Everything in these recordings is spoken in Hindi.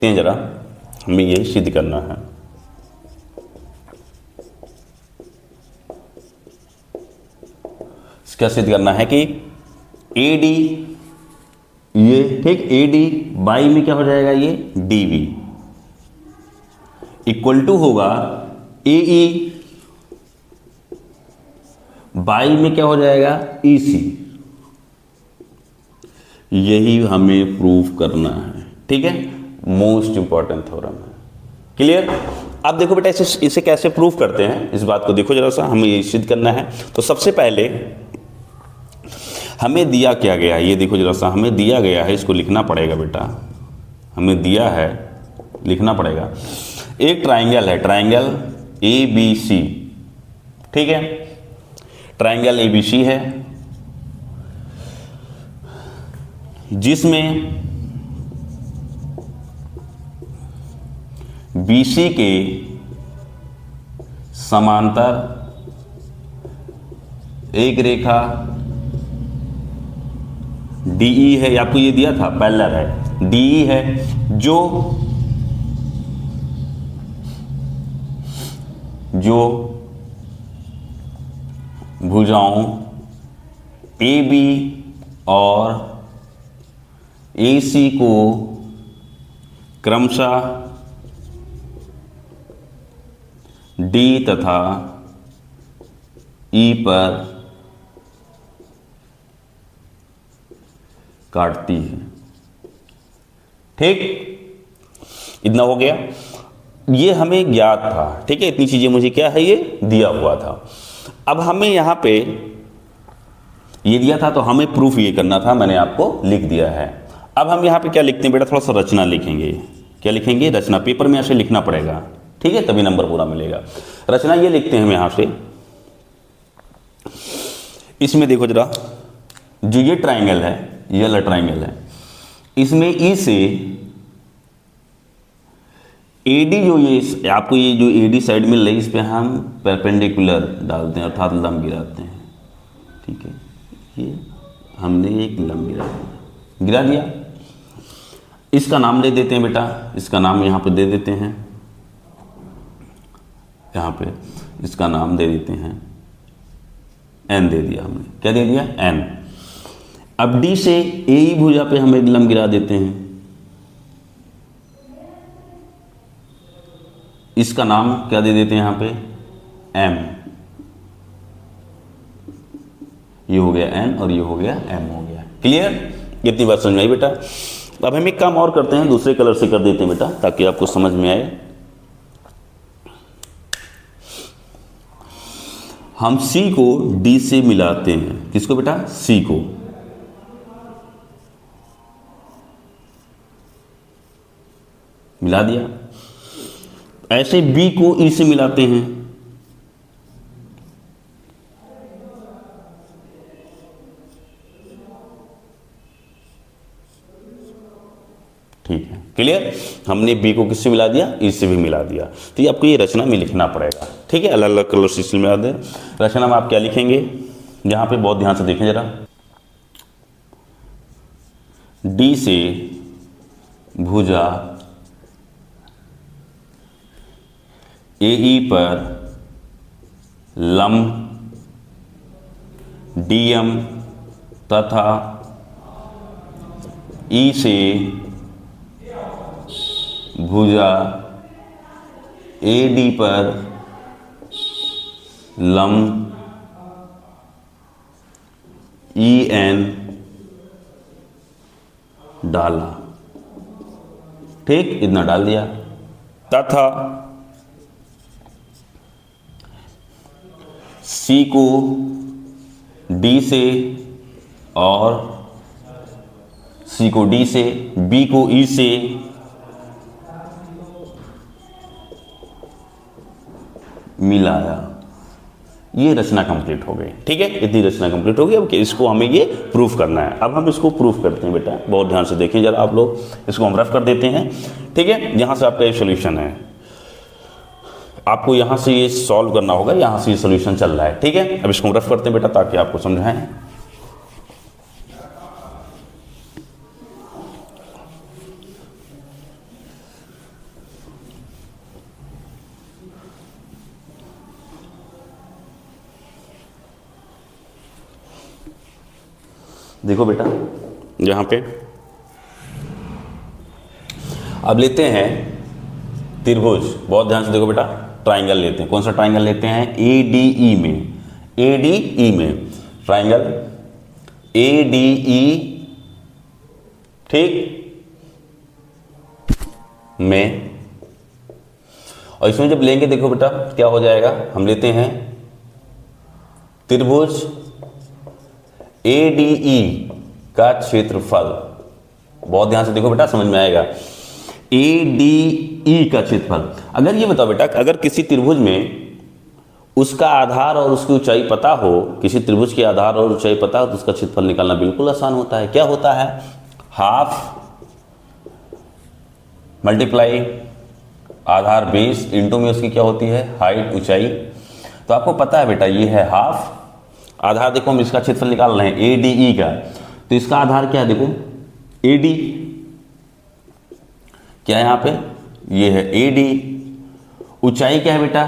जरा हमें ये सिद्ध करना है। क्या सिद्ध करना है कि AD ये ठीक AD बाई में क्या हो जाएगा, ये DV इक्वल टू होगा AE बाई में क्या हो जाएगा, EC। यही हमें प्रूफ करना है, ठीक है, मोस्ट इंपॉर्टेंट थ्योरम है। क्लियर? अब देखो बेटा इसे कैसे प्रूफ करते हैं, इस बात को देखो जरा सा, हमें ये सिद्ध करना है। तो सबसे पहले हमें दिया क्या गया है, ये देखो जरा सा, हमें दिया गया है, इसको लिखना पड़ेगा बेटा, हमें दिया है, लिखना पड़ेगा। एक ट्राइंगल है, ट्राइंगल ABC, ठीक है, ट्राइंगल ABC है जिसमें BC के समांतर एक रेखा DE है, आपको ये दिया था पैरेलल है, DE है जो भुजाओं AB और AC को क्रमशः D तथा E पर काटती है। ठीक, इतना हो गया, ये हमें ज्ञात था, ठीक है, इतनी चीजें मुझे क्या है, ये दिया हुआ था। अब हमें यहां पे ये दिया था तो हमें प्रूफ ये करना था, मैंने आपको लिख दिया है। अब हम यहां पे क्या लिखते हैं बेटा, थोड़ा सा रचना लिखेंगे। क्या लिखेंगे, रचना, पेपर में ऐसे लिखना पड़ेगा, ठीक है, तभी नंबर पूरा मिलेगा। रचना ये लिखते हैं हम यहां से, इसमें देखो जरा, जो ये ट्राइंगल है, ये वाला ट्राइंगल है, इसमें ई से AD जो ये आपको ये जो AD साइड मिल रही है, इस पे हम परपेंडिकुलर डालते हैं, अर्थात लंब गिराते हैं, ठीक है, ये हमने एक लंब गिरा दिया। इसका नाम दे देते हैं बेटा, इसका नाम यहाँ पे दे देते हैं, यहाँ पे इसका नाम दे देते हैं N, दे दिया हमने, क्या दे दिया, N। अब D से AE भुजा पे हम एक लंब गिरा देते हैं, इसका नाम क्या दे देते हैं यहाँ पे, M। ये हो गया N और ये हो गया M हो गया। क्लियर? कितनी बात समझ में आई बेटा? अब हम एक काम और करते हैं, दूसरे कलर से कर देते हैं बेटा, ताकि आपको समझ में आए। हम C को D से मिलाते हैं, किसको बेटा, C को, मिला दिया। ऐसे B को E से मिलाते हैं, ठीक है, क्लियर? हमने B को किससे मिला दिया, E से भी मिला दिया। तो ये आपको ये रचना में लिखना पड़ेगा, ठीक है, अलग अलग कलर से इसमें मिला दें। रचना में आप क्या लिखेंगे, यहाँ पे बहुत ध्यान से देखें जरा, D से भुजा AE पर लंब DM तथा E से भुजा AD पर लंब EN डाला, ठीक, इतना डाल दिया। तथा C को D से और C को D से, B को E से मिलाया। ये रचना कंप्लीट हो गई, ठीक है, इतनी रचना कंप्लीट हो गई। अब इसको हमें ये प्रूफ करना है। अब हम इसको प्रूफ करते हैं बेटा, बहुत ध्यान से देखें जरा आप लोग, इसको हम रफ कर देते हैं, ठीक है। यहाँ से आपका ये सोल्यूशन है, आपको यहाँ से ये सॉल्व करना होगा, यहाँ से ये सोल्यूशन चल रहा है, ठीक है। अब इसको हम रफ करते हैं बेटा, ताकि आपको समझाएं। देखो बेटा यहाँ पे अब लेते हैं त्रिभुज, बहुत ध्यान से देखो बेटा, ट्राइंगल लेते हैं। कौन सा ट्राइंगल लेते हैं? ADE में, ADE में ट्राइंगल ADE, ठीक में। और इसमें जब लेंगे देखो बेटा क्या हो जाएगा, हम लेते हैं त्रिभुज ADE का क्षेत्रफल, बहुत ध्यान से देखो बेटा समझ में आएगा, ADE का क्षेत्रफल। अगर ये बताओ बेटा, अगर किसी त्रिभुज में उसका आधार और उसकी ऊंचाई पता हो, किसी त्रिभुज की आधार और ऊंचाई पता हो तो उसका क्षेत्रफल निकालना बिल्कुल आसान होता है। क्या होता है? हाफ मल्टीप्लाई आधार बेस इंटू में उसकी क्या होती है? हाइट, ऊंचाई। तो आपको पता है बेटा ये है हाफ, आधार देखो हम इसका क्षेत्रफल निकाल रहे हैं ADE का, तो इसका आधार क्या है? देखो AD, क्या है यहाँ पे? ये है AD। ऊंचाई क्या है बेटा?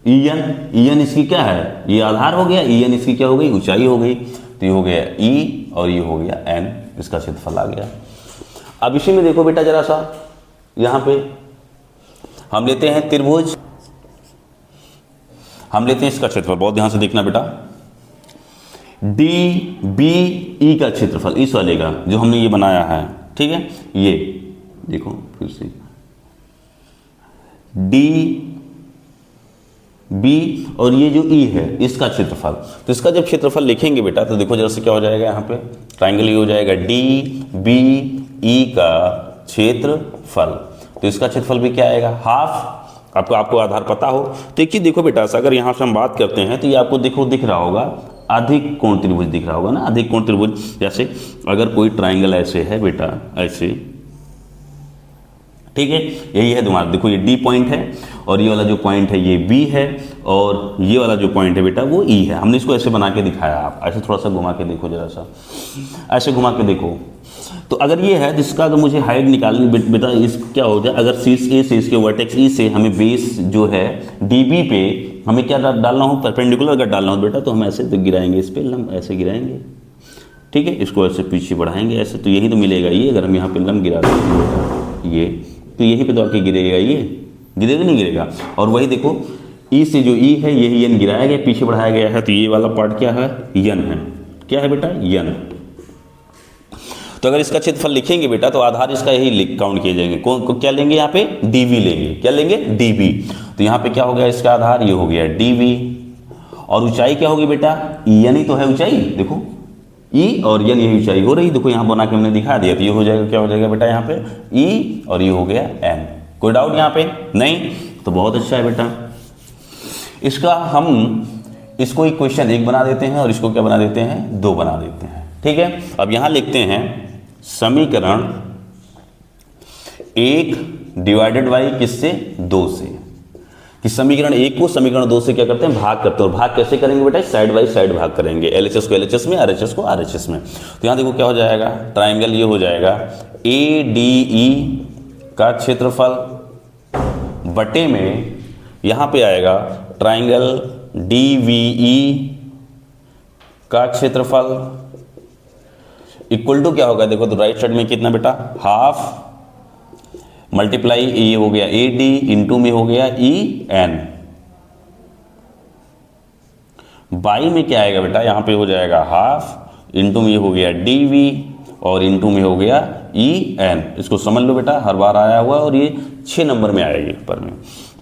EN, EN इसकी क्या है? ये आधार हो गया, EN इसकी क्या हो गई? ऊंचाई हो गई। तो ये हो गया E और ये हो गया N, इसका क्षेत्रफल आ गया। अब इसी में देखो बेटा जरा सा, यहाँ पे हम लेते हैं त्रिभुज, हम लेते हैं इसका क्षेत्रफल, बहुत ध्यान से देखना बेटा, DBE का क्षेत्रफल, इस वाले का जो हमने ये बनाया है, ठीक है। ये देखो फिर से DB और ये जो E है इसका क्षेत्रफल। तो इसका जब क्षेत्रफल लिखेंगे बेटा तो देखो जरा से क्या हो जाएगा, यहाँ पे ट्राइंगल ये हो जाएगा DBE का क्षेत्रफल। तो इसका क्षेत्रफल भी क्या आएगा? हाफ। आपको आधार पता हो तो एक चीज देखो बेटा, अगर यहाँ से हम बात करते हैं तो ये आपको देखो दिख रहा होगा, अधिक कोण त्रिभुज दिख रहा होगा ना, अधिक कोण त्रिभुज। जैसे अगर कोई ट्राइंगल ऐसे है बेटा, ऐसे, ठीक है, यही है तुम्हारा, देखो ये D पॉइंट है और ये वाला जो पॉइंट है ये B है और ये वाला जो पॉइंट है बेटा वो E है। हमने इसको ऐसे बना के दिखाया, आप ऐसे थोड़ा सा घुमा के देखो, जरा सा ऐसे घुमा के देखो। तो अगर ये है जिसका अगर मुझे हाइट निकालनी बेटा, इस क्या हो जाए, अगर शीर्ष A से इसके वर्टेक्स E से हमें बेस जो है DB पे हमें क्या डालना हो? परपेंडिकुलर अगर डालना हो बेटा तो हम ऐसे तो गिराएंगे, इस पे लंब ऐसे गिराएंगे, ठीक है, इसको ऐसे पीछे बढ़ाएंगे ऐसे, तो यही तो मिलेगा ये। अगर हम यहाँ पे लंब गिरा देंगे बेटा ये, तो यहीं पे तो आके गिरेगा, ये गिरेगा नहीं गिरेगा। और वही देखो E से जो E है यही N गिराया गया, पीछे बढ़ाया गया है, तो ये वाला पार्ट क्या है? N है। क्या है बेटा? N। तो अगर इसका क्षेत्रफल लिखेंगे बेटा तो आधार इसका यही काउंट किए जाएंगे। कौन क्या लेंगे? यहाँ पे DB लेंगे। क्या लेंगे? DB। तो यहाँ पे क्या हो गया इसका आधार? ये हो गया DB। और ऊंचाई क्या होगी बेटा? EN ही तो है ऊंचाई, देखो E और N यही ऊंचाई हो रही, देखो यहाँ बना के हमने दिखा दिया। तो ये हो जाएगा, क्या हो जाएगा बेटा यहाँ पे? E और ये हो गया N। कोई डाउट यहाँ पे नहीं? तो बहुत अच्छा है बेटा। इसका हम इसको इक्वेशन 1 बना देते हैं और इसको क्या बना देते हैं? 2 बना देते हैं, ठीक है। अब यहाँ लिखते हैं समीकरण 1 डिवाइडेड बाई किससे? 2 से। कि समीकरण 1 को समीकरण 2 से क्या करते हैं? भाग करते हैं। और भाग कैसे करेंगे बेटा? साइड बाई साइड भाग करेंगे, LHS को LHS में, RHS को RHS में। तो यहाँ देखो क्या हो जाएगा, ट्राइंगल ये हो जाएगा ADE का क्षेत्रफल बटे में यहाँ पे आएगा ट्राइंगल DVE का क्षेत्रफल इक्वल टू क्या होगा? देखो तो राइट साइड में कितना बेटा? हाफ मल्टीप्लाई ये हो गया AD इंटू में हो गया EN। बाई में क्या आएगा बेटा? यहाँ पे हो जाएगा हाफ इंटू में हो गया DV और इंटू में हो गया EN। इसको समझ लो बेटा, हर बार आया हुआ और ये 6 नंबर में आएगी ऊपर में।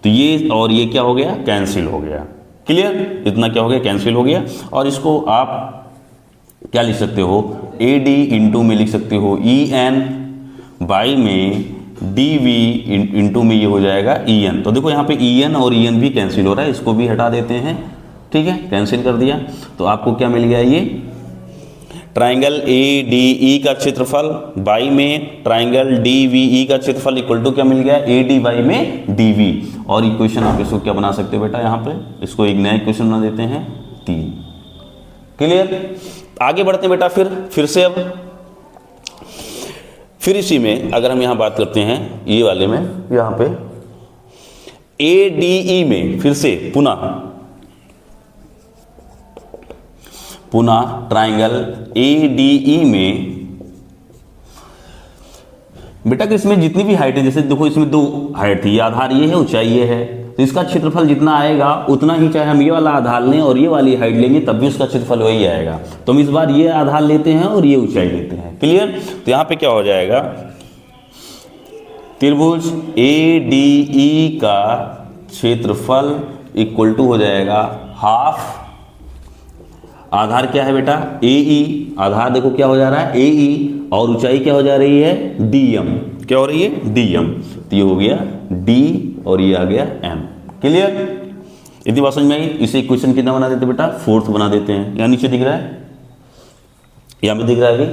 तो ये और ये क्या हो गया? कैंसिल हो गया। क्लियर? इतना क्या हो गया? कैंसिल हो गया। और इसको आप क्या लिख सकते हो? AD इंटू में लिख सकते हो EN, बाई में DV इंटू में ये हो जाएगा EN। तो देखो यहाँ पे EN और EN भी कैंसिल हो रहा है, इसको भी हटा देते हैं, ठीक है, कैंसिल कर दिया। तो आपको क्या मिल गया? ये ट्राइंगल ADE का क्षेत्रफल बाई में ट्राइंगल DVE का क्षेत्रफल इक्वल टू क्या मिल गया? AD बाई में DV। और इक्वेशन आप इसको क्या बना सकते हो बेटा? यहाँ पे इसको एक नया इक्वेशन बना देते हैं 3। क्लियर? आगे बढ़ते हैं बेटा, फिर से अब फिर इसी में अगर हम यहाँ बात करते हैं ये वाले में, यहाँ पे ADE में फिर से पुनः ट्राइंगल ADE में बेटा कि इसमें जितनी भी हाइट है, जैसे देखो इसमें 2 हाइट थी, ये आधार ये है, ऊंचाई ये है, तो इसका क्षेत्रफल जितना आएगा उतना ही, चाहे हम ये वाला आधार लें और ये वाली हाइट लेंगे तब भी उसका क्षेत्रफल वही आएगा। तो हम इस बार ये आधार लेते हैं और ये ऊंचाई लेते हैं। क्लियर? तो यहाँ पे क्या हो जाएगा, त्रिभुज ADE का क्षेत्रफल इक्वल टू हो जाएगा हाफ, आधार क्या है बेटा AE, आधार देखो क्या हो जा रहा है AE, और ऊंचाई क्या हो जा रही है DM, क्या हो रही है DM, तो ये हो गया D और ये आ गया M। क्लियर? इतनी बात समझ में आई? इसे इक्वेशन कितना बना देते बेटा, 4th बना देते हैं। यहाँ नीचे दिख रहा है, यहाँ पे दिख रहा है अभी।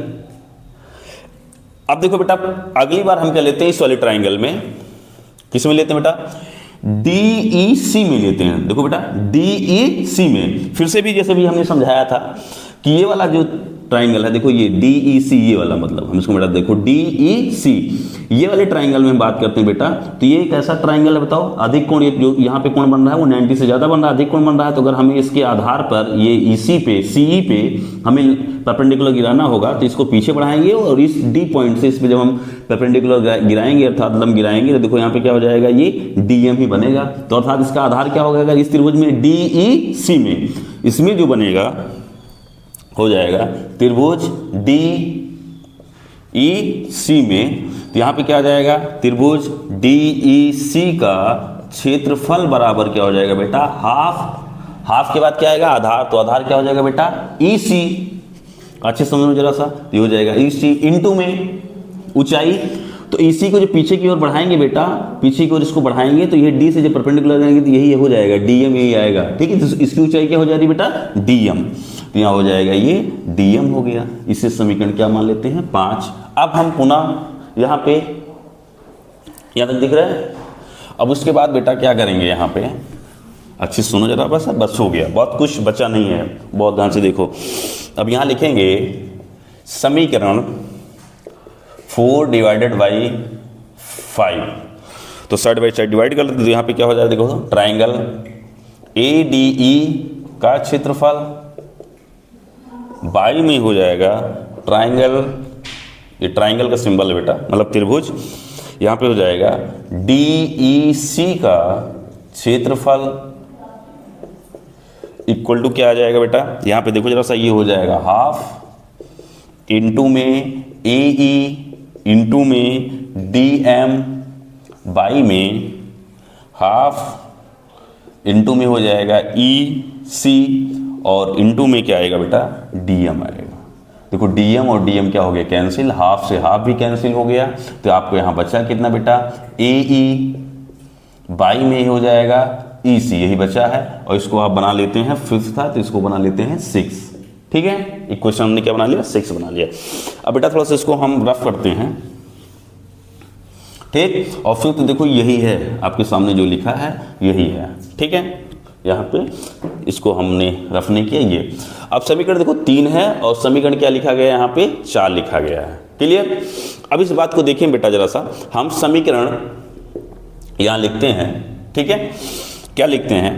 अब देखो बेटा अगली बार हम क्या लेते हैं, इस वाले ट्राइंगल में किस में लेते हैं बेटा, DEC में लेते हैं। देखो बेटा DEC में फिर से भी जैसे भी हमने समझाया था कि ये वाला जो ट्राइंगल है, देखो ये DEC, ये वाला मतलब हम इसको बेटा देखो DEC, ये वाले ट्राइंगल में हम बात करते हैं बेटा, तो ये एक ऐसा ट्राइंगल है, बताओ अधिक कोण, जो यहाँ पे कोण बन रहा है वो 90 से ज़्यादा बन रहा है, अधिक कोण बन रहा है। तो अगर हमें इसके आधार पर ये EC पे CE पे हमें परपेंडिकुलर गिराना होगा तो इसको पीछे बढ़ाएंगे और इस D पॉइंट से इस पर जब हम परपेंडिकुलर गिराएंगे अर्थात लंब गिराएंगे तो देखो यहाँ पे क्या हो जाएगा, ये DM ही बनेगा। तो अर्थात इसका आधार क्या होगा, अगर इस त्रिभुज में DEC में इसमें जो बनेगा हो जाएगा त्रिभुज DEC में, तो यहाँ पे क्या आ जाएगा, त्रिभुज DEC का क्षेत्रफल बराबर क्या हो जाएगा बेटा, हाफ, हाफ के बाद क्या आएगा आधार, तो आधार क्या हो जाएगा बेटा EC, अच्छे समझो जरा सा, ये हो जाएगा EC इंटू में ऊंचाई, तो EC को जो पीछे की ओर बढ़ाएंगे बेटा, पीछे की ओर इसको बढ़ाएंगे तो ये D से जो परपेंडिकुलर जाएंगे तो यही हो जाएगा DM, यही आएगा। ठीक है, तो इसकी ऊंचाई क्या हो जा रही बेटा DM, तो यहाँ हो जाएगा ये DM हो गया। इसे समीकरण क्या मान लेते हैं 5। अब हम पुनः यहाँ पे, यहाँ तक दिख रहा है। अब उसके बाद बेटा क्या करेंगे, यहाँ पे अच्छे सुनो जरा, बस हो गया, बहुत कुछ बचा नहीं है, बहुत ध्यान से देखो। अब यहाँ लिखेंगे समीकरण 4 डिवाइडेड बाई 5, तो साइड बाई साइड डिवाइड कर लेते, तो यहाँ पे क्या हो जाएगा देखो, ट्राइंगल ADE का क्षेत्रफल बाई में हो जाएगा ट्राइंगल, ये ट्राइंगल का सिंबल है बेटा, मतलब त्रिभुज, यहाँ पे हो जाएगा DEC का क्षेत्रफल इक्वल टू क्या आ जाएगा बेटा, यहाँ पे देखो जरा सा, ये हो जाएगा हाफ इंटू में AE इंटू में DM बाई में हाफ इंटू में हो जाएगा EC और इंटू में क्या आएगा बेटा DM आएगा। देखो DM और DM क्या हो गया कैंसिल, हाफ से हाफ भी कैंसिल हो गया, तो आपको यहाँ बचा कितना बेटा AE बाई में हो जाएगा EC, यही बचा है, और इसको आप बना लेते हैं 5th था तो इसको बना लेते हैं 6। ठीक है, इक्वेशन हमने क्या बना लिया 6 बना लिया। अब बेटा थोड़ा सा इसको हम रफ करते हैं, ठीक, और फिर तो देखो यही है आपके सामने जो लिखा है यही है। ठीक है, यहाँ पे इसको हमने रफ नहीं किया ये। अब समीकरण देखो 3 है और समीकरण क्या लिखा गया है, यहाँ पे 4 लिखा गया है। क्लियर? अब इस बात को देखें बेटा जरा सा, हम समीकरण यहाँ लिखते हैं, ठीक है, क्या लिखते हैं,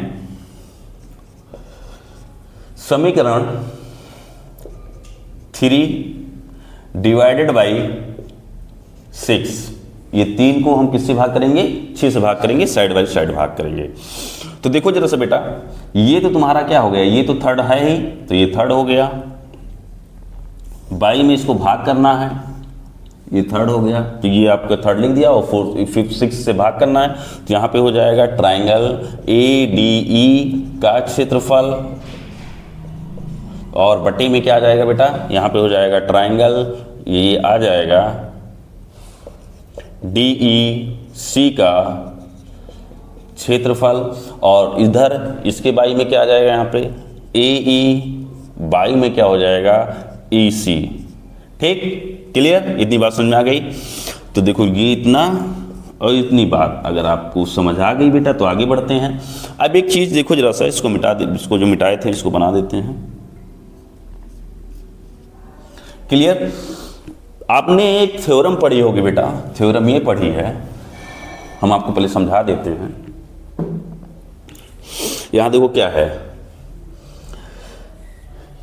समीकरण 3 डिवाइडेड बाई 6, ये 3 को हम किससे भाग करेंगे 6 से भाग करेंगे, साइड बाई साइड भाग करेंगे। तो देखो जरा सा बेटा, ये तो तुम्हारा क्या हो गया, ये तो थर्ड है ही, तो ये थर्ड हो गया, बाई में इसको भाग करना है, ये थर्ड हो गया, तो ये आपका थर्ड लिख दिया, और 4 5 6 से भाग करना है, तो यहाँ पे हो जाएगा ट्राइंगल ADE का क्षेत्रफल, और बटे में क्या आ जाएगा बेटा, यहाँ पे हो जाएगा ट्राइंगल, ये आ जाएगा DEC का क्षेत्रफल, और इधर इसके बाई में क्या आ जाएगा, यहाँ पे AE बाई में क्या हो जाएगा EC। ठीक, क्लियर? इतनी बात समझ में आ गई? तो देखो ये इतना और इतनी बात अगर आपको समझ आ गई बेटा तो आगे बढ़ते हैं। अब एक चीज देखो जरा सा, इसको मिटा दे, इसको जो मिटाए थे इसको बना देते हैं। क्लियर? आपने एक थ्योरम पढ़ी होगी बेटा, थ्योरम ये पढ़ी है, हम आपको पहले समझा देते हैं। यहां देखो क्या है,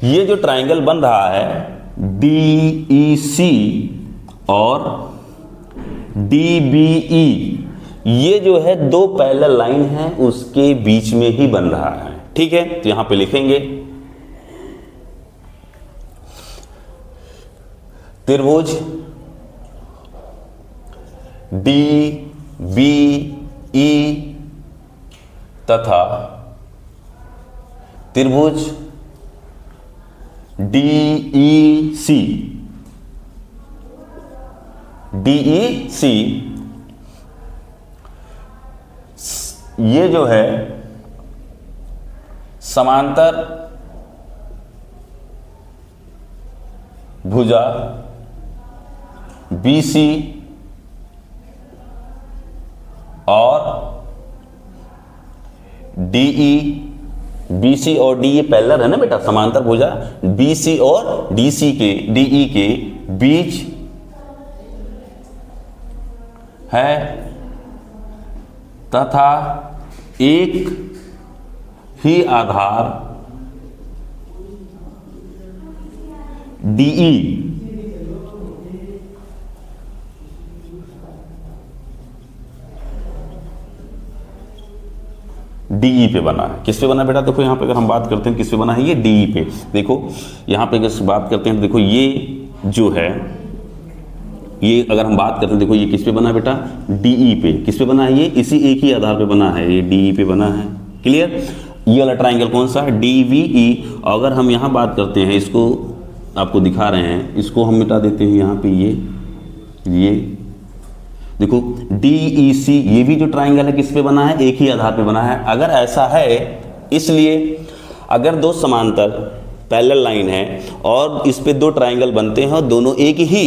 ये जो ट्राइंगल बन रहा है DEC और DBE, ये जो है दो पैरेलल लाइन है उसके बीच में ही बन रहा है। ठीक है, तो यहां पे लिखेंगे त्रिभुज DBE तथा त्रिभुज DEC ये जो है समांतर भुजा BC और DE, BC और DE पैरेलल है ना बेटा, समांतर भुजा BC और DE के बीच है तथा एक ही आधार DE पे बना है। किस पे बना है बेटा? देखो यहाँ पे अगर हम बात करते हैं किस पे बना है, ये DE पे। देखो यहाँ पे अगर बात करते हैं तो देखो ये जो है, ये अगर हम बात करते हैं देखो ये किस पे बना है बेटा? DE पे। किस पे बना है? ये इसी एक ही आधार पे बना है, ये DE पे बना है। क्लियर? ये वाला ट्राइंगल कौन सा है? DVE। अगर हम यहाँ बात करते हैं, इसको आपको दिखा रहे हैं, इसको हम मिटा देते हैं यहाँ पे, ये देखो DEC, ये भी जो ट्राइंगल है किस पे बना है? एक ही आधार पे बना है। अगर ऐसा है, इसलिए अगर दो समांतर पैरेलल लाइन है और इस पे दो ट्राइंगल बनते हैं और दोनों एक ही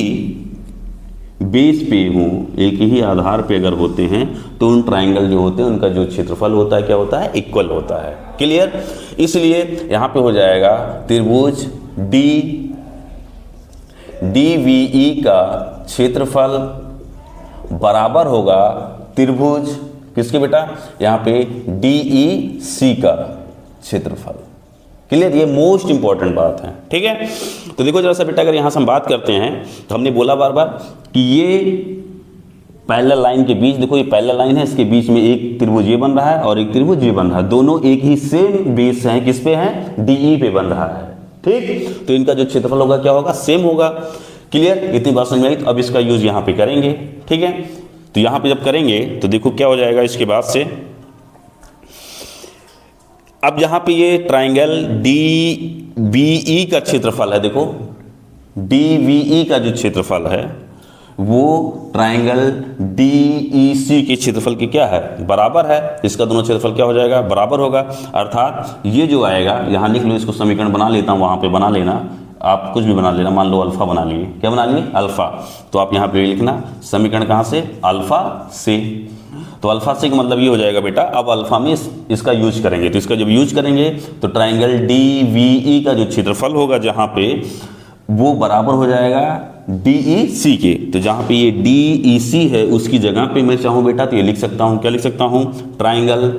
बेस पे हों, एक ही आधार पे अगर होते हैं, तो उन ट्राइंगल जो होते हैं उनका जो क्षेत्रफल होता है क्या होता है? इक्वल होता है। क्लियर? इसलिए यहां पे हो जाएगा त्रिभुज DVE का क्षेत्रफल बराबर होगा त्रिभुज किसके बेटा? यहाँ पे DEC का क्षेत्रफल। क्लियर? ये मोस्ट इंपॉर्टेंट बात है। ठीक है, तो देखो जरा सा बेटा, अगर यहाँ से हम बात करते हैं तो हमने बोला बार बार कि ये पैरेलल लाइन के बीच, देखो ये पैरेलल लाइन है, इसके बीच में एक त्रिभुज ये बन रहा है और एक त्रिभुज ये बन रहा है, दोनों एक ही सेम बेस हैं। किस पे हैं? DE पे बन रहा है। ठीक, तो इनका जो क्षेत्रफल होगा क्या होगा? सेम होगा। क्लियर? इतनी बात समझ में आई? तो अब इसका यूज यहाँ पे करेंगे। ठीक है, तो यहाँ पे जब करेंगे तो देखो क्या हो जाएगा इसके बाद से। अब यहाँ पे ये ट्राइंगल DBE का क्षेत्रफल है, देखो DBE का जो क्षेत्रफल है वो ट्राइंगल DEC के क्षेत्रफल के क्या है? बराबर है। इसका दोनों क्षेत्रफल क्या हो जाएगा? बराबर होगा। अर्थात ये जो आएगा, यहाँ लिख लो, इसको समीकरण बना लेता हूँ, वहाँ पे बना लेना, आप कुछ भी बना लेना। मान लो अल्फा बना लिए, क्या बना लिए? अल्फा। तो आप यहाँ पे लिखना समीकरण कहाँ से? अल्फा से। तो अल्फा से का मतलब ये हो जाएगा बेटा, अब अल्फा में इसका यूज करेंगे। तो इसका जब यूज करेंगे तो ट्राइंगल DVE का जो क्षेत्रफल होगा जहाँ पे, वो बराबर हो जाएगा DEC के। तो जहाँ पे ये DEC है उसकी जगह पे मैं चाहूँ बेटा तो ये लिख सकता हूँ, क्या लिख सकता हूँ? ट्राइंगल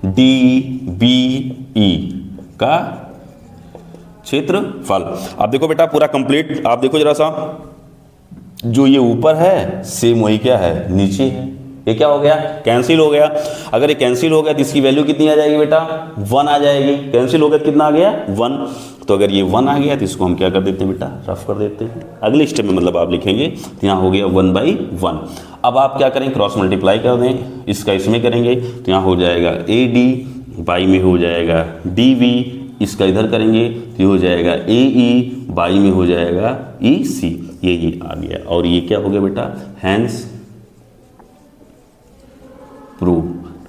DBE का क्षेत्रफल। अब देखो बेटा पूरा कंप्लीट, आप देखो जरा सा, जो ये ऊपर है सेम वही क्या है? नीचे है। ये क्या हो गया? कैंसिल हो गया। अगर ये कैंसिल हो गया तो इसकी वैल्यू कितनी आ जाएगी बेटा? 1 आ जाएगी। कैंसिल हो गया तो कितना आ गया? 1। तो अगर ये 1 आ गया तो इसको हम क्या कर देते हैं बेटा? रफ कर देते हैं। अगले स्टेप में मतलब आप लिखेंगे तो यहाँ हो गया 1/1। अब आप क्या करें? क्रॉस मल्टीप्लाई कर दें, इसका इसमें करेंगे तो यहाँ हो जाएगा AD, बाई में हो जाएगा DV, इसका इधर करेंगे तो ये हो जाएगा AE, बाई में हो जाएगा EC। ये आ गया। और ये क्या हो गया बेटा? Hence prove.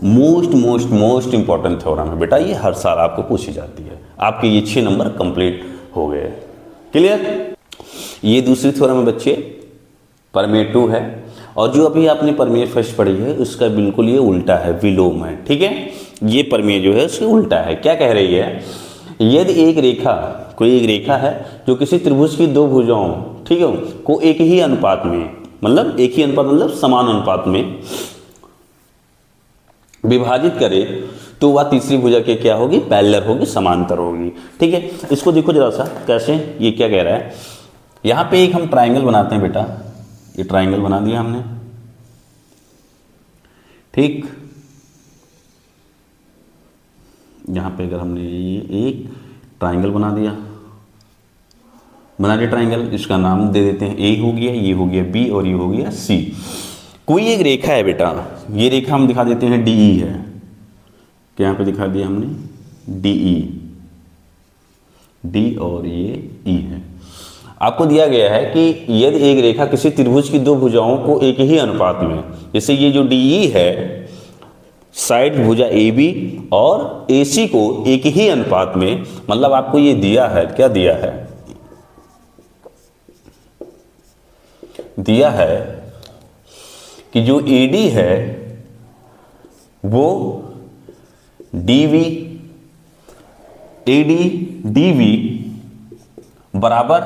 Most important theorem है बेटा, ये हर साल आपको पूछी जाती है। आपके ये 6 नंबर कंप्लीट हो गए। क्लियर? ये दूसरी थ्योरम है बच्चे, प्रमेय 2 है। और जो अभी आपने प्रमेय फर्स्ट पढ़ी है उसका बिल्कुल ये उल्टा है, विलोम है। ठीक है, ये प्रमेय जो है उसका उल्टा है। क्या कह रही है? यदि एक रेखा, कोई एक रेखा है जो किसी त्रिभुज की दो भुजाओं, ठीक है, को एक ही अनुपात में, मतलब एक ही अनुपात मतलब समान अनुपात में विभाजित करे तो वह तीसरी भुजा के क्या होगी, पैरेलल होगी, समांतर होगी। ठीक है, इसको देखो जरा सा कैसे, ये क्या कह रहा है, यहाँ पे एक हम ट्राइंगल बनाते हैं बेटा, ये ट्राइंगल बना दिया हमने, ठीक। यहाँ पे अगर हमने ये एक ट्राइंगल बना दिया ट्राइंगल, इसका नाम दे देते हैं ए हो गया, ये हो गया बी और ये हो गया सी। कोई एक रेखा है बेटा, ये रेखा हम दिखा देते हैं डीई है, क्या यहाँ पे दिखा दिया हमने डीई, डी और ये ई है। आपको दिया गया है कि यदि एक रेखा किसी त्रिभुज की दो भुजाओं को एक ही अनुपात में, जैसे ये जो डीई है साइड भुजा ए बी और ए सी को एक ही अनुपात में, मतलब आपको ये दिया है, क्या दिया है, दिया है कि जो AD है वो DV, AD DV बराबर,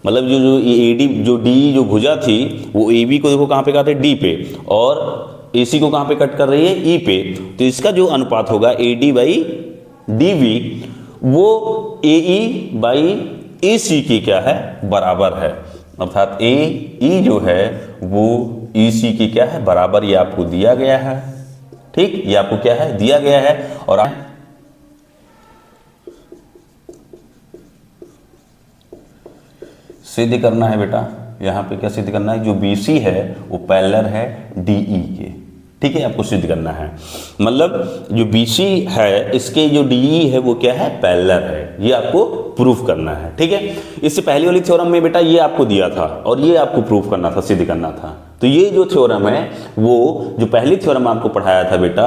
मतलब जो AD जो DE जो भुजा थी वो AB को देखो कहाँ पे काटे, D पे, और AC को कहाँ पे कट कर रही है, E पे। तो इसका जो अनुपात होगा AD बाई DV वो AE बाई AC की क्या है, बराबर है। अर्थात AE जो है वो EC की क्या है, बराबर। ये आपको दिया गया है, ठीक, ये आपको क्या है, दिया गया है। और सिद्ध करना है बेटा, यहां पे क्या सिद्ध करना है, जो BC है वो पैरेलल है DE के, ठीक है, आपको सिद्ध करना है। मतलब जो BC है इसके जो DE है वो क्या है, पैरेलल है, ये आपको प्रूफ करना है। ठीक है, इससे पहले वाली थ्योरम में बेटा ये आपको दिया था और ये आपको प्रूफ करना था, सिद्ध करना था। तो ये जो थ्योरम है वो जो पहली थ्योरम आपको पढ़ाया था बेटा,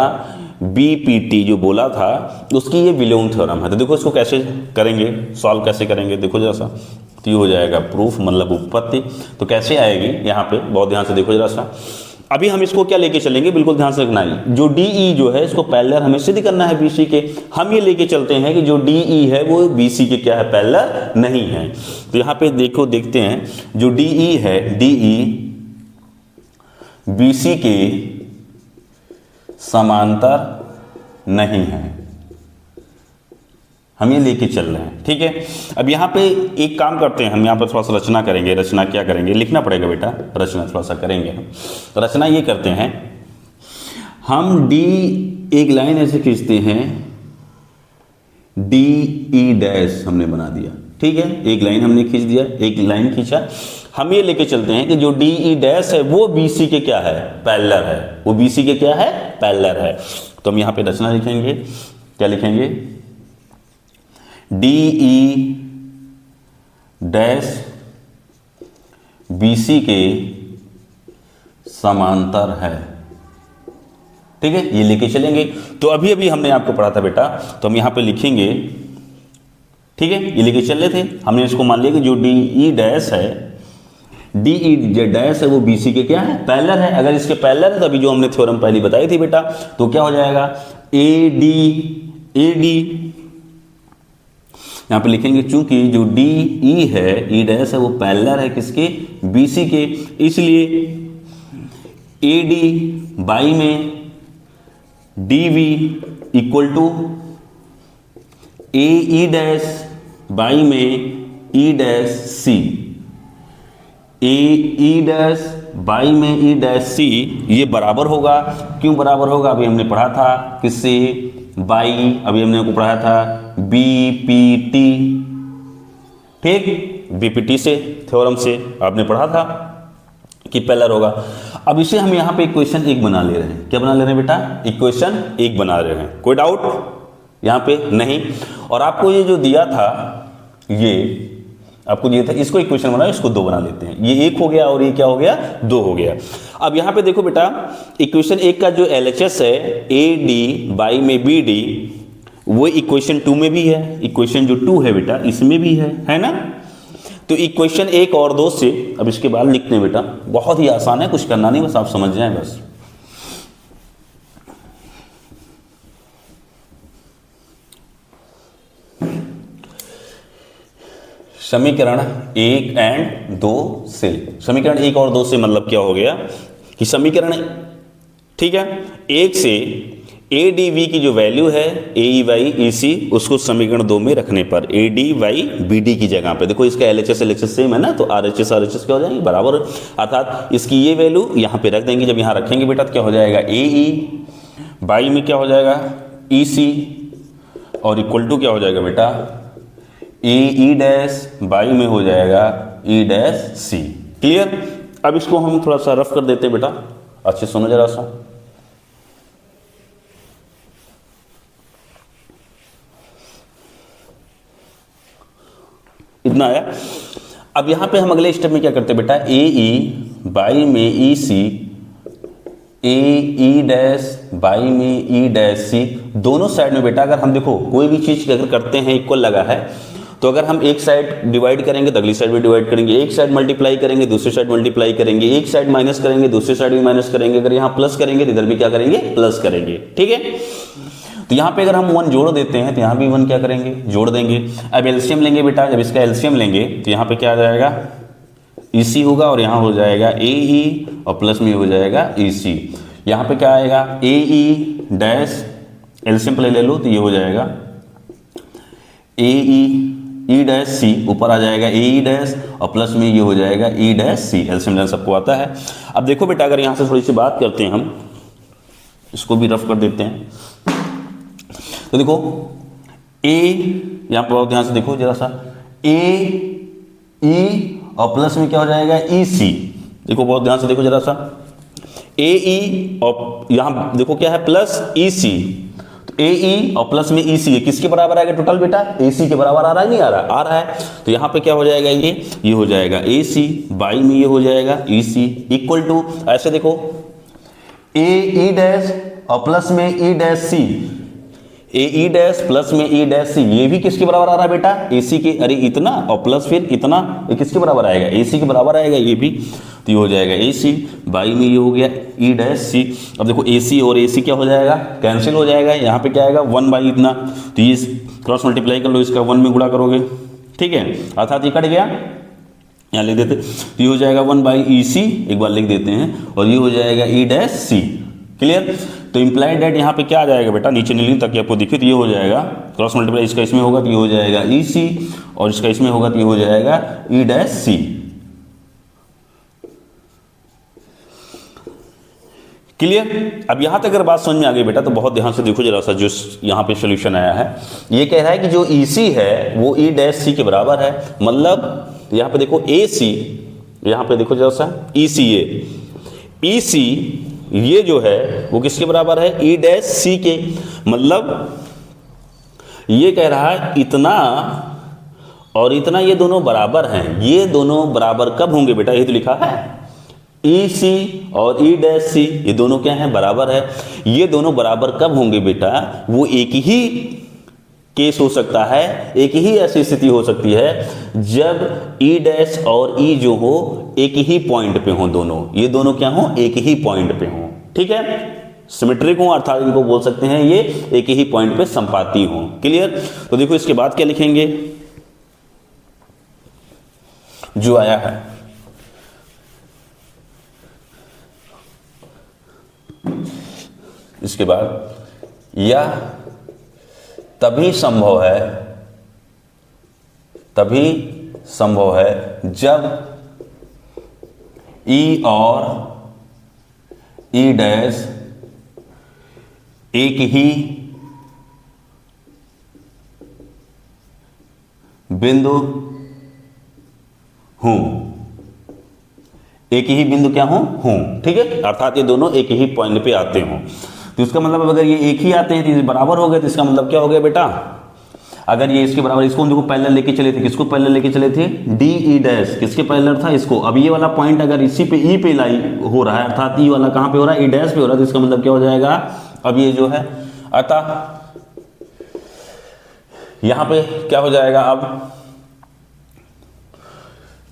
BPT जो बोला था, उसकी ये विलोम थ्योरम है। तो देखो इसको कैसे करेंगे, सॉल्व कैसे करेंगे, देखो जरा सा। तो ये हो जाएगा प्रूफ, मतलब उत्पत्ति। तो कैसे आएगी, यहाँ पे बहुत ध्यान से देखो जरा सा। अभी हम इसको क्या लेके चलेंगे, बिल्कुल ध्यान से रखना है, जो DE जो है इसको पैरेलल हमें सिद्ध करना है BC के। हम ये लेके चलते हैं कि जो DE है वो BC के क्या है, पैरेलल नहीं है। तो यहाँ पे देखो, देखते हैं, जो DE है, DE BC के समांतर नहीं है, हम ये लेके चल रहे हैं। ठीक है, अब यहाँ पे एक काम करते हैं, हम यहाँ पर थोड़ा सा रचना करेंगे। रचना क्या करेंगे, लिखना पड़ेगा बेटा, रचना थोड़ा सा करेंगे हम। तो रचना ये करते हैं, हम D एक लाइन ऐसे खींचते हैं, DE डैश हमने बना दिया। ठीक है, एक लाइन हमने खींच दिया, एक लाइन खींचा। हम ये लेके चलते हैं कि जो DE डैश है वो BC के क्या है, पैरेलल है, वो BC के क्या है, पैरेलल है। तो हम यहाँ पे रचना लिखेंगे, क्या लिखेंगे, DE डैश BC के समांतर है। ठीक है, ये लेके चलेंगे। तो अभी अभी हमने आपको पढ़ा था बेटा, तो हम यहाँ पे लिखेंगे, ठीक है, ये लेके चल रहे थे। हमने इसको मान लिया कि जो DE डैश है, DE डैश है वो BC के क्या है, पैरेलल है। अगर इसके पैरेलल है तो अभी जो हमने थ्योरम पहले बताई थी बेटा, तो क्या हो जाएगा, AD यहाँ पे लिखेंगे, चूंकि जो DE है, E डैश है वो पैरेलल है किसके, BC के, इसलिए AD बाई में DV equal to AE dash by में E dash C, AE dash by में E डैश C, ये बराबर होगा। क्यों बराबर होगा, अभी हमने पढ़ा था किससे, बाई, अभी हमने आपको पढ़ाया था BPT, ठीक, BPT से, थ्योरम से आपने पढ़ा था कि पैरेलल होगा। अब इसे हम यहाँ पे इक्वेशन 1 बना ले रहे हैं। क्या बना ले रहे हैं बेटा, इक्वेशन 1 बना रहे हैं। कोई डाउट यहाँ पे नहीं। और आपको ये जो दिया था, ये आपको दिया था, इसको इक्वेशन बनाओ, इसको 2 बना लेते हैं। ये 1 हो गया और ये क्या हो गया, 2 हो गया। अब यहाँ पे देखो बेटा, इक्वेशन 1 का जो LHS है, AD बाई में BD, वो इक्वेशन 2 में भी है। इक्वेशन जो 2 है बेटा इसमें भी है ना। तो इक्वेशन 1 और 2 से अब इसके बाद लिखते हैं बेटा, बहुत ही आसान है, कुछ करना नहीं, बस आप समझ जाएं बस। समीकरण 1 एंड 2 से, समीकरण 1 और 2 से मतलब क्या हो गया कि समीकरण, ठीक है, 1 से ए डी वी की जो वैल्यू है ए ई वाई ई सी, उसको समीकरण 2 में रखने पर A D Y B D की जगह पे, देखो इसका एल एच एस सेम है ना, तो आर एच एस क्या हो जाएंगे बराबर, अर्थात इसकी ये वैल्यू यहाँ पे रख देंगे। जब यहाँ रखेंगे बेटा तो क्या हो जाएगा ए ई बाई में क्या हो जाएगा ई सी, और इक्वल टू क्या हो जाएगा बेटा ए ई डैश बाई में हो जाएगा ई डैश सी। क्लियर। अब इसको हम थोड़ा सा रफ कर देते हैं बेटा, अच्छे सुनो जरा सा। इतना आया। अब यहां पे हम अगले स्टेप में क्या करते हैं बेटा, ए ई बाई में E C, A E dash by में ई डैश सी, दोनों साइड में बेटा अगर हम देखो कोई भी चीज अगर करते हैं इक्वल लगा है, तो अगर हम एक साइड डिवाइड करेंगे तो अगली साइड भी डिवाइड करेंगे, एक साइड मल्टीप्लाई करेंगे दूसरी साइड मल्टीप्लाई करेंगे, एक साइड माइनस करेंगे दूसरी साइड भी माइनस करेंगे, अगर यहाँ प्लस करेंगे तो इधर भी क्या करेंगे प्लस करेंगे। ठीक है, तो यहाँ पे अगर हम 1 जोड़ देते हैं तो यहाँ भी 1 क्या करेंगे जोड़ देंगे। अब एलसीएम लेंगे बेटा, जब इसका एलसीएम लेंगे तो यहाँ पे क्या आ जाएगा ई सी होगा, और यहाँ हो जाएगा ए ई और प्लस में हो जाएगा ई सी। यहाँ पे क्या आएगा ए ई डैश, एलसीएम प्ले ले लो तो ये हो जाएगा ए ई डैश सी, ऊपर आ जाएगा ए ई डैश और प्लस में ये हो जाएगा ई डैश सी। एलसीएम लेना सबको आता है। अब देखो बेटा अगर यहाँ से थोड़ी सी बात करते हैं हम, इसको भी रफ कर देते हैं, तो देखो ए, यहाँ पर बहुत ध्यान से देखो जरा सा, ए ई और प्लस में क्या हो जाएगा ई सी, देखो बहुत ध्यान से देखो जरा सा, ए ई और यहाँ देखो क्या है प्लस ई सी, तो ए ई और प्लस में ई सी, ये किसके बराबर आएगा टोटल बेटा ए सी के बराबर आ रहा है नहीं आ रहा, आ रहा है। तो यहाँ पे क्या हो जाएगा ये हो जाएगा ए सी बाई में ये हो जाएगा ई सी, इक्वल टू ऐसे देखो ए ई डैश और प्लस में ई डैश सी, ए ई डैश प्लस में ई डैश सी, ये भी किसके बराबर आ रहा है बेटा ए सी के, अरे इतना और प्लस फिर इतना, ये किसके बराबर आएगा ए सी के बराबर आएगा ये भी, तो ये हो जाएगा ए सी बाई में ये हो गया ई डैश सी। अब देखो ए सी और ए सी क्या हो जाएगा कैंसिल हो जाएगा, यहाँ पे क्या आएगा 1 बाई इतना, तो ये क्रॉस मल्टीप्लाई कर लो, इसका 1 में गुणा करोगे, ठीक है, अर्थात ये कट गया, यहाँ लिख देते, तो ये हो जाएगा 1 बाई ई सी, एक बार लिख देते हैं, और ये हो जाएगा ई डैश सी। क्लियर। तो इम्प्लाइड डेट यहाँ पे क्या आ जाएगा बेटा, नीचे नहीं लिख ताकि आपको दिखे, तो ये हो जाएगा क्रॉस मल्टीप्लाई, इसका इसमें होगा तो ये हो जाएगा ई सी, और इसका इसमें होगा तो ये हो जाएगा ई डैश सी। क्लियर। अब यहां तक अगर बात समझ में आ गई बेटा तो बहुत ध्यान से देखो जरा सा, जो यहाँ पे सोल्यूशन आया है ये कह रहा है कि जो ई सी है वो ई डैश सी के बराबर है, मतलब यहाँ पे देखो ए सी, यहाँ पे देखो जरा सा ई सी, ई सी ये जो है वो किसके बराबर है ई डैश सी के, मतलब ये कह रहा है इतना और इतना ये दोनों बराबर हैं, ये दोनों बराबर कब होंगे बेटा, ये तो लिखा है ई सी और ई डैश सी, ये दोनों क्या हैं बराबर है, ये दोनों बराबर कब होंगे बेटा, वो एक ही केस हो सकता है, एक ही ऐसी स्थिति हो सकती है जब ई डैश और ई जो हो एक ही पॉइंट पे हो, दोनों ये दोनों क्या हो एक ही पॉइंट पे हो, ठीक है, सिमेट्रिक हो, अर्थात इनको बोल सकते हैं ये एक ही पॉइंट पे संपाती हो। क्लियर। तो देखो इसके बाद क्या लिखेंगे, जो आया है इसके बाद, यह तभी संभव है जब ई और ई डैश एक ही बिंदु हूं, एक ही बिंदु क्या हूं, ठीक है, अर्थात ये दोनों एक ही पॉइंट पे आते हों। तो इसका मतलब अगर ये एक ही आते हैं तो ये बराबर हो गए, तो इसका मतलब क्या हो गया बेटा, अगर ये इसके बराबर, इसको देखो पैरेलल लेके चले थे, किसको पैरेलल लेके चले थे डी ई डैश, किसके पैरेलल था इसको, अब ये वाला पॉइंट अगर इसी पे ई पे लाई हो रहा है, अर्थात ई वाला कहां पे हो रहा है ई डैश पे हो रहा है, तो इसका मतलब क्या हो जाएगा, अब ये जो है अतः यहां पे क्या हो जाएगा, अब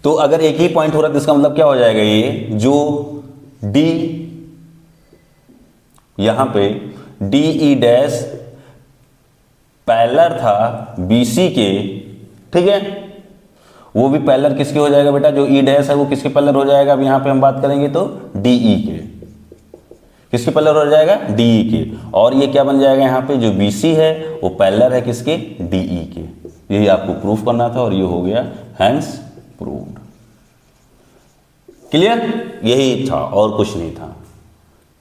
तो अगर एक ही पॉइंट हो रहा है तो इसका मतलब क्या हो जाएगा, ये जो डी यहां पे डी ई डैश पैरेलल था बीसी के, ठीक है, वो भी पैरेलल किसके हो जाएगा बेटा, जो ई डैश है वो किसके पैरेलल हो जाएगा, अब यहां पे हम बात करेंगे तो डीई के, किसके पैरेलल हो जाएगा, डीई के। और ये क्या बन जाएगा यहाँ पे, जो बीसी है वो पैरेलल है किसके, डीई के। यही आपको प्रूफ करना था और ये हो गया हैंस प्रूव्ड। क्लियर, यही था और कुछ नहीं था।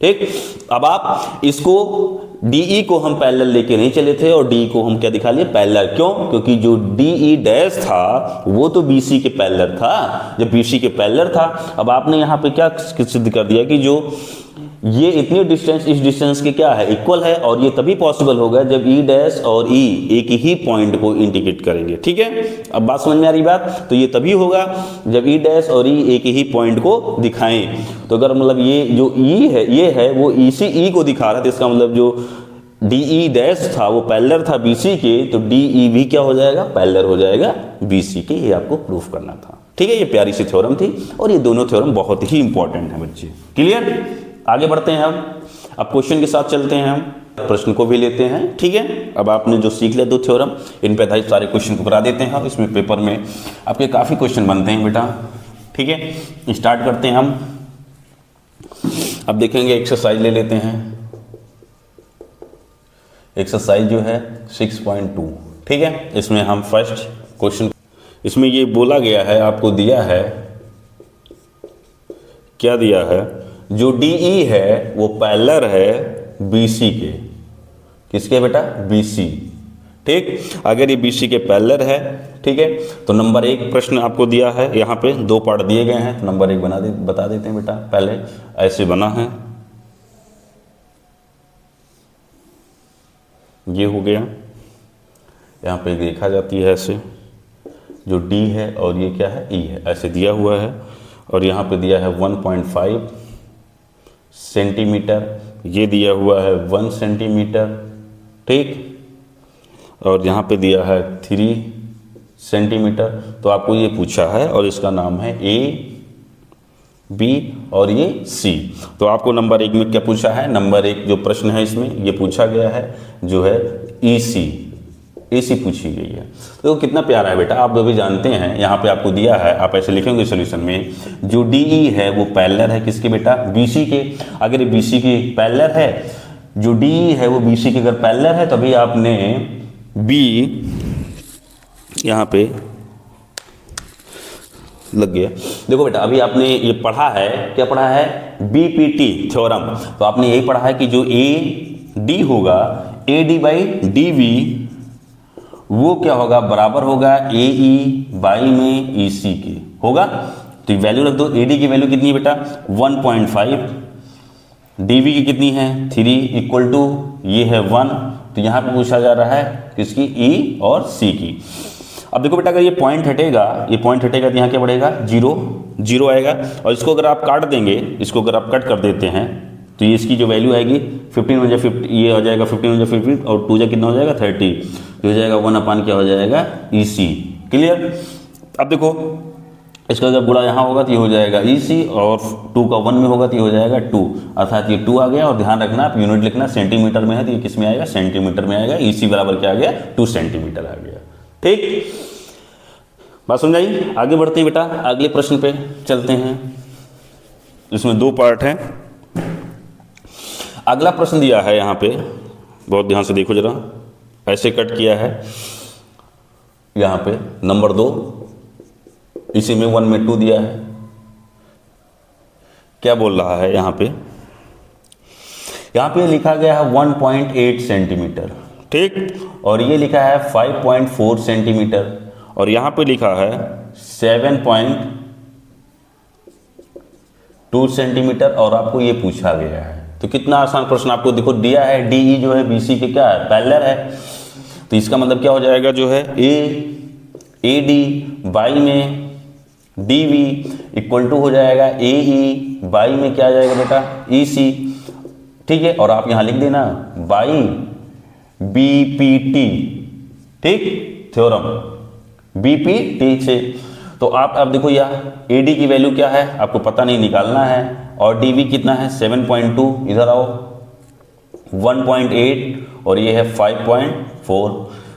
ठीक, अब आप इसको डीई को हम पैरेलल लेके नहीं चले थे और डी को हम क्या दिखा लिए, पैरेलल। क्यों, क्योंकि जो डीई डैश था वो तो बीसी के पैरेलल था। जब बीसी के पैरेलल था, अब आपने यहाँ पे क्या सिद्ध कर दिया कि जो ये इतनी डिस्टेंस इस डिस्टेंस के क्या है, इक्वल है। और ये तभी पॉसिबल होगा जब ई डैश और ई एक ही पॉइंट को इंडिकेट करेंगे। ठीक है, अब बात समझ में आ रही बात, तो ये तभी होगा जब ई डैश और ई एक ही पॉइंट को दिखाएं। तो अगर मतलब ये जो ई है, ये है वो इसी ई को दिखा रहा है, तो इसका मतलब जो डीई डैश था वो पैरेलल था बीसी के, तो डीई भी क्या हो जाएगा, पैरेलल हो जाएगा बीसी के। ये आपको प्रूफ करना था। ठीक है, ये प्यारी सी थ्योरम थी और ये दोनों थ्योरम बहुत ही इंपॉर्टेंट है बच्चे। क्लियर, आगे बढ़ते हैं हम। अब क्वेश्चन के साथ चलते हैं, हम प्रश्न को भी लेते हैं। ठीक है, अब आपने जो सीख लिया दो थ्योरम, इन पे आधारित सारे क्वेश्चन को करा देते हैं। और इसमें पेपर में आपके काफ़ी क्वेश्चन बनते हैं बेटा। ठीक है, स्टार्ट करते हैं हम। अब देखेंगे एक्सरसाइज ले लेते हैं। एक्सरसाइज जो है 6.2। ठीक है, इसमें हम फर्स्ट क्वेश्चन, इसमें ये बोला गया है, आपको दिया है, क्या दिया है, जो डीई है वो पैरेलल है बीसी के। किसके बेटा, बीसी। ठीक, अगर ये बीसी के पैरेलल है, ठीक है, तो नंबर 1 प्रश्न आपको दिया है। यहाँ पे 2 पार्ट दिए गए हैं, तो नंबर 1 बता देते हैं बेटा। पहले ऐसे बना है, ये हो गया। यहाँ पे देखा जाती है ऐसे, जो डी है और ये क्या है, ई है, ऐसे दिया हुआ है। और यहाँ पे दिया है 1.5 सेंटीमीटर, ये दिया हुआ है 1 सेंटीमीटर। ठीक, और यहाँ पे दिया है 3 सेंटीमीटर। तो आपको ये पूछा है और इसका नाम है ए, बी और ये सी। तो आपको नंबर 1 में क्या पूछा है, नंबर 1 जो प्रश्न है इसमें ये पूछा गया है जो है ईसी, एसी पूछी गई है। तो कितना प्यारा है बेटा, आप भी जानते हैं। यहाँ पे आपको दिया है, आप ऐसे लिखेंगे सॉल्यूशन में, जो डीई है वो पैरेलल है किसके बेटा, बीसी के। अगर ये बीसी के पैरेलल है, जो डीई है वो बीसी के अगर पैरेलल है, तभी आपने बी यहाँ पे लग गया। देखो बेटा, अभी आपने ये पढ़ा है, क्या पढ़ा है, बीपीटी थ्योरम। तो आपने यही पढ़ा है कि जो ए डी होगा, A D by D V, वो क्या होगा, बराबर होगा ए ई बाई में ई सी के होगा। तो वैल्यू रख दो। ए डी की वैल्यू कितनी है बेटा, 1.5, डी वी की कितनी है 3, इक्वल टू ये है 1। तो यहाँ पे पूछा जा रहा है किसकी, ई और सी की। अब देखो बेटा, अगर ये पॉइंट हटेगा, ये पॉइंट हटेगा तो यहाँ क्या बढ़ेगा, 0 आएगा। और इसको अगर आप काट देंगे, इसको अगर आप कट कर देते हैं, तो ये इसकी जो वैल्यू आएगी 15 हो जाए 50, ये हो जाएगा 15 हो जाए 50 और 2 जा कितना हो जाएगा 30, तो हो जाएगा 1 क्या हो जाएगा ई सी। क्लियर। अब देखो इसका जब गुणा यहाँ होगा तो ये हो जाएगा ई सी, और 2 का 1 में होगा तो ये हो जाएगा 2, अर्थात ये 2 आ गया। और ध्यान रखना, आप यूनिट लिखना सेंटीमीटर में है तो ये किस में आएगा, सेंटीमीटर में आएगा। ई सी बराबर क्या आ गया, 2 सेंटीमीटर आ गया। ठीक, बात समझाई। आगे बढ़ते हैं बेटा, अगले प्रश्न पे चलते हैं। इसमें 2 पार्ट हैं। अगला प्रश्न दिया है यहाँ पे, बहुत ध्यान से देखो जरा, ऐसे कट किया है यहाँ पे नंबर 2, इसी में 1 में 2 दिया है। क्या बोल रहा है यहाँ पे, यहाँ पे लिखा गया है 1.8 सेंटीमीटर, ठीक, और ये लिखा है 5.4 सेंटीमीटर, और यहाँ पे लिखा है 7.2 सेंटीमीटर, और आपको ये पूछा गया है। तो कितना आसान प्रश्न आपको देखो दिया है। डीई जो है बीसी के क्या है, पैरेलल है। तो इसका मतलब क्या हो जाएगा, जो है ए डी बाई में डी वी इक्वल टू हो जाएगा ए ई बाई में क्या आ जाएगा बेटा, ई सी। ठीक है, और आप यहाँ लिख देना बाई बी पी टी, ठीक, थ्योरम बीपीटी से। तो आप अब देखो यहाँ एडी की वैल्यू क्या है आपको पता नहीं, निकालना है। और डीवी कितना है 7.2, इधर आओ 1.8 और ये है 5.4।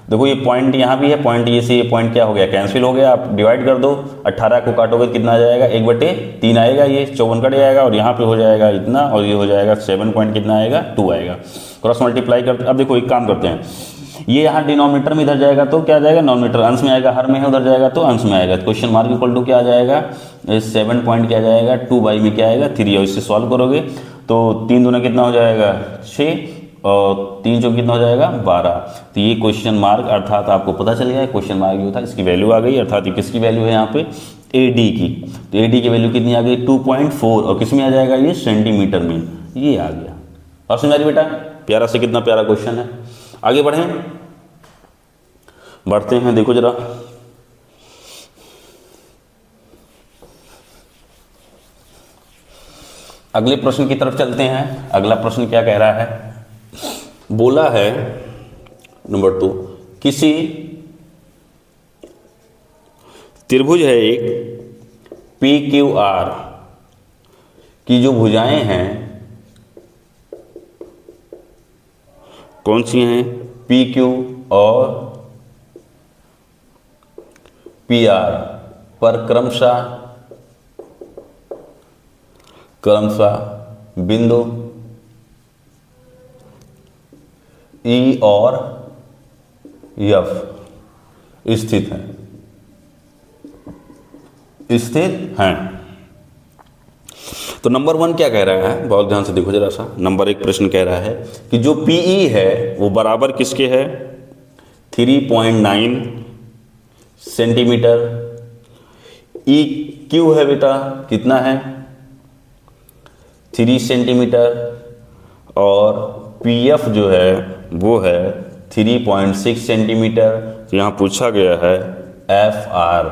देखो ये पॉइंट यहाँ भी है, पॉइंट ये से ये पॉइंट क्या हो गया, कैंसिल हो गया। आप डिवाइड कर दो, 18 को काटोगे कितना आ जाएगा, 1/3 आएगा, ये 54 कट जाएगा और यहाँ पे हो जाएगा इतना और ये हो जाएगा 7 पॉइंट कितना आएगा, 2 आएगा। क्रॉस मल्टीप्लाई करते। अब देखो एक काम करते हैं, ये यहाँ डिनोमिनेटर में इधर जाएगा तो क्या जाएगा, नॉमिनेटर अंश में आएगा, हर में है उधर जाएगा तो अंश में आएगा। क्वेश्चन मार्क इक्वल टू क्या आ जाएगा, 7 पॉइंट क्या जाएगा, 2 में क्या आएगा 3, और इससे सॉल्व करोगे तो 3 दूना कितना हो जाएगा 6 और 3 चौक कितना हो जाएगा 12। तो ये क्वेश्चन मार्क अर्थात आपको पता चल गया है, क्वेश्चन मार्क ये था, इसकी वैल्यू आ गई, अर्थात ये किसकी वैल्यू है यहाँ पे AD की। तो AD की वैल्यू कितनी आ गई 2.4 और किस में आ जाएगा ये सेंटीमीटर में, ये आ गया। और समझ बेटा, प्यारा से कितना प्यारा क्वेश्चन है। आगे बढ़ते हैं, देखो जरा अगले प्रश्न की तरफ चलते हैं। अगला प्रश्न क्या कह रहा है, बोला है नंबर 2, किसी त्रिभुज है एक PQR की जो भुजाएं हैं कौन सी हैं, PQ और PR पर क्रमशः बिंदु E और F स्थित हैं। तो नंबर 1 क्या कह रहा है, बहुत ध्यान से देखो जरा सा। नंबर 1 प्रश्न कह रहा है कि जो PE है वो बराबर किसके है, 3.9 सेंटीमीटर। EQ है बेटा कितना है 3 सेंटीमीटर और PF जो है वो है 3.6 सेंटीमीटर। तो यहाँ पूछा गया है FR,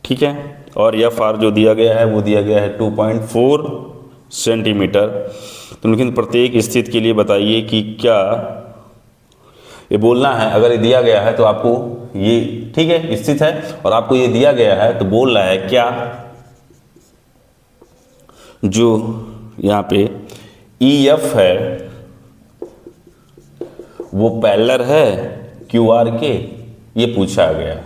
ठीक है, और FR जो दिया गया है वो दिया गया है 2.4 सेंटीमीटर। तो लेकिन प्रत्येक स्थिति के लिए बताइए कि क्या ये बोलना है, अगर ये दिया गया है तो आपको ये, ठीक है, स्थित है और आपको ये दिया गया है तो बोल रहा है क्या जो यहाँ पे EF है वो पैरेलल है QR के, ये पूछा गया है,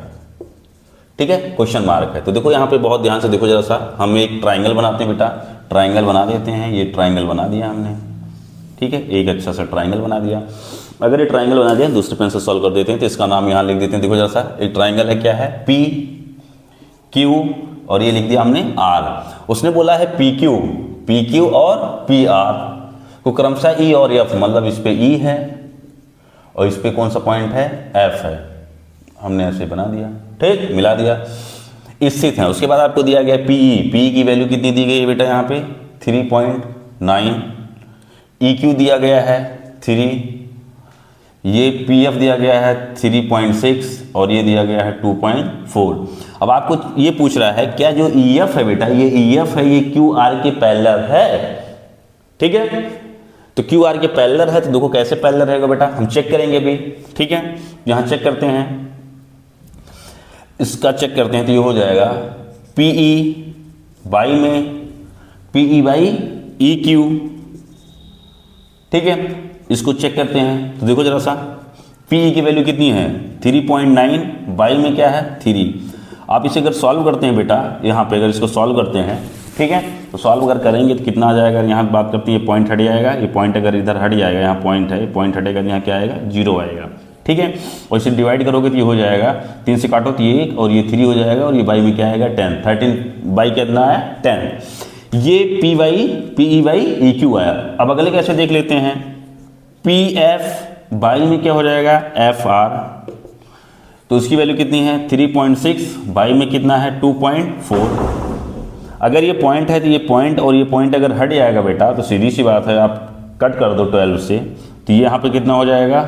ठीक है, क्वेश्चन मार्क है। तो देखो यहाँ पे बहुत ध्यान से देखो जरा सा, हम एक ट्राइंगल बनाते हैं बेटा, ट्राइंगल बना देते हैं। ये ट्राइंगल बना दिया हमने, ठीक है, एक अच्छा सा ट्राइंगल बना दिया। अगर ये ट्राइंगल बना दिया दूसरे पेन से सॉल्व कर देते हैं तो इसका नाम यहाँ लिख देते हैं। देखो जरा सा, एक ट्राइंगल है क्या है PQ और ये लिख दिया हमने R। उसने बोला है PQ और PR को क्रमशः E और F, मतलब इस पे E है और इस पे कौन सा पॉइंट है F है, हमने ऐसे बना दिया, ठीक, मिला दिया, स्थित है। उसके बाद आपको दिया गया PE की वैल्यू कितनी दी गई है बेटा, यहाँ पे 3.9, EQ दिया गया है 3, ये PF दिया गया है 3.6 और ये दिया गया है 2.4। अब आपको ये पूछ रहा है क्या जो EF है बेटा, ये EF है ये QR के पैरेलल है, ठीक है। तो QR के पैरेलल है तो देखो कैसे पैरेलल रहेगा बेटा, हम चेक करेंगे भी, ठीक है। यहाँ चेक करते हैं, इसका चेक करते हैं तो ये हो जाएगा PE बाई EQ, ठीक है। इसको चेक करते हैं तो देखो जरा सा, PE की वैल्यू कितनी है 3.9, बाई में क्या है 3। आप इसे अगर सॉल्व करते हैं बेटा, यहाँ पे अगर इसको सॉल्व करते हैं, ठीक है, तो सॉल्व अगर करेंगे तो कितना आ जाएगा, यहाँ बात करते हैं, ये पॉइंट हट जाएगा, ये पॉइंट अगर इधर हट जाएगा, यहाँ पॉइंट है, पॉइंट हटेगा तो यहाँ क्या आएगा 0 आएगा, ठीक है। और इसे डिवाइड करोगे तो ये हो जाएगा, 3 से काटो तो ये 1 और ये 3 हो जाएगा और ये बाई में क्या आएगा 10, 13 बाई कितना है 10। ये PE बाई EQ आया। अब अगले कैसे देख लेते हैं, PF बाई में क्या हो जाएगा FR, तो उसकी वैल्यू कितनी है 3.6, बाई में कितना है 2.4। अगर ये पॉइंट है तो ये पॉइंट और ये पॉइंट अगर हट जाएगा बेटा तो सीधी सी बात है, आप कट कर दो 12 से, तो ये यहाँ पे कितना हो जाएगा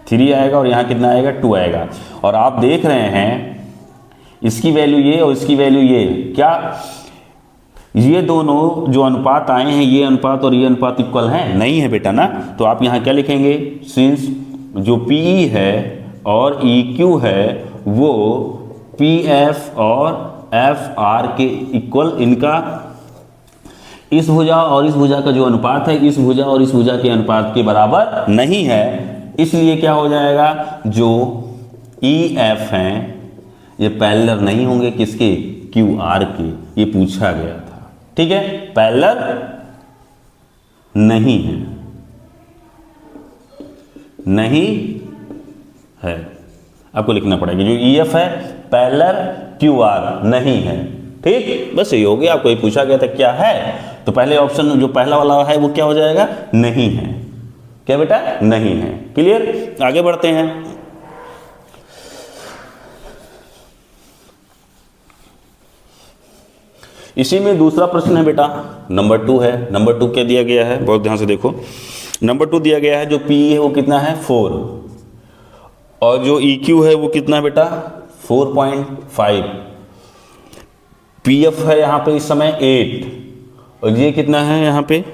3 आएगा और यहाँ कितना आएगा 2 आएगा। और आप देख रहे हैं इसकी वैल्यू ये और इसकी वैल्यू ये, क्या ये दोनों जो अनुपात आए हैं, ये अनुपात और ये अनुपात इक्वल हैं? नहीं है बेटा ना। तो आप यहाँ क्या लिखेंगे, सिंस जो PE है और EQ है वो PF और FR के इक्वल, इनका इस भुजा और इस भुजा का जो अनुपात है इस भुजा और इस भुजा के अनुपात के बराबर नहीं है, इसलिए क्या हो जाएगा, जो ई एफ हैं ये पैरेलल नहीं होंगे किसके, क्यू आर के, ये पूछा गया था। ठीक है, पैरेलल नहीं है, नहीं है, आपको लिखना पड़ेगा जो ई एफ है पैरेलल क्यू आर नहीं है। ठीक, बस ये हो गया। आपको ये पूछा गया था क्या है, तो पहले ऑप्शन जो पहला वाला है वो क्या हो जाएगा, नहीं है। क्या बेटा, नहीं है। क्लियर, आगे बढ़ते हैं। इसी में दूसरा प्रश्न है बेटा, नंबर 2 है। नंबर 2 क्या दिया गया है, बहुत ध्यान से देखो। नंबर 2 दिया गया है जो पी है वो कितना है 4, और जो ई क्यू है वो कितना है बेटा 4.5। पी एफ है यहाँ पे इस समय 8, और ये कितना है यहाँ पे,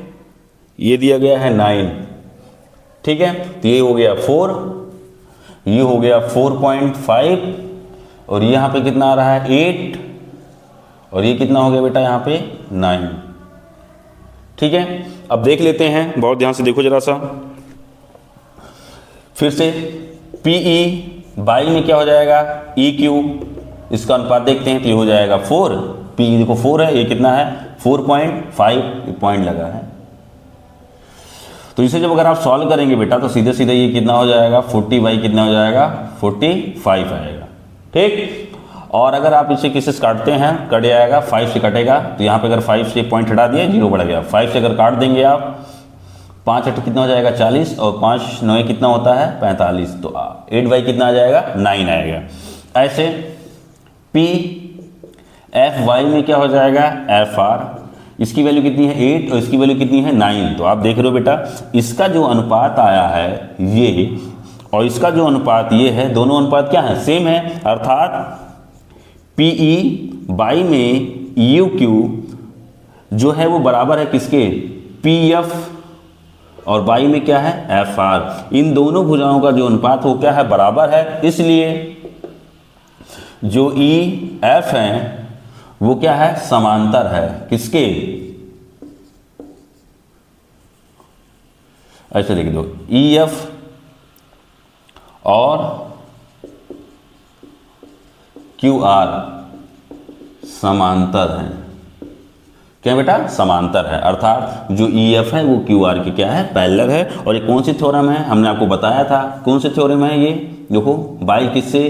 ये दिया गया है 9। ठीक है, तो ये हो गया 4, ये हो गया 4.5, और यहाँ पे कितना आ रहा है 8, और ये कितना हो गया बेटा यहाँ पे 9। ठीक है, अब देख लेते हैं, बहुत ध्यान से देखो जरा सा फिर से। पीई बाई में क्या हो जाएगा, ई क्यू, इसका अनुपात देखते हैं तो ये हो जाएगा 4। पी देखो 4 है, ये कितना है 4.5 पॉइंट लगा है। तो इसे जब अगर आप सॉल्व करेंगे बेटा तो सीधे सीधे ये कितना हो जाएगा 40 बाई कितना हो जाएगा 45 आएगा। ठीक, और अगर आप इसे किसी से काटते हैं कट जाएगा, 5 से कटेगा, तो यहाँ पे अगर 5 से पॉइंट हटा दिया 0 बढ़ गया। 5 से अगर काट देंगे आप, 5 8 कितना हो जाएगा 40, और 5 9 कितना होता है 45, तो 8 बाई कितना आ जाएगा 9 आएगा। ऐसे पी एफ वाई में क्या हो जाएगा एफ आर, इसकी वैल्यू कितनी है 8 और इसकी वैल्यू कितनी है 9। तो आप देख रहे हो बेटा इसका जो अनुपात आया है ये, और इसका जो अनुपात ये है, दोनों अनुपात क्या है सेम है, अर्थात पीई बाई में यू क्यू जो है वो बराबर है किसके, पी एफ, और बाई में क्या है एफ आर। इन दोनों भुजाओं का जो अनुपात वो क्या है बराबर है, इसलिए जो ई एफ है वो क्या है समांतर है किसके, ऐसे लिख दो ई एफ और क्यू आर समांतर है। क्या बेटा समांतर है, अर्थात जो ई एफ है वो क्यू आर की क्या है पैरेलल है। और ये कौन सी थ्योरम है, हमने आपको बताया था कौन सी थ्योरम है ये, देखो बाई किससे,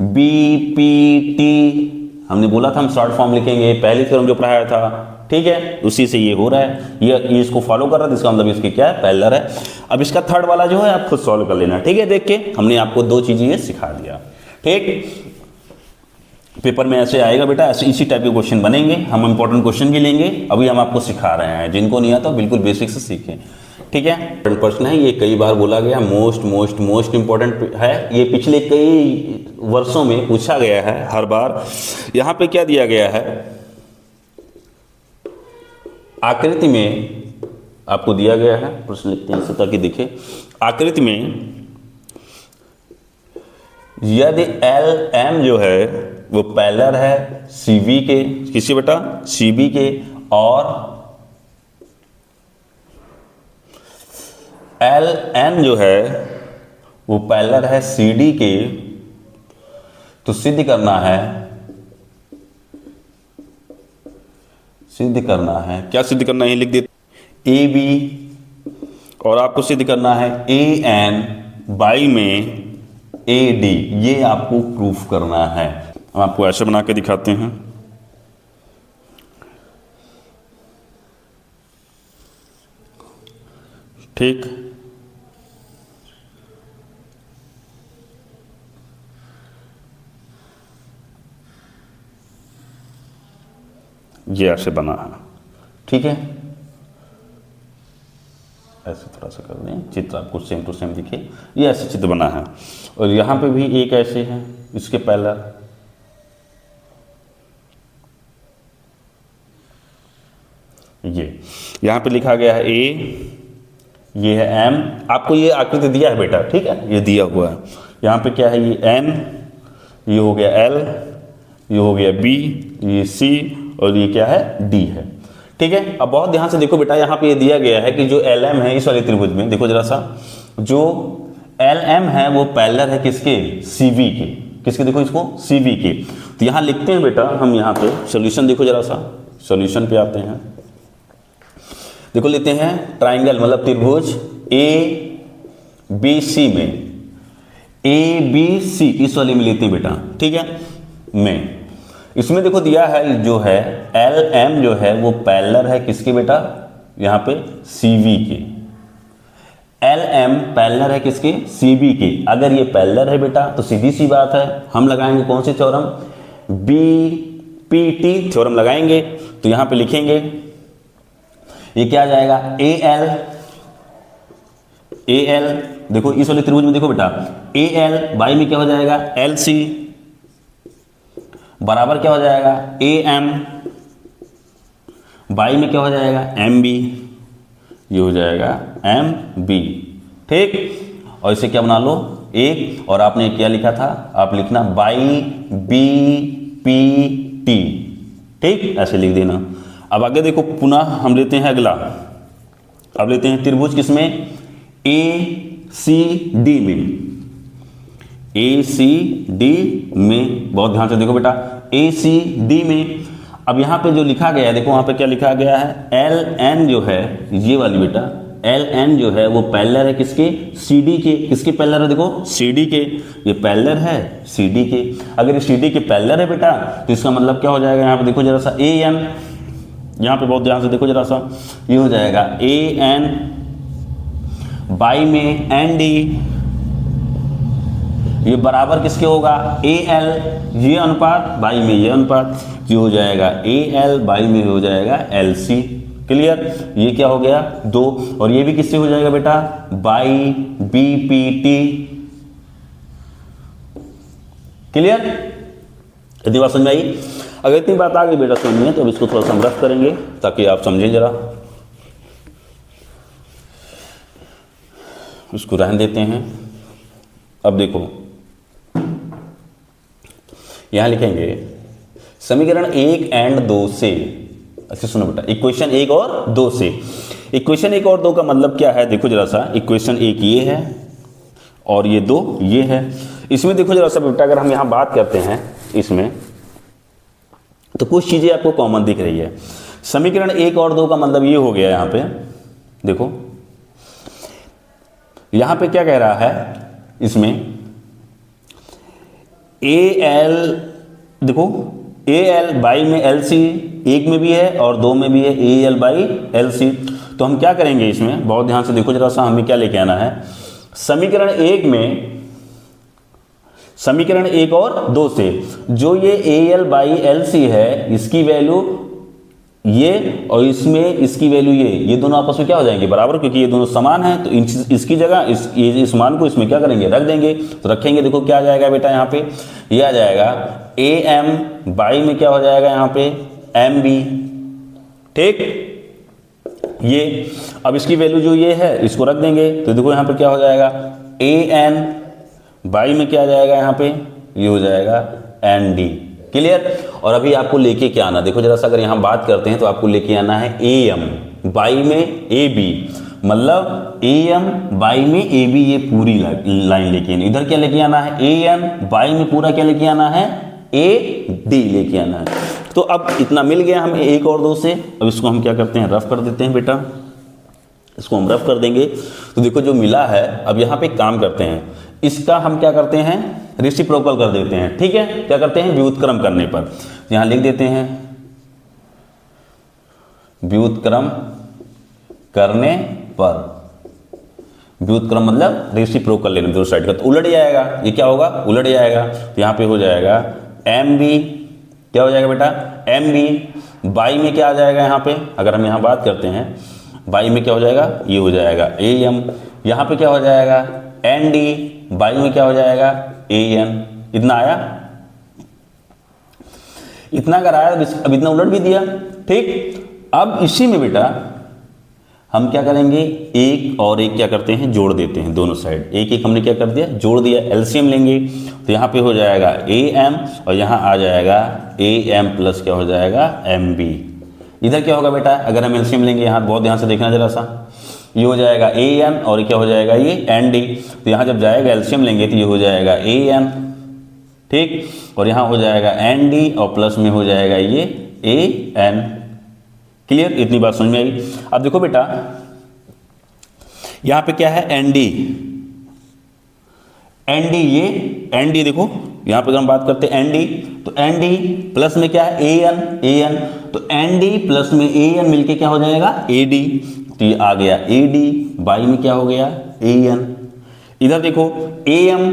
बी पी टी, हमने बोला था हम शॉर्ट फॉर्म लिखेंगे, पहली थ्योरम जो पढ़ाया था। ठीक है, उसी से ये हो रहा है, ये इसको फॉलो कर रहा है, इसका मतलब इसकी क्या है पैरेलल है। अब इसका थर्ड वाला जो है आप खुद सॉल्व कर लेना। ठीक है, देख के हमने आपको 2 चीजें ये सिखा दिया। ठीक, पेपर में ऐसे आएगा बेटा, ऐसे इसी टाइप के क्वेश्चन बनेंगे, हम इंपॉर्टेंट क्वेश्चन भी लेंगे। अभी हम आपको सिखा रहे हैं, जिनको नहीं आता बिल्कुल बेसिक से सीखें। ठीक है, प्रश्न है ये, कई बार बोला गया मोस्ट इंपॉर्टेंट है, ये पिछले कई वर्षों में पूछा गया है हर बार। यहाँ पे क्या दिया गया है, आकृति में आपको दिया गया है, प्रश्न लिखते हैं ताकि दिखे। आकृति में यदि एल एम जो है वो पैरेलल है सी बी के, किसी बेटा सी बी के, और एल एन जो है वो पैरेलल है सी डी के, तो सिद्ध करना है, क्या सिद्ध करना है लिख देते ए बी, और आपको सिद्ध करना है ए एन बाई में ए डी, ये आपको प्रूफ करना है। हम आपको ऐसे बना के दिखाते हैं। ठीक, ये ऐसे बना है। ठीक है, ऐसे थोड़ा सा कर दें, चित्र आपको सेम टू सेम दिखे, ये ऐसे चित्र बना है। और यहाँ पे भी एक ऐसे है इसके पैरेलल, ये यहाँ पे लिखा गया है ए, ये है एम, आपको ये आकृति दिया है बेटा। ठीक है, ये दिया हुआ है, यहाँ पे क्या है ये एन, ये हो गया एल, ये हो गया बी, ये सी, और ये क्या है डी है। ठीक है, अब बहुत ध्यान से देखो बेटा, यहाँ पे ये दिया गया है कि जो एल एम है इस वाले त्रिभुज में, देखो जरा सा, जो एल एम है वो पैरेलल है किसके, सीवी के, किसके, देखो इसको सीवी के। तो यहां लिखते हैं बेटा हम, यहां पे सॉल्यूशन देखो जरा सा, सॉल्यूशन पे आते हैं। देखो लेते हैं ट्राइंगल मतलब त्रिभुज ए बी सी में, ए बी सी इस वाले में लेते हैं बेटा, ठीक है। में इसमें देखो दिया है जो है एल एम जो है वो पैरेलल है किसके बेटा, यहां पे सीवी के। एल एम पैरेलल है किसके, सीबी के। अगर ये पैरेलल है बेटा तो सीधी सी बात है हम लगाएंगे कौन सी theorem, B P T theorem लगाएंगे। तो यहां पे लिखेंगे ये क्या आ जाएगा, ए एल देखो इस वाले त्रिभुज में देखो बेटा ए एल बाई में क्या हो जाएगा, एल सी बराबर क्या हो जाएगा, ए एम बाई में क्या हो जाएगा, एम बी, ये हो जाएगा एम बी, ठीक। और इसे क्या बना लो एक, और आपने क्या लिखा था, आप लिखना बाई बी पी टी, ठीक, ऐसे लिख देना। अब आगे देखो पुनः हम लेते हैं अगला, अब लेते हैं त्रिभुज किसमें, ए सी डी में, ए सी डी में, बहुत ध्यान से देखो बेटा ए सी डी में। अब यहां पे जो लिखा गया है देखो वहां पे क्या लिखा गया है, एल एन जो है ये वाली बेटा, एल एन जो है वो पैरेलल है किसके, सी डी के। किसके पैरेलल है, देखो सी डी के, ये पैरेलल है सी डी के। अगर ये सी डी के पैरेलल है बेटा तो इसका मतलब क्या हो जाएगा, यहाँ पे देखो जरा सा ए एन, यहाँ पे बहुत ध्यान से देखो जरा सा, ये हो जाएगा ए एन बाई में एन डी, ये बराबर किसके होगा, ए एल, ये अनुपात बाई में ये अनुपात, ये हो जाएगा ए एल बाई में हो जाएगा एल सी। क्लियर, ये क्या हो गया 2, और ये भी किससे हो जाएगा बेटा, by B P T. Clear, इतनी बात समझ में आई। अगर इतनी बात आ गई बेटा समझ में, तो अब इसको थोड़ा सा हम रफ करेंगे ताकि आप समझें जरा, इसको रहने देते हैं। अब देखो यहां लिखेंगे समीकरण 1 एंड 2 से, अच्छा सुनो बेटा, इक्वेशन 1 और 2 से। इक्वेशन 1 और 2 का मतलब क्या है, देखो जरा सा, इक्वेशन 1 ये है और ये 2 ये है। इसमें देखो जरा सा बेटा, अगर हम यहां बात करते हैं इसमें तो कुछ चीजें आपको कॉमन दिख रही है। समीकरण 1 और 2 का मतलब ये हो गया, यहां पे देखो यहां पे क्या कह रहा है, इसमें ए एल, देखो ए एल बाई में एल सी, एक में भी है और 2 में भी है A L by L C. तो हम क्या करेंगे इसमें, बहुत ध्यान से देखो जरा सा, हमें क्या लेके आना है, समीकरण 1 में, समीकरण 1 और 2 से जो ये A L by L C है इसकी वैल्यू ये और इसमें इसकी वैल्यू ये दोनों आपस में क्या हो जाएंगे, बराबर, क्योंकि ये दोनों समान हैं। तो इसकी जगह इस मान को इसमें क्या करेंगे, रख देंगे। तो रखेंगे, देखो क्या आ जाएगा बेटा, यहाँ पे ये आ जाएगा ए एम बाई में क्या हो जाएगा, यहाँ पे एम बी, ठीक। ये अब इसकी वैल्यू जो ये है इसको रख देंगे, तो देखो यहाँ पे क्या हो जाएगा, ए एन बाई में क्या आ जाएगा, यहाँ पे ये हो जाएगा एन डी। क्लियर, और अभी आपको लेके क्या आना, देखो जरा सा, अगर यहां बात करते हैं तो आपको लेके आना है ए एम बाई में ए बी, मतलब ए एम बाई में ए बी, ये पूरी लाइन लेके आनी। इधर क्या लेके आना है, ए एम बाई में पूरा क्या लेके आना है, ए डी लेके आना है। तो अब इतना मिल गया हमें 1 और 2 से। अब इसको हम क्या करते हैं, रफ कर देते हैं बेटा, इसको हम रफ कर देंगे। तो देखो जो मिला है, अब यहाँ पे काम करते हैं, इसका हम क्या करते हैं, रेसिप्रोकल कर देते हैं, ठीक है। क्या करते हैं, व्युत्क्रम करने पर यहां लिख देते हैं, व्युत्क्रम करने पर, व्युत्क्रम मतलब रेसिप्रोकल लेने, दोनों साइड का, तो उलट जाएगा, ये क्या होगा, उलट जाएगा। तो यहां पे हो जाएगा एम बी, क्या हो जाएगा बेटा, एम बी बाई में क्या आ जाएगा, यहाँ पे अगर हम यहाँ बात करते हैं बाई में क्या हो जाएगा, ये हो जाएगा ए एम, यहाँ पे क्या हो जाएगा एन डी, बाई में क्या हो जाएगा ए एन। इतना आया, इतना अगर आया, अब इतना उलट भी दिया, ठीक। अब इसी में बेटा हम क्या करेंगे, एक और एक क्या करते हैं, जोड़ देते हैं दोनों साइड, एक एक हमने क्या कर दिया, जोड़ दिया, एलसीएम लेंगे। तो यहाँ पे हो जाएगा ए एम और यहाँ आ जाएगा ए एम प्लस क्या हो जाएगा एम बी। इधर क्या होगा बेटा, अगर हम एलसीएम लेंगे, यहाँ बहुत ध्यान से देखना जरा सा, ये हो जाएगा ए एन और क्या हो जाएगा ये एन डी। तो यहाँ जब जाएगा एल्शियम लेंगे तो ये हो जाएगा ए एन, ठीक, और यहाँ हो जाएगा एन डी और प्लस में हो जाएगा ये ए एन। क्लियर, इतनी बात समझ में आई। अब देखो बेटा यहाँ पे क्या है एन डी, एन डी, ये एन डी देखो यहाँ पे अगर हम बात करते हैं एन डी, तो एन डी प्लस में क्या है ए एन, ए एन, तो एन डी प्लस में ए एन मिलके क्या हो जाएगा ए डी। तो ये आ गया ए डी, बाई में क्या हो गया ए एन। इधर देखो ए एम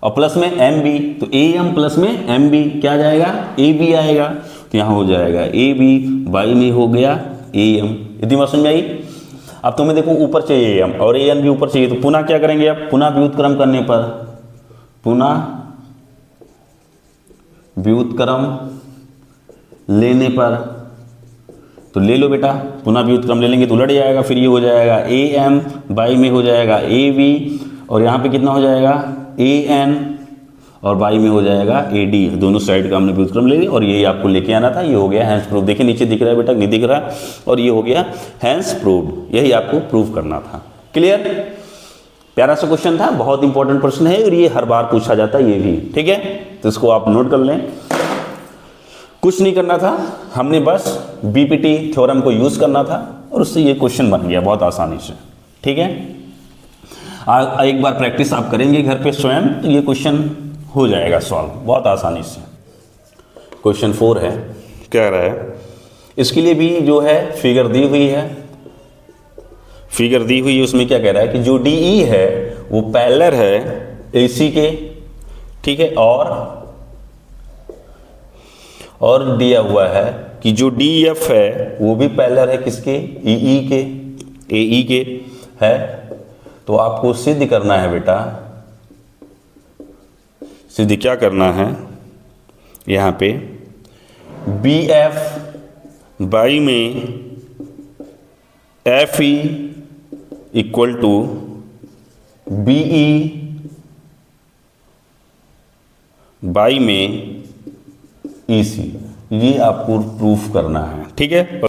और प्लस में एम बी, तो ए एम प्लस में एम बी क्या आ जाएगा ए बी आएगा। तो यहाँ हो जाएगा ए बी, बाई में हो गया ए एम। इतनी बात समझ में आई। अब तुम्हें देखो ऊपर चाहिए एम और ए एन भी ऊपर चाहिए, तो पुनः क्या करेंगे, अब पुनः व्युत्क्रम करने पर, पुनः व्युत्क्रम लेने पर, तो ले लो बेटा, पुनः व्युत्क्रम ले लेंगे तो उलट जाएगा, फिर ये हो जाएगा ए एम, बाई में हो जाएगा ए बी, और यहाँ पे कितना हो जाएगा ए एन, और बाई में हो जाएगा ए डी। दोनों साइड का हमने व्युत्क्रम ले लिया और ये आपको लेके आना था। ये हो गया हैंस प्रूफ। देखिए नीचे दिख रहा है बेटा, नहीं दिख रहा, और ये हो गया हैंस प्रूफ। यही आपको प्रूफ करना था। क्लियर, प्यारा सा क्वेश्चन था, बहुत इंपॉर्टेंट प्रश्न है और ये हर बार पूछा जाता है ये भी, ठीक है, तो इसको आप नोट कर लें। कुछ नहीं करना था, हमने बस बीपीटी थ्योरम को यूज करना था और उससे ये क्वेश्चन बन गया बहुत आसानी से, ठीक है। एक बार प्रैक्टिस आप करेंगे घर पे स्वयं तो ये क्वेश्चन हो जाएगा सॉल्व बहुत आसानी से। क्वेश्चन 4 है, क्या रहा है, इसके लिए भी जो है फिगर दी हुई है, फिगर दी हुई है, उसमें क्या कह रहा है कि जो डीई है वो पैरेलल है एसी के, ठीक है, और दिया हुआ है कि जो डीएफ है वो भी पैरेलल है किसके, ईई के, एई के है। तो आपको सिद्ध करना है बेटा, सिद्ध क्या करना है, यहाँ पे बी एफ बाई में F E equal to B E by में ई सी, ये आपको प्रूफ करना है, ठीक है।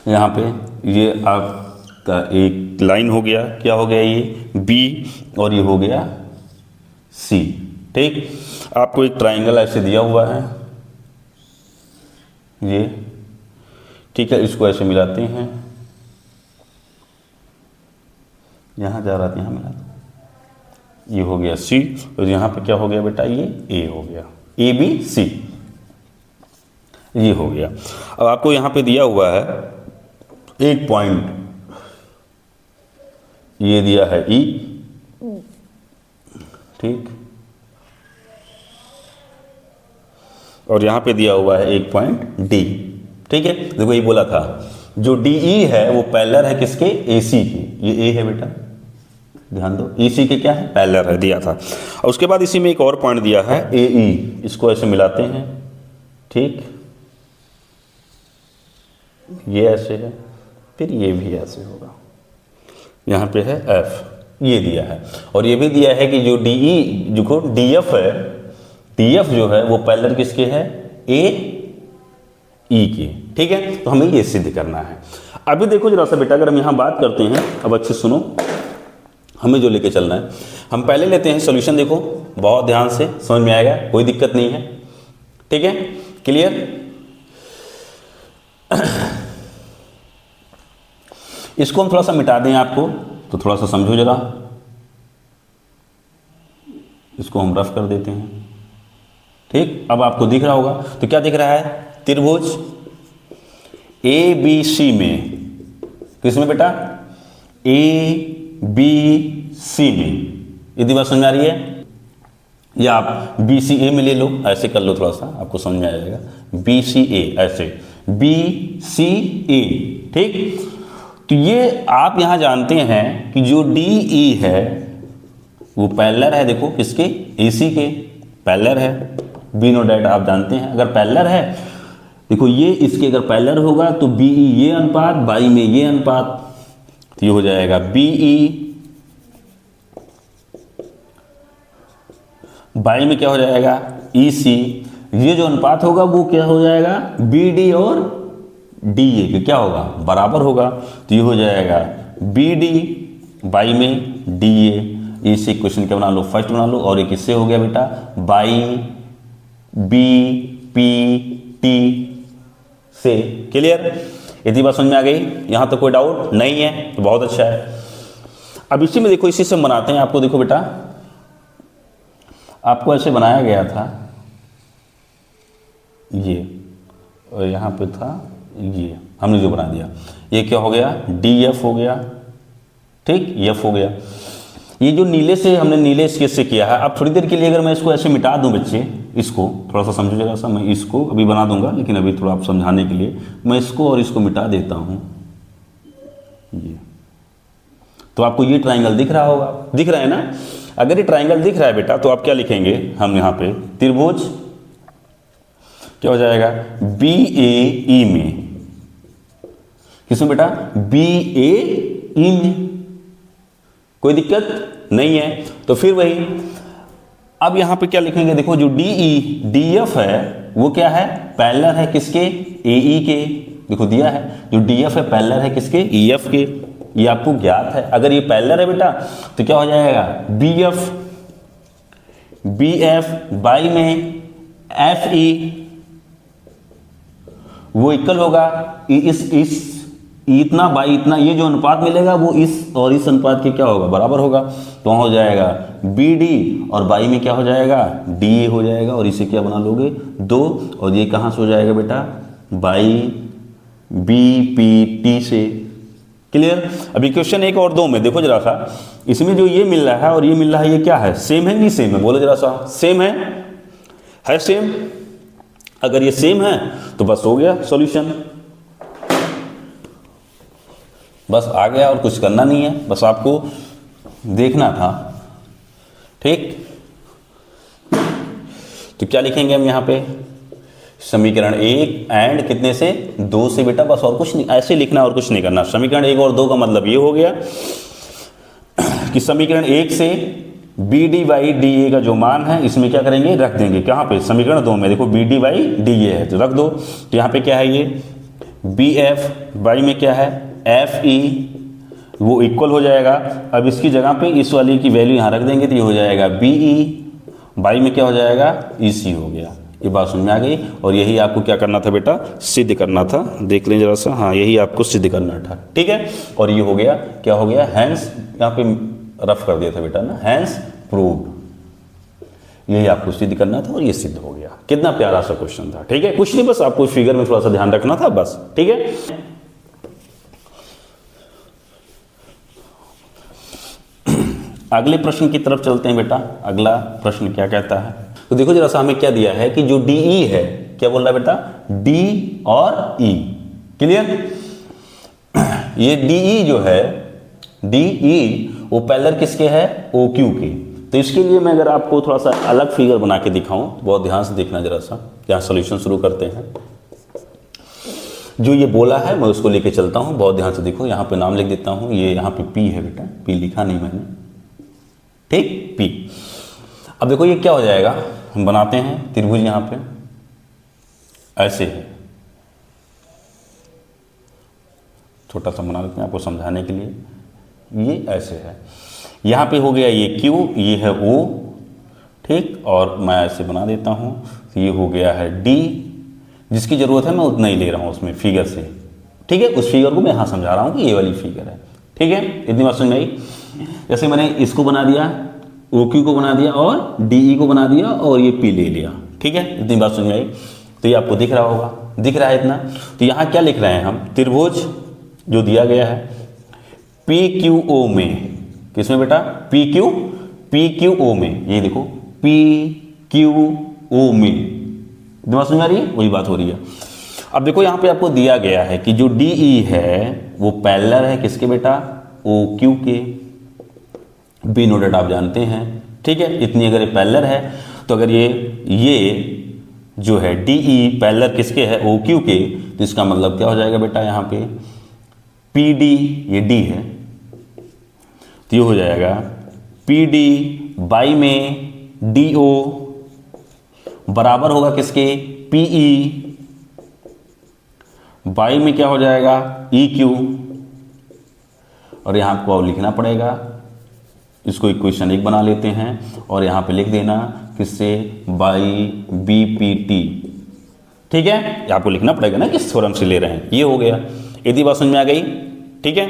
यहाँ पे ये आपका एक लाइन हो गया, क्या हो गया ये बी, और ये हो गया सी, ठीक। आपको एक ट्राइंगल ऐसे दिया हुआ है ये, ठीक है, इसको ऐसे मिलाते हैं, यहाँ जा रहा था यहाँ मिला, ये हो गया सी, और यहाँ पे क्या हो गया बेटा ये ए हो गया, ए बी सी, ये हो गया। अब आपको यहाँ पे दिया हुआ है एक पॉइंट, ये दिया है ई, ठीक, और यहाँ पे दिया हुआ है एक पॉइंट डी, ठीक है। देखो ये बोला था जो डीई है वो पैरेलल है किसके, एसी के, ये ए है बेटा, ध्यान दो, एसी के क्या है पैरेलल है, दिया था। और उसके बाद इसी में एक और पॉइंट दिया है एई, इसको ऐसे मिलाते हैं, ठीक, ये ऐसे है, फिर ये भी ऐसे होगा, यहाँ पे है एफ, ये दिया है, और ये भी दिया है कि जो डीई जो डीएफ है, डीएफ जो है वो पैरेलल किसके है, ए ई के, ठीक है। तो हमें ये सिद्ध करना है। अभी देखो जरा सा बेटा, अगर हम यहाँ बात करते हैं, अब अच्छे सुनो, हमें जो लेके चलना है, हम पहले लेते हैं सॉल्यूशन, देखो बहुत ध्यान से समझ में आएगा, कोई दिक्कत नहीं है, ठीक है, क्लियर। इसको हम थोड़ा सा मिटा दें आपको, तो थोड़ा सा समझो जरा, इसको हम रफ कर देते हैं, ठीक। अब आपको दिख रहा होगा, तो क्या दिख रहा है, त्रिभुज ए बी सी में, किसमें बेटा, ए बी सी में, इतनी बात समझ में आ रही है। या आप बी सी ए में ले लो, ऐसे कर लो, थोड़ा सा आपको समझ में आ जाएगा, बी सी ए, ऐसे बी सी ए, ठीक। तो ये आप यहां जानते हैं कि जो डी ई है वो पैरेलल है, देखो किसके, एसी के पैरेलल है, बी नो डैट आप जानते हैं। अगर पैरेलल है, देखो ये इसके अगर पैरेलल होगा तो बी ई ये अनुपात, बाई में ये अनुपात, तो ये हो जाएगा बी ई, बाई में क्या हो जाएगा ई सी, ये जो अनुपात होगा वो क्या हो जाएगा, बी डी और डी ए के क्या होगा, बराबर होगा, तो ये हो जाएगा बी डी, बाई में डी ए। इस इक्वेशन क्या बना लो, फर्स्ट बना लो, और एक इससे हो गया बेटा बाई बी पी टी से। क्लियर, इतनी बात समझ में आ गई, यहां तो कोई डाउट नहीं है, तो बहुत अच्छा है। अब इसी में देखो, इसी से हम बनाते हैं। आपको देखो बेटा, आपको ऐसे बनाया गया था ये, और यहाँ पे था ये, हमने जो बना दिया, ये क्या हो गया, डी एफ हो गया, ठीक, एफ हो गया। ये जो नीले से हमने नीले स्केच से किया है। अब थोड़ी देर के लिए अगर मैं इसको ऐसे मिटा दूं बच्चे, इसको थोड़ा सा समझो जरा सा, मैं इसको अभी बना दूंगा, लेकिन अभी थोड़ा आप समझाने के लिए मैं इसको और इसको मिटा देता हूं। ये तो आपको ये ट्राइंगल दिख रहा होगा, दिख रहा है ना। अगर ये ट्राइंगल दिख रहा है बेटा, तो आप क्या लिखेंगे, हम यहाँ पे त्रिभुज क्या हो जाएगा, बी ए ई में, किसमें बेटा, बी ए ई में, कोई दिक्कत नहीं है। तो फिर वही, अब यहां पे क्या लिखेंगे, देखो जो डी ई डी एफ है वो क्या है, पैरेलल है किसके, ए ई के। देखो दिया है, जो डी एफ है पैरेलल है किसके, ई एफ के। ये आपको ज्ञात है। अगर ये पैरेलल है बेटा, तो क्या हो जाएगा, बी एफ बाई में एफ ई, वो इक्वल होगा इस इतना बाई इतना, ये जो अनुपात मिलेगा वो इस और इस अनुपात के क्या होगा, बराबर होगा। तो वहाँ हो जाएगा बी डी, और बाई में क्या हो जाएगा, डी ए हो जाएगा, और इसे क्या बना लोगे, 2, और ये कहाँ से हो जाएगा बेटा, बाई बी पी टी से। क्लियर। अभी क्वेश्चन 1 और 2 में देखो जरा सा, इसमें जो ये मिल रहा है और ये मिल रहा है, ये क्या है, सेम है नहीं सेम है, बोलो जरा सा, सेम है सेम। अगर ये सेम है तो बस हो गया सॉल्यूशन, बस आ गया, और कुछ करना नहीं है, बस आपको देखना था, ठीक। तो क्या लिखेंगे हम यहाँ पे, समीकरण 1 एंड कितने से, 2 से बेटा, बस और कुछ नहीं, ऐसे लिखना और कुछ नहीं करना। समीकरण 1 और 2 का मतलब ये हो गया कि समीकरण 1 से B D by D A का जो मान है, इसमें क्या करेंगे, रख देंगे, कहाँ पे, समीकरण 2 में। देखो B D by D A है तो रख दो। तो यहाँ पे क्या है, ये बी एफ बाई में क्या है, एफ ई, वो इक्वल हो जाएगा। अब इसकी जगह पे इस वाली की वैल्यू यहाँ रख देंगे, तो ये हो जाएगा बी ई, बाई में क्या हो जाएगा, ई सी हो गया। ये बात समझ में आ गई। और यही आपको क्या करना था बेटा, सिद्ध करना था। देख लें जरा सा, हाँ यही आपको सिद्ध करना था, ठीक है। और ये हो गया, क्या हो गया, हैंस, यहाँ पे रफ कर दिया था बेटा ना, हैंस प्रूव्ड। यही आपको सिद्ध करना था और ये सिद्ध हो गया। कितना प्यारा सा क्वेश्चन था, ठीक है। कुछ नहीं, बस आपको फिगर में थोड़ा सा ध्यान रखना था बस, ठीक है। अगले प्रश्न की तरफ चलते हैं बेटा। अगला प्रश्न क्या कहता है, तो देखो जरा सा, हमें क्या दिया है कि जो डी ई है, क्या बोल रहा है बेटा, डी और ई। क्लियर। ये डी ई जो है, डी ई वो पैरेलल किसके है, ओ क्यू के। तो इसके लिए मैं अगर आपको थोड़ा सा अलग फिगर बना के दिखाऊं, तो बहुत ध्यान से देखना जरा सा। यहाँ सॉल्यूशन शुरू करते हैं। जो ये बोला है मैं उसको लेके चलता हूं, बहुत ध्यान से देखो। यहाँ पे नाम लिख देता हूं, ये यहाँ पे पी है बेटा, पी लिखा नहीं मैंने, ठीक, पी। अब देखो ये क्या हो जाएगा, हम बनाते हैं त्रिभुज, यहाँ पे ऐसे है, छोटा सा बना लेते हैं आपको समझाने के लिए। ये ऐसे है, यहाँ पे हो गया ये Q, ये है O, ठीक, और मैं ऐसे बना देता हूँ। तो ये हो गया है D, जिसकी ज़रूरत है मैं उतना ही ले रहा हूँ उसमें फिगर से, ठीक है। उस फिगर को मैं यहाँ समझा रहा हूँ कि ये वाली फिगर है, ठीक है। इतनी बात समझ में आई। जैसे मैंने इसको बना दिया, OQ को बना दिया, और DE को बना दिया, और ये P ले लिया, ठीक है। इतनी बात समझ में आई। तो ये आपको दिख रहा होगा, दिख रहा है इतना। तो यहाँ क्या लिख रहे हैं हम, त्रिभुज जो दिया गया है PQO में, किसमें बेटा, PQO में, ये देखो PQO में, दिमाग समझ आ रही है, वही बात हो रही है। अब देखो यहाँ पे आपको दिया गया है कि जो DE है वो पैरेलल है किसके बेटा, OQ के। बी नोटेड आप जानते हैं, ठीक है। इतनी अगर ये पैरेलल है, तो अगर ये जो है DE पैरेलल किसके है, OQ के, तो इसका मतलब क्या हो जाएगा बेटा, यहाँ पे PD, ये D है, तो ये हो जाएगा PD बाई में DO बराबर होगा किसके, PE, बाई में क्या हो जाएगा, EQ, और यहाँ आपको अब लिखना पड़ेगा, इसको इक्वेशन 1 बना लेते हैं और यहाँ पे लिख देना किससे, बाई BPT। ठीक है, ये आपको लिखना पड़ेगा ना किस थ्योरम से ले रहे हैं। ये हो गया, इतनी बात समझ में आ गई। ठीक है,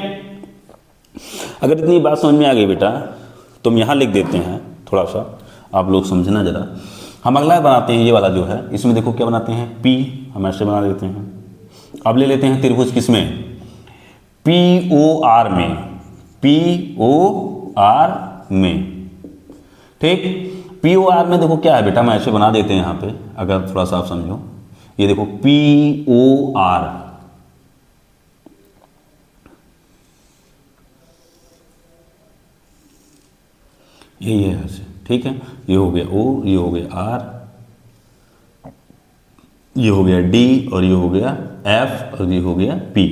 अगर इतनी बात समझ में आ गई बेटा तो हम यहाँ लिख देते हैं, थोड़ा सा आप लोग समझना जरा। हम अगला बनाते हैं, ये वाला जो है इसमें देखो क्या बनाते हैं, P हम ऐसे बना देते हैं। अब ले लेते हैं त्रिभुज किसमें, POR में, POR में। ठीक, POR में देखो क्या है बेटा, मैं ऐसे बना देते हैं यहाँ पे, अगर थोड़ा सा आप समझो। ये देखो POR, यही है ऐसे। ठीक है, ये हो गया O, ये हो गया R, ये हो गया D और ये हो गया F और ये हो गया P।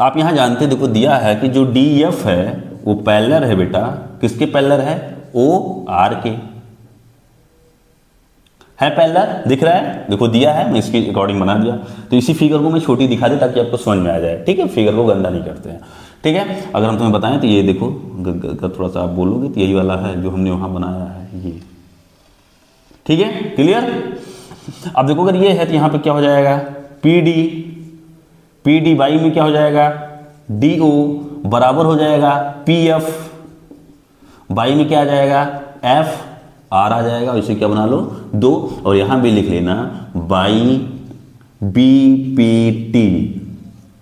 आप यहाँ जानते हैं, देखो दिया है कि जो DF है वो पैरेलल है बेटा, किसके पैरेलल है, OR के है पैरेलल, दिख रहा है, देखो दिया है, मैं इसके अकॉर्डिंग बना दिया। तो इसी फिगर को मैं छोटी दिखा दे ताकि आपको समझ में आ जाए। ठीक है, फिगर को गंदा नहीं करते हैं। ठीक है, अगर हम तुम्हें बताएं तो ये देखो, थोड़ा सा आप बोलोगे तो यही वाला है जो हमने वहाँ बनाया है ये। ठीक है, क्लियर। अब देखो अगर ये है तो यहाँ पे क्या हो जाएगा, PD बाई में क्या हो जाएगा, DO बराबर हो जाएगा PF, बाई में क्या आ जाएगा, FR आ जाएगा, और इसे क्या बना लो 2, और यहाँ भी लिख लेना बाई BPT।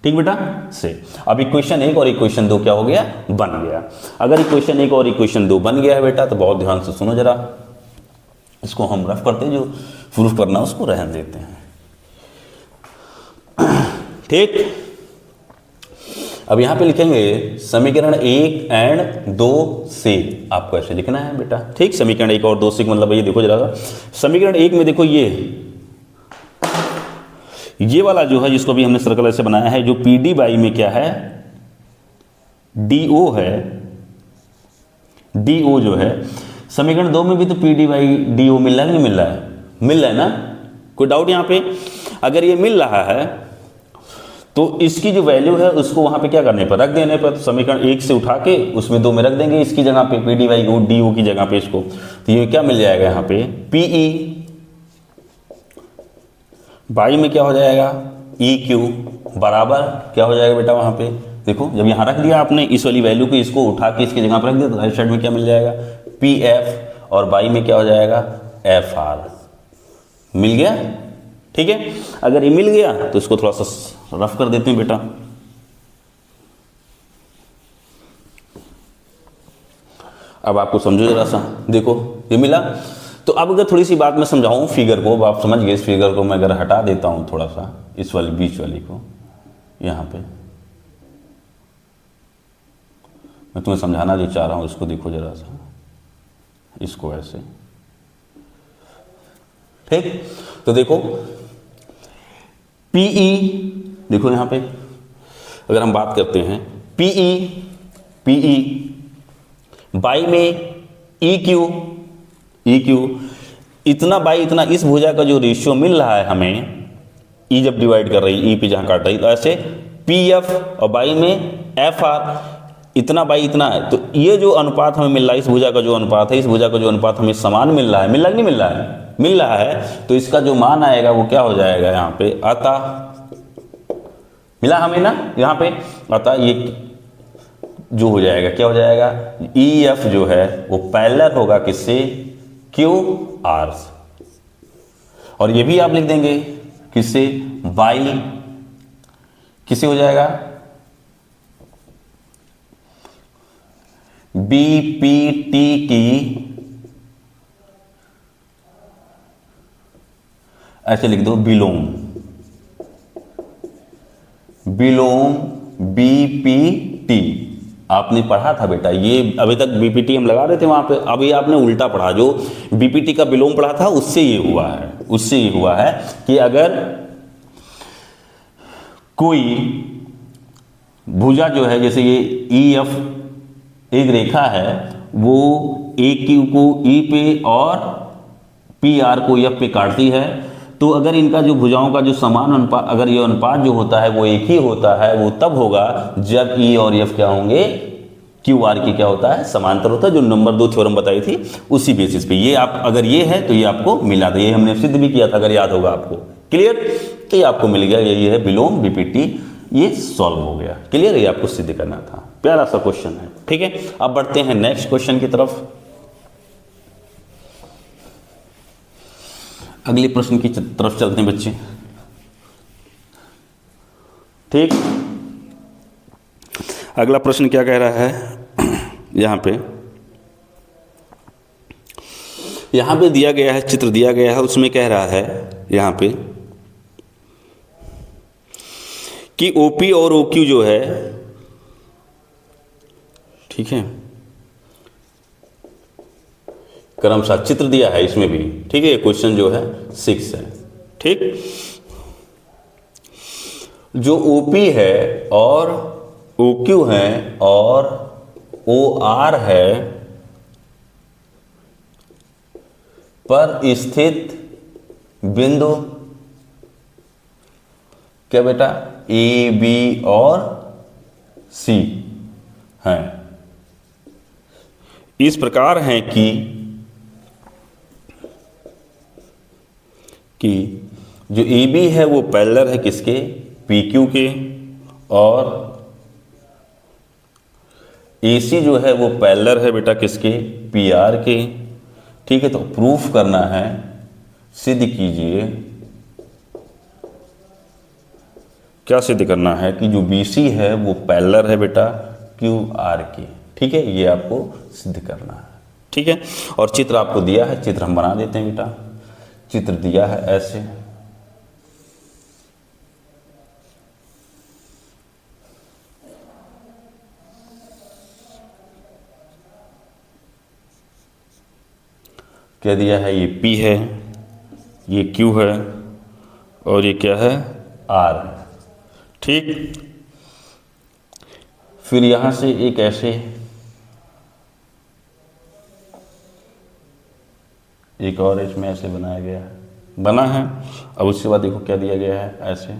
ठीक बेटा से। अब इक्वेशन 1 और इक्वेशन 2 क्या हो गया, बन गया। अगर इक्वेशन 1 और इक्वेशन 2 बन गया है बेटा तो बहुत ध्यान से सुनो जरा, इसको हम रफ करते हैं, जो प्रूफ करना उसको रहने देते हैं। ठीक, अब यहां पे लिखेंगे समीकरण 1 एंड 2 से, आपको ऐसे लिखना है बेटा। ठीक, समीकरण 1 और 2 से मतलब ये देखो जरा, समीकरण 1 में देखो ये वाला जो है जिसको भी हमने सर्कल ऐसे बनाया है, जो PD बाई में क्या है, DO है, DO जो है। समीकरण 2 में भी तो PD बाई DO मिल रहा है, नहीं मिल रहा है, मिल रहा है ना, कोई डाउट यहाँ पे। अगर ये मिल रहा है तो इसकी जो वैल्यू है उसको वहां पे क्या करने पर, रख देने पर। तो समीकरण 1 से उठा के उसमें 2 में रख देंगे, इसकी जगह पे PD बाई DO की जगह पे इसको, तो ये क्या मिल जाएगा यहाँ पे, PE बाई में क्या हो जाएगा, EQ बराबर क्या हो जाएगा बेटा, वहां पे देखो जब यहाँ रख दिया आपने इस वाली वैल्यू को, इसको उठा के इसकी जगह पर रख दिया तो राइट साइड में क्या मिल जाएगा, PF, और बाई में क्या हो जाएगा, FR। मिल गया। ठीक है, अगर ये मिल गया तो इसको थोड़ा सा रफ कर देते हैं बेटा। अब आपको समझो जरा सा, देखो ये मिला। तो अब अगर थोड़ी सी बात मैं समझाऊं फिगर को, आप समझ गए। इस फिगर को मैं अगर हटा देता हूं थोड़ा सा, इस वाली बीच वाली को, यहां पे मैं तुम्हें समझाना जो चाह रहा हूं इसको देखो जरा सा, इसको ऐसे। ठीक, तो देखो PE, देखो यहां पे अगर हम बात करते हैं PE बाई में EQ, इतना बाई इतना, इस भुजा का जो रेशियो मिल रहा है हमें, E जब डिवाइड कर रही है, E पे जहां काट रही, तो ऐसे PF और बाई में FR, इतना बाई इतना है। तो ये जो अनुपात हमें मिल रहा है, इस भुजा का जो अनुपात है, इस भुजा का जो अनुपात हमें समान मिल रहा है, मिल रहा है नहीं मिल रहा है, मिल रहा है। तो इसका जो मान आएगा वो क्या हो जाएगा, यहाँ पे अतः मिला हमें ना, यहाँ पे अतः ये जो हो जाएगा क्या हो जाएगा, EF जो है वो पैरेलल होगा किससे, QR। और ये भी आप लिख देंगे किससे, बाई किससे हो जाएगा, BPT की, ऐसे लिख दो, बिलोम BPT। आपने पढ़ा था बेटा, ये अभी तक BPT हम लगा रहे थे वहां पे, अभी आपने उल्टा पढ़ा, जो BPT का बिलोम पढ़ा था उससे ये हुआ है, उससे ये हुआ है कि अगर कोई भुजा जो है, जैसे ये EF एक रेखा है, वो AQ को E पे और PR को F पे काटती है, तो अगर इनका जो भुजाओं का जो समान अनुपात, अगर ये अनुपात जो होता है वो एक ही होता है, वो तब होगा जब E और F क्या होंगे, क्यू आर की क्या होता है, समांतर होता है, जो नंबर 2 थ्योरम बताई थी उसी बेसिस पे। ये आप अगर ये है तो ये आपको मिला था, ये हमने सिद्ध भी किया था अगर याद होगा आपको। क्लियर, तो ये आपको मिल गया, ये है विलोम बीपीटी, ये सॉल्व हो गया। क्लियर, ये आपको सिद्ध करना था। प्यारा सा क्वेश्चन है। ठीक है, अब बढ़ते हैं नेक्स्ट क्वेश्चन की तरफ। अगले प्रश्न की तरफ चलते हैं बच्चे। ठीक, अगला प्रश्न क्या कह रहा है यहाँ पे दिया गया है, चित्र दिया गया है, उसमें कह रहा है यहाँ पे कि ओपी और ओक्यू जो है, ठीक है, क्रमशः चित्र दिया है इसमें भी। ठीक है, क्वेश्चन जो है 6 है। ठीक, जो ओपी है और ओक्यू है और ओ आर है पर स्थित बिंदु क्या बेटा, ए बी और सी हैं, इस प्रकार हैं कि जो ए बी है वो पैरेलल है किसके, पी क्यू के, और ए सी जो है वो पैरेलल है बेटा किसके, पी आर के। ठीक है, तो प्रूफ करना है, सिद्ध कीजिए, क्या सिद्ध करना है कि जो बी सी है वो पैरेलल है बेटा क्यू आर के। ठीक है, ये आपको सिद्ध करना है। ठीक है, और चित्र आपको दिया है, चित्र हम बना देते हैं बेटा। चित्र दिया है ऐसे, क्या दिया है, ये P है, ये Q है, और ये क्या है, R है। ठीक, फिर यहां से एक ऐसे, एक और इसमें ऐसे बनाया गया है, बना है। अब उसके बाद देखो क्या दिया गया है, ऐसे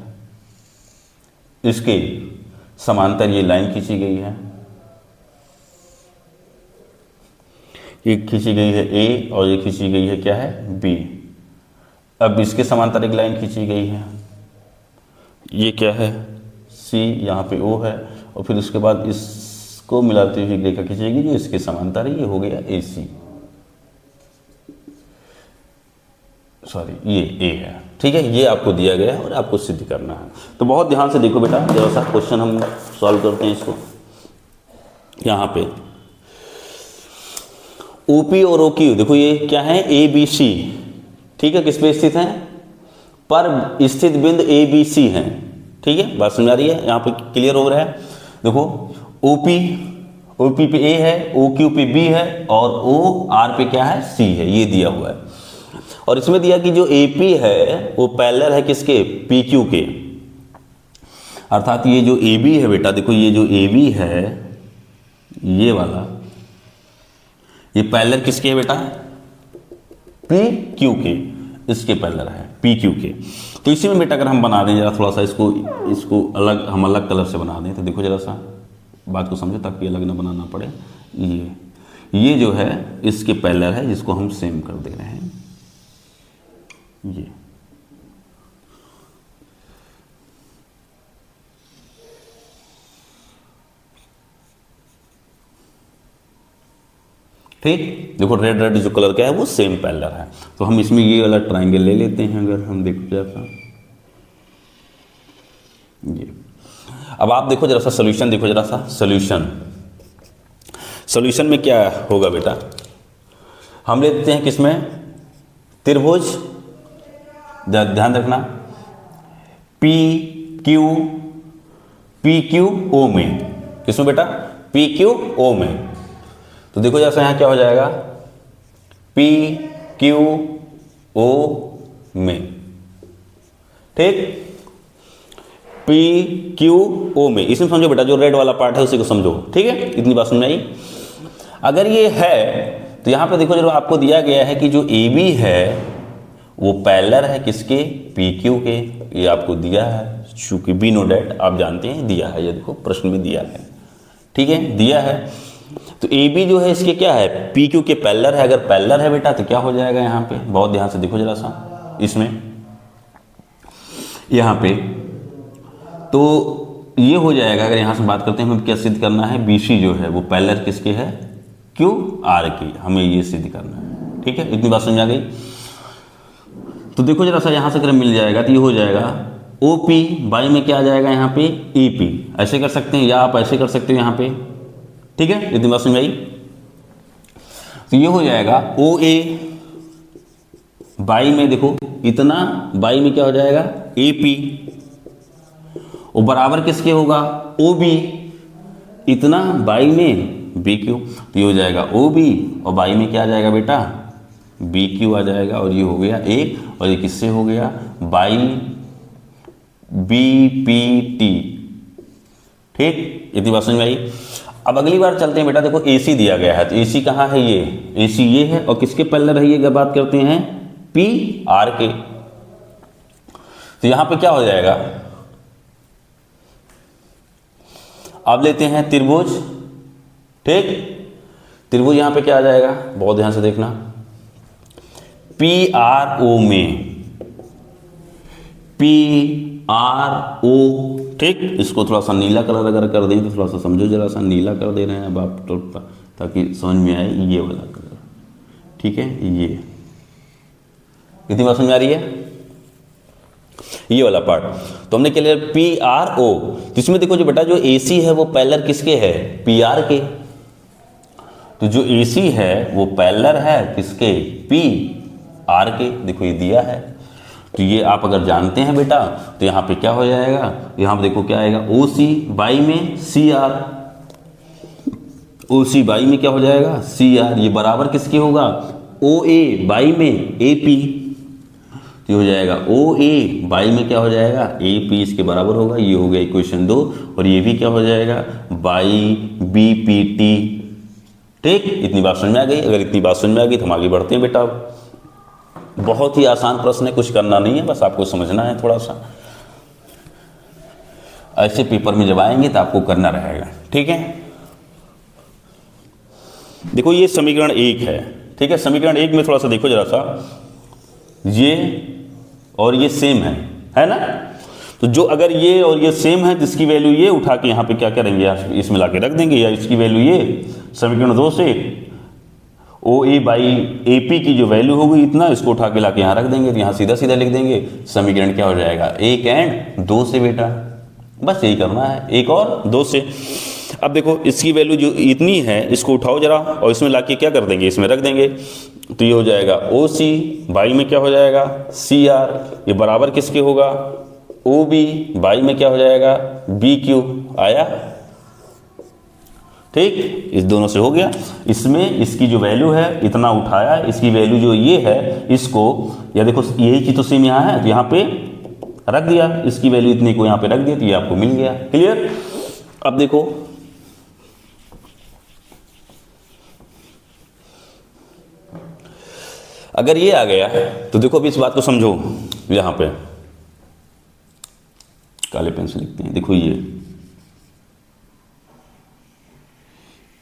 इसके समांतर ये लाइन खींची गई है, ये खींची गई है A और ये खींची गई है क्या है, B। अब इसके समांतर एक लाइन खींची गई है, ये क्या है, C, यहाँ पे O है, और फिर उसके बाद इसको मिलाते हुए रेखा खींचेगी जो इसके समांतर है, ये हो गया AC, सॉरी ये A है। ठीक है, ये आपको दिया गया है और आपको सिद्ध करना है। तो बहुत ध्यान से देखो बेटा, जैसा क्वेश्चन हम सॉल्व करते हैं इसको। यहाँ पे OP और OQ देखो, ये क्या है, ABC। ठीक है, किस पे स्थित है, पर स्थित बिंदु ABC है। ठीक है, बात समझ आ रही है, यहाँ पे क्लियर हो रहा है। देखो OP पे A है, OQ पे B है, और OR पे क्या है, C है, ये दिया हुआ है। और इसमें दिया कि जो AP है वो पैरेलल है किसके, PQ के, अर्थात ये जो AB है बेटा, देखो ये जो AB है, ये वाला, ये पैरेलल किसके है बेटा, PQ के, इसके पैरेलल है PQ के। तो इसी में बेटा अगर हम बना दें जरा थोड़ा सा इसको अलग कलर से बना दें, तो देखो जरा सा बात को समझो ताकि अलग ना बनाना पड़े। ये जो है इसके पैरेलल है, जिसको हम सेम कर दे रहे हैं, ये ठीक। देखो रेड जो कलर का है वो सेम पैरेलल है, तो हम इसमें ये वाला ट्राइंगल ले लेते हैं। अगर हम देखो जरा ये, अब आप देखो जरा सा सोल्यूशन, देखो जरा सा सोल्यूशन में क्या होगा बेटा, हम लेते हैं किसमें, त्रिभुज, ध्यान रखना, PQ में, किसमें बेटा, PQO में। तो देखो जैसा यहाँ क्या हो जाएगा, PQO में। ठीक, PQO में, इसमें समझो बेटा, जो रेड वाला पार्ट है उसी को समझो। ठीक है, इतनी बात समझ आई। अगर ये है तो यहाँ पे देखो जो आपको दिया गया है कि जो AB है वो पैरेलल है किसके, PQ के, ये आपको दिया है, चूंकि बी नो डेट आप जानते हैं दिया है, ये देखो प्रश्न में दिया है। ठीक है, दिया है। तो ए बी जो है इसके क्या है, पी क्यू के पैरेलल है। अगर पैरेलल है बेटा तो क्या हो जाएगा यहाँ पे, बहुत ध्यान से देखो जरा सा इसमें, यहाँ पे तो ये हो जाएगा। अगर यहाँ से बात करते हैं हमें क्या सिद्ध करना है, बी सी जो है वो पैरेलल किसके है, क्यू आर के, हमें ये सिद्ध करना है। ठीक है, इतनी बात समझ आ गई। तो देखो जरा सा यहाँ से अगर मिल जाएगा तो ये हो जाएगा ओ पी बाई में क्या आ जाएगा यहाँ पे ई पी, ऐसे कर सकते हैं या आप ऐसे कर सकते हो यहाँ पे। ठीक है, इतनी बात समझ आई। तो ये हो जाएगा ओ ए बाई में देखो इतना, बाई में क्या हो जाएगा ए पी, और बराबर किसके होगा ओ बी इतना, बाई में बी क्यू। तो ये हो जाएगा ओ बी और बाई में क्या आ जाएगा बेटा बी क्यू आ जाएगा, और ये हो गया एक, और ये किससे हो गया बाई बी पी टी। ठीक, इतनी बात समझ में आई। अब अगली बार चलते हैं बेटा, देखो AC दिया गया है, तो AC कहाँ है, ये AC ये है, और किसके पैरेलल है ये, अगर बात करते हैं पी आर के। तो यहां पे क्या हो जाएगा, अब लेते हैं त्रिभुज। ठीक, त्रिभुज यहां पे क्या आ जाएगा, बहुत ध्यान से देखना, पी आर ओ में पी आर ओ। ठीक, इसको थोड़ा सा नीला कलर अगर कर दें तो थोड़ा सा समझो, जरा सा नीला कर दे रहे हैं अब आप तो, ताकि समझ में आए ये वाला कलर। ठीक है, ये कितनी बात समझ आ रही है, ये वाला पार्ट। तो हमने क्या लिया पी आर ओ, जिसमें देखो जो बेटा जो AC है वो पैरेलल किसके है, पी आर के। तो जो AC है वो पैरेलल है किसके, पी आर के। देखो ये दिया है, तो ये आप अगर जानते हैं बेटा तो यहाँ पे क्या हो जाएगा, यहाँ पे देखो क्या आएगा ओ सी बाई में C R, O C by में क्या हो जाएगा सी आर, ये बराबर किसके होगा ओ ए बाई में ए पी। तो हो जाएगा ओ ए बाई में क्या हो जाएगा ए पी, इसके बराबर होगा। ये हो गया इक्वेशन 2, और ये भी क्या हो जाएगा बाई बी पी टी। ठीक, इतनी बात समझ में आ गई। अगर इतनी बात समझ में आ गई तो हम आगे बढ़ते हैं बेटा। बहुत ही आसान प्रश्न है, कुछ करना नहीं है, बस आपको समझना है थोड़ा सा। ऐसे पेपर में जब आएंगे तो आपको करना रहेगा। ठीक है, देखो ये समीकरण 1 है। ठीक है, समीकरण 1 में थोड़ा सा देखो जरा सा, ये और ये सेम है ना। तो जो अगर ये और ये सेम है, जिसकी वैल्यू ये उठा के यहाँ पे क्या करेंगे, इसमें ला के रख देंगे, या इसकी वैल्यू ये समीकरण 2 से ओ ए बाई ए पी की जो वैल्यू होगी इतना, इसको उठा के ला के यहाँ रख देंगे, तो यहाँ सीधा सीधा लिख देंगे समीकरण क्या हो जाएगा 1 एंड 2 से बेटा। बस यही करना है, 1 और 2 से। अब देखो इसकी वैल्यू जो इतनी है इसको उठाओ जरा, और इसमें ला के क्या कर देंगे, इसमें रख देंगे। तो ये हो जाएगा ओ सी बाई में क्या हो जाएगा सी आर, ये बराबर किसके होगा ओ बी बाई में क्या हो जाएगा बी क्यू। आया, ठीक, इस दोनों से हो गया। इसमें इसकी जो वैल्यू है इतना उठाया, इसकी वैल्यू जो ये है इसको, या देखो यही चीज तो सेम यहाँ है तो यहाँ पे रख दिया, इसकी वैल्यू इतने को यहाँ पे रख दिया, तो ये आपको मिल गया। क्लियर। अब देखो अगर ये आ गया तो देखो अभी इस बात को समझो, यहां पे काले पेन से लिखते हैं। देखो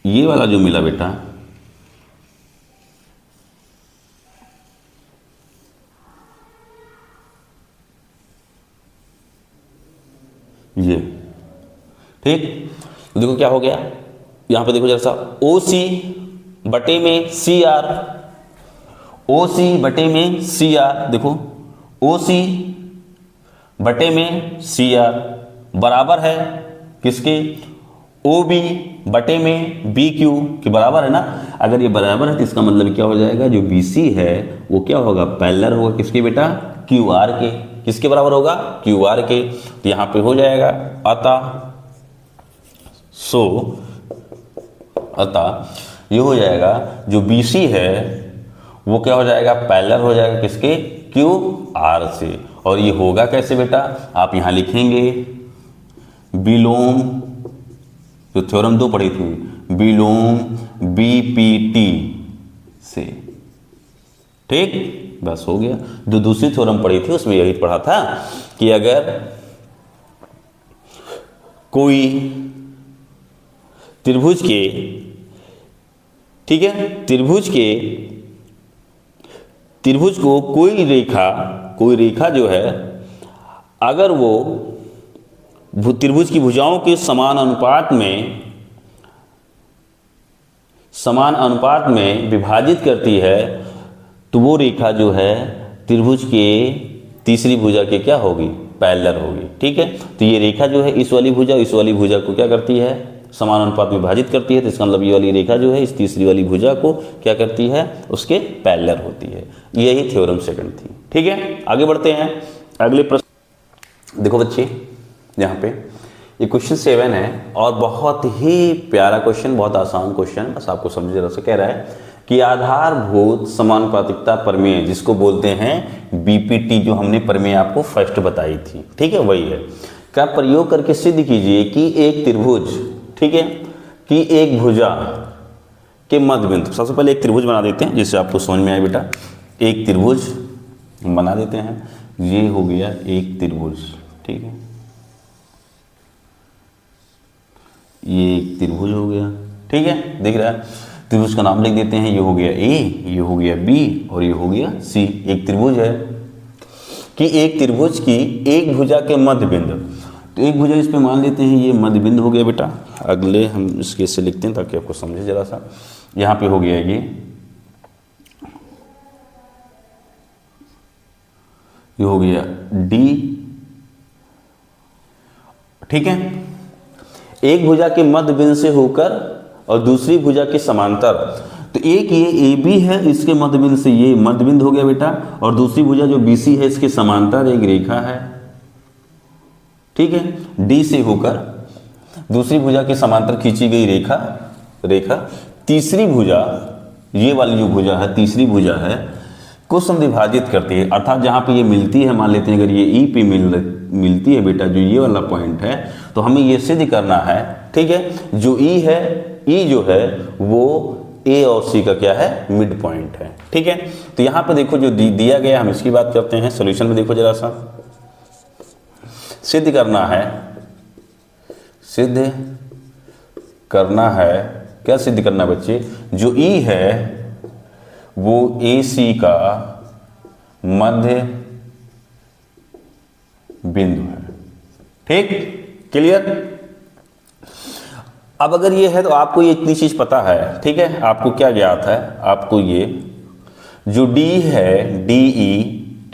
ये वाला जो मिला बेटा, ये ठीक। तो देखो क्या हो गया, यहां पे देखो जरा सा ओ सी बटे में सी आर, ओ सी बटे में सी आर, देखो ओ सी बटे में सी आर बराबर है किसके ओ बी बटे में बी क्यू के बराबर है ना। अगर ये बराबर है तो इसका मतलब क्या हो जाएगा, जो बी सी है वो क्या होगा पैरेलल होगा किसके बेटा क्यू आर के। किसके बराबर होगा क्यू आर के। तो यहां पे हो जाएगा अतः ये हो जाएगा जो बी सी है वो क्या हो जाएगा पैरेलल हो जाएगा किसके क्यू आर से। और ये होगा कैसे बेटा, आप यहां लिखेंगे बिलोम, जो थ्योरम 2 पढ़ी थी, बिलोम बीपीटी से। ठीक, बस हो गया। जो दूसरी थ्योरम पढ़ी थी उसमें यही पढ़ा था कि अगर कोई त्रिभुज के ठीक है। त्रिभुज को कोई रेखा जो है, अगर वो त्रिभुज की भुजाओं के समान अनुपात में विभाजित करती है, तो वो रेखा जो है त्रिभुज के तीसरी भुजा के क्या होगी, पैरेलल होगी। ठीक है, तो ये रेखा जो है इस वाली भुजा को क्या करती है, समान अनुपात में विभाजित करती है। तो इसका मतलब ये वाली रेखा जो है इस तीसरी वाली भुजा को क्या करती है, उसके पैरेलल होती है। यही थ्योरम सेकंड थी। ठीक है, आगे बढ़ते हैं अगले प्रश्न। देखो बच्चे, यहाँ पे ये क्वेश्चन 7 है और बहुत ही प्यारा क्वेश्चन, बहुत आसान क्वेश्चन, बस आपको समझ रहा से कह रहा है कि आधारभूत समानुपातिकता प्रमेय, जिसको बोलते हैं बीपीटी, जो हमने प्रमेय आपको फर्स्ट बताई थी, ठीक है, वही है, का प्रयोग करके सिद्ध कीजिए कि एक त्रिभुज, ठीक है, कि एक भुजा के मध्य बिंदु। सबसे पहले एक त्रिभुज बना देते हैं जिससे आपको समझ में आए बेटा। एक त्रिभुज बना देते हैं, ये हो गया एक त्रिभुज, ठीक है, ये एक त्रिभुज हो गया, ठीक है, दिख रहा है। त्रिभुज का नाम लिख देते हैं, ये हो गया ए, ये हो गया बी और ये हो गया सी। एक त्रिभुज है कि एक त्रिभुज की एक भुजा के मध्य बिंदु, तो एक भुजा इस पे मान लेते हैं, ये मध्य बिंदु हो गया बेटा। अगले हम इसके से लिखते हैं ताकि आपको समझे जरा सा। यहाँ पे हो गया ये हो गया डी, ठीक है। एक भुजा के मध्य बिंदु से होकर और दूसरी भुजा के समांतर, तो एक ये ए बी है, इसके मध्य बिंदु से ये मध्य बिंदु हो गया बेटा, और दूसरी भुजा जो बी सी है इसके समांतर एक रेखा है, ठीक है। डी से होकर दूसरी भुजा के समांतर खींची गई रेखा तीसरी भुजा, ये वाली जो भुजा है, तीसरी भुजा है, को समद्विभाजित करती है। अर्थात जहां पे ये मिलती है, मान लेते हैं अगर ये ई पे मिलती है बेटा, जो ये वाला पॉइंट है, तो हमें ये सिद्ध करना है, ठीक है, जो ई है, ई जो है वो ए और सी का क्या है, मिड पॉइंट है, ठीक है। तो यहां पे देखो जो दिया गया, हम इसकी बात करते हैं। सॉल्यूशन में देखो जरा सा, सिद्ध करना है, क्या सिद्ध करना बच्चे, जो ई है वो ए सी का मध्य बिंदु है, ठीक, क्लियर। अब अगर ये है तो आपको ये इतनी चीज पता है, ठीक है, आपको क्या ज्ञात है, आपको ये जो डी है, डी ई,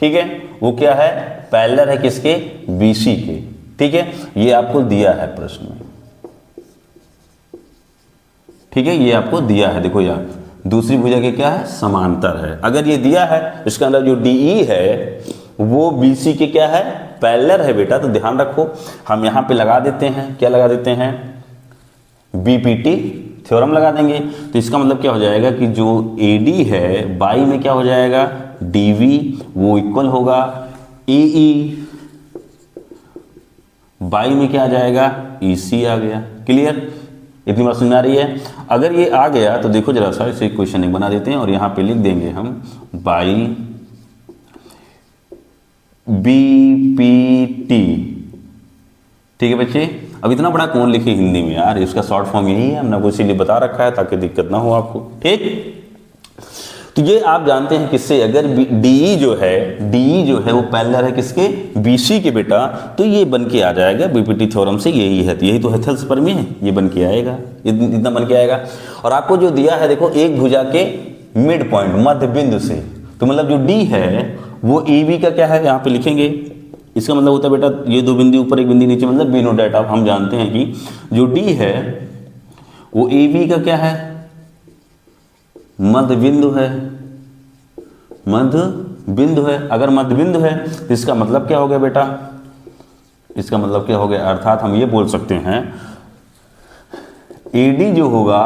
ठीक है, वो क्या है, पैरेलल है किसके, बीसी के, ठीक है, ये आपको दिया है प्रश्न में, ठीक है, ये आपको दिया है। देखो यार, दूसरी भुजा के क्या है, समांतर है। अगर ये दिया है, इसके अंदर जो डी ई है वो बीसी के क्या है, पैरेलल है बेटा। तो ध्यान रखो, हम यहां पे लगा देते हैं, क्या लगा देते हैं, बीपीटी थ्योरम लगा देंगे। तो इसका मतलब क्या हो जाएगा कि जो एडी है बाई में क्या हो जाएगा, डीवी, वो इक्वल होगा ई, बाई में क्या आ जाएगा, ईसी आ गया। क्लियर, इतनी बात समझ आ रही है। अगर ये आ गया तो देखो जरा सा, इसे क्वेश्चन एक बना देते हैं और यहां पे लिख देंगे हम बाई बीपीटी, ठीक है बच्चे। अब इतना बड़ा कौन लिखे हिंदी में यार, इसका शॉर्ट फॉर्म यही है, हमने आपको इसीलिए बता रखा है ताकि दिक्कत ना हो आपको, ठीक। तो ये आप जानते हैं किससे, अगर डीई जो है वो पैरेलल है किसके, बीसी के बेटा, तो ये बन के आ जाएगा बीपीटी थ्योरम से, यही है, तो यही तो हेथल्स प्रमेय है, ये बन के आएगा, इतना बन के आएगा। और आपको जो दिया है देखो, एक भुजा के मिड पॉइंट, मध्य बिंदु से, तो मतलब जो डी है वो ए बी का क्या है, यहाँ पे लिखेंगे। इसका मतलब होता है बेटा, ये दो बिंदु ऊपर एक बिंदु नीचे, मतलब बी नो डेट। अब हम जानते हैं कि जो डी है वो ए बी का क्या है, मध्य बिंदु है, अगर मध्य बिंदु है तो इसका मतलब क्या हो गया बेटा, इसका मतलब क्या हो गया, अर्थात हम ये बोल सकते हैं एडी जो होगा,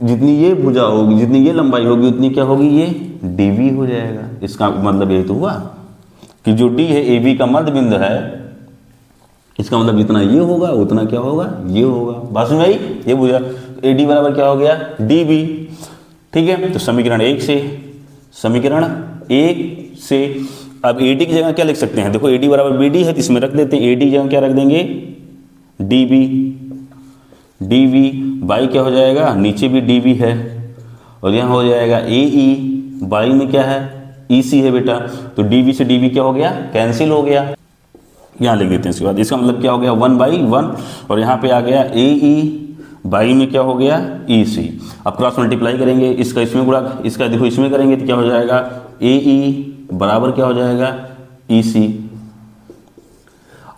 जितनी ये भुजा होगी, जितनी ये लंबाई होगी, उतनी क्या होगी, ये डीवी हो जाएगा। इसका मतलब यही तो हुआ कि जो डी है ए बी का मध्य बिंदु है, इसका मतलब जितना ये होगा उतना क्या होगा, ये होगा। बात समझ आई, ये भुजा एडी बराबर क्या हो गया, डीबी, ठीक है। तो समीकरण एक से अब एडी की जगह क्या लिख सकते हैं, देखो एडी बराबर बीडी है, तो इसमें रख देते हैं एडी की जगह क्या रख देंगे, डीबी बाई क्या हो जाएगा, नीचे भी डीबी है और यहाँ हो जाएगा ए ई, बाई में क्या है ई सी है बेटा, तो डी वी से डी वी क्या हो गया कैंसिल हो गया, यहाँ लिख देते हैं इसके बाद। इसका मतलब क्या हो गया 1/1, और यहाँ पे आ गया ए ई, बाई में क्या हो गया ई सी। अब क्रॉस मल्टीप्लाई करेंगे, इसका इसमें गुणा, इसका देखो इसमें करेंगे तो क्या हो जाएगा ए ई बराबर क्या हो जाएगा ई सी।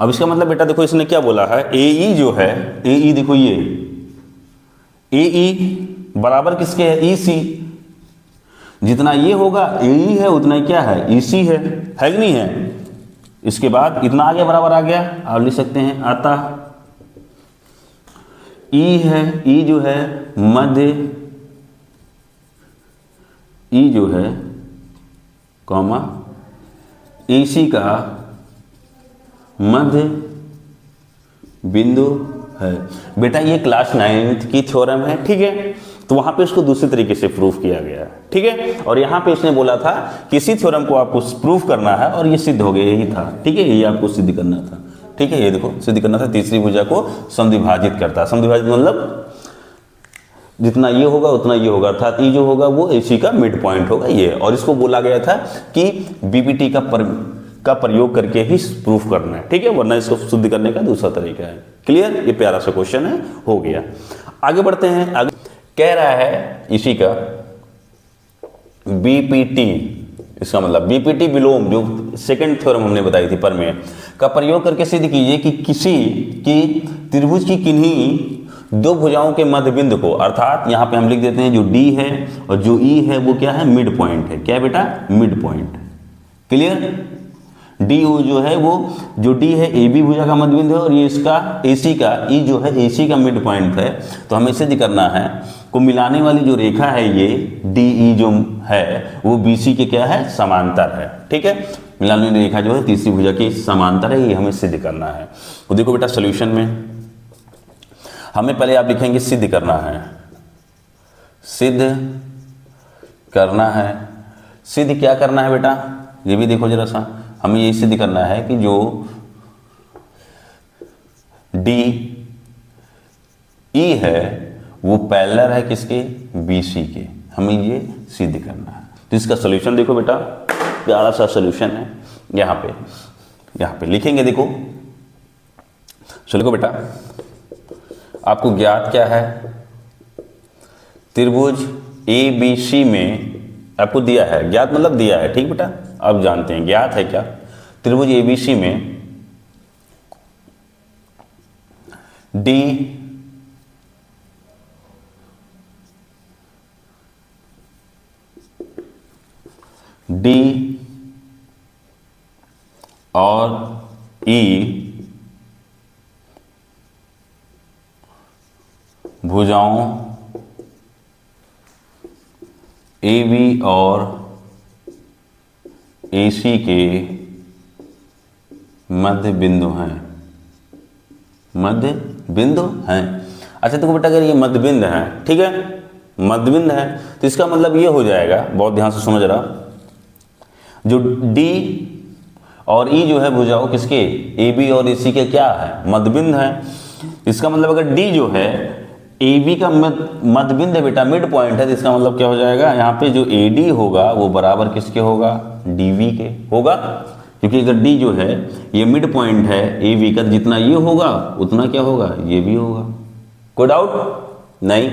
अब इसका मतलब बेटा देखो इसने क्या बोला है, ए ई जो है ए ई देखो ये ए ई बराबर किसके है ई सी, जितना ये होगा ए ई है उतना ही क्या है ई सी है कि नहीं है। इसके बाद इतना आगे बराबर आ गया, आप लिख सकते हैं आता ई है, ई जो है मध्य, ई जो है कॉमा ए सी का मध्य बिंदु है। बेटा ये क्लास 9th की थ्योरम है, ठीक है, तो वहां पे इसको दूसरे तरीके से प्रूफ किया गया, ठीक है। और यहाँ पे इसने बोला था किसी थ्योरम को आपको प्रूफ करना है और ये सिद्ध हो गया, यही था, ठीक है, यही आपको सिद्ध करना था, ठीक है। ये देखो सिद्ध करना था तीसरी भुजा को समद्विभाजित करता, समद्विभाजित मतलब जितना ये होगा उतना ये होगा, अर्थात ई जो होगा वो एसी का मिड पॉइंट होगा ये। और इसको बोला गया था कि बीपीटी का प्रयोग करके ही प्रूफ करना है, ठीक है, वरना इसको सिद्ध करने का दूसरा तरीका है। क्लियर, ये प्यारा सा क्वेश्चन है, हो गया। आगे बढ़ते हैं, आगे कह रहा है इसी का बीपीटी, इसका मतलब बीपीटी विलोम जो सेकंड थ्योरम हमने बताई थी प्रमेय का प्रयोग करके सिद्ध कीजिए कि किसी की त्रिभुज की किन्हीं दो भुजाओं के मध्य बिंदु को, अर्थात यहाँ पे हम लिख देते हैं जो डी है और जो ई है वो क्या है मिड पॉइंट है, क्या है बेटा mid point. Clear, D O जो है वो जो डी है ए बी भुजा का मध्य बिंदु है और ये इसका ए सी का ई जो है ए सी का मिड पॉइंट है। तो हमें सिद्ध करना है को मिलाने वाली जो रेखा है ये डी ई जो है वो बी सी के क्या है समांतर है, ठीक है, मिलाने वाली रेखा जो है तीसरी भुजा की समांतर है, ये हमें सिद्ध करना है। तो देखो बेटा सोल्यूशन में हमें पहले आप लिखेंगे सिद्ध करना है, सिद्ध करना है। सिद्ध क्या करना है बेटा, ये भी देखो जरा सा, हमें ये सिद्ध करना है कि जो डी ई है वो पैरेलल है किसके बी सी के, हमें ये सिद्ध करना है। तो इसका सोल्यूशन देखो बेटा, प्यारा सा सोल्यूशन है, यहाँ पे लिखेंगे। देखो चलो बेटा, आपको ज्ञात क्या है, त्रिभुज ए बी सी में आपको दिया है, ज्ञात मतलब दिया है, ठीक बेटा, अब जानते हैं ज्ञात है क्या। त्रिभुज ए बी सी में डी और ई भुजाओं ए बी और ए सी के मध्य बिंदु हैं, मध्य बिंदु हैं। अच्छा देखो बेटा, अगर ये मध्य बिंदु है, ठीक है, मध्य बिंदु है, तो इसका मतलब ये हो जाएगा, बहुत ध्यान से समझ रहा, जो डी और ई जो है भुजाओं किसके ए बी और ए सी के क्या है मध्य बिंदु है। इसका मतलब अगर डी जो है ए बी का मध्य बिंदु है बेटा, मिड पॉइंट है, तो इसका मतलब क्या हो जाएगा, यहाँ पे जो ए डी होगा वो बराबर किसके होगा डी वी के होगा, क्योंकि अगर डी जो है ये मिड पॉइंट है ए बी का, जितना ये होगा उतना क्या होगा ये भी होगा। कोई डाउट नहीं।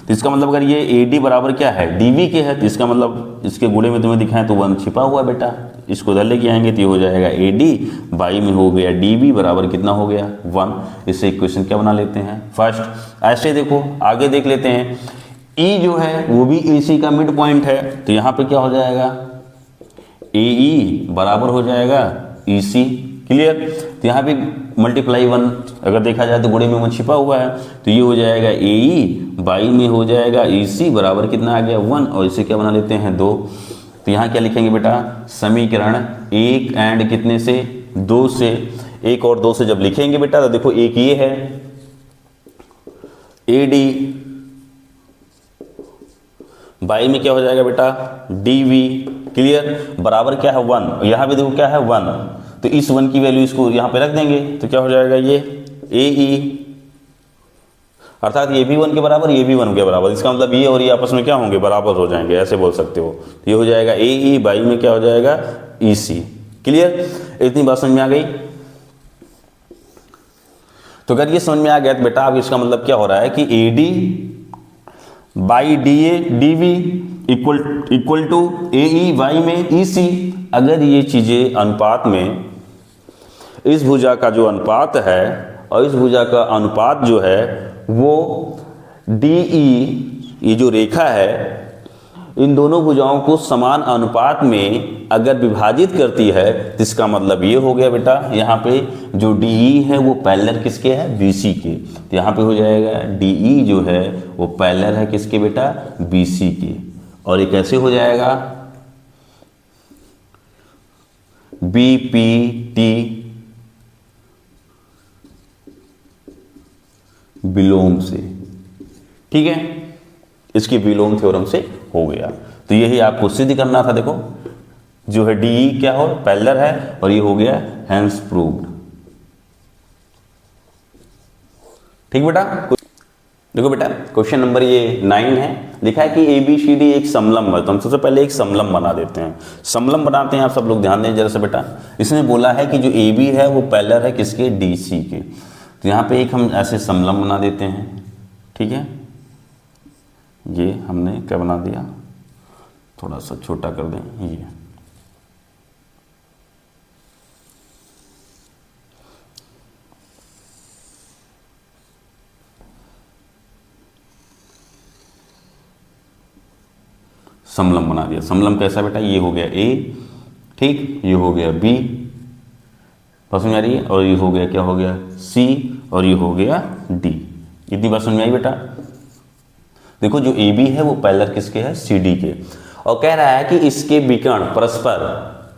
तो इसका मतलब अगर ये ए डी बराबर क्या है डी वी के है, तो इसका मतलब इसके गुणे में तुम्हें दिखाएं तो 1 छिपा हुआ बेटा, इसको उधर लेके आएंगे तो ये हो जाएगा ए डी, बाई में हो गया डी बी बराबर कितना हो गया 1। इससे इक्वेशन क्या बना लेते हैं फर्स्ट। ऐसे देखो आगे देख लेते हैं, ई जो है वो भी ए सी का मिड पॉइंट है, तो यहाँ पे क्या हो जाएगा ए ई बराबर हो जाएगा ई सी। क्लियर, तो यहाँ पे मल्टीप्लाई 1 अगर देखा जाए तो गुणे में 1 छिपा हुआ है, तो ये हो जाएगा ए ई, बाई में हो जाएगा ई सी बराबर कितना आ गया 1, और इसे क्या बना लेते हैं 2। तो यहाँ क्या लिखेंगे बेटा, समीकरण 1 एंड कितने से 2 से, 1 और 2 से जब लिखेंगे बेटा तो देखो एक ये है ए डी, बाई में क्या हो जाएगा बेटा डी वी। क्लियर, बराबर क्या है 1, यहाँ पे देखो क्या है 1, तो इस 1 की वैल्यू इसको यहाँ पे रख देंगे तो क्या हो जाएगा ये ए ई अर्थात ये भी 1 के बराबर, ये भी 1 के बराबर, इसका मतलब ये और ये आपस में क्या होंगे, बराबर हो जाएंगे, ऐसे बोल सकते हो। तो ये हो जाएगा ए ई, बाई में क्या हो जाएगा ई सी। क्लियर, इतनी बात समझ में आ गई। तो अगर ये समझ में आ गया तो बेटा अब इसका मतलब क्या हो रहा है कि A D by D A D V equal to A E Y में ई सी। अगर ये चीजें अनुपात में, इस भुजा का जो अनुपात है और इस भुजा का अनुपात जो है वो डी ई, ये जो रेखा है, इन दोनों भुजाओं को समान अनुपात में अगर विभाजित करती है तो इसका मतलब ये हो गया बेटा, यहाँ पे जो डी ई है वो पैरेलल किसके है, बी सी के। तो यहाँ पे हो जाएगा डी ई जो है वो पैरेलल है किसके बेटा, बी सी के। और ये कैसे हो जाएगा, बी पी टी विलोम से। ठीक है, इसकी विलोम थ्योरम से हो गया। तो यही आपको सिद्ध करना था। देखो जो है डी क्या हो, पैरेलल है, और ये हो गया हेंस प्रूव्ड। ठीक बेटा, देखो बेटा क्वेश्चन नंबर ये 9 है, लिखा है कि ए बी सी डी एक समलंब है। तो हम सबसे पहले एक समलंब बना देते हैं। समलंब बनाते हैं, आप सब लोग ध्यान दें जरा से बेटा। इसने बोला है कि जो ए बी है वो पैरेलल है किसके, डी सी के। तो यहाँ पे एक हम ऐसे समलंब बना देते हैं। ठीक है, ये हमने क्या बना दिया, थोड़ा सा छोटा कर दें ये। समलंब बना दिया। समलंब कैसा बेटा, ये हो गया ए, ठीक, ये हो गया बी, बात समझ आ रही है, और ये हो गया क्या हो गया सी, और ये हो गया डी। इतनी बात समझ में आई बेटा। देखो जो ए बी है वो पैरेलल किसके है, सी डी के, और कह रहा है कि इसके विकर्ण परस्पर,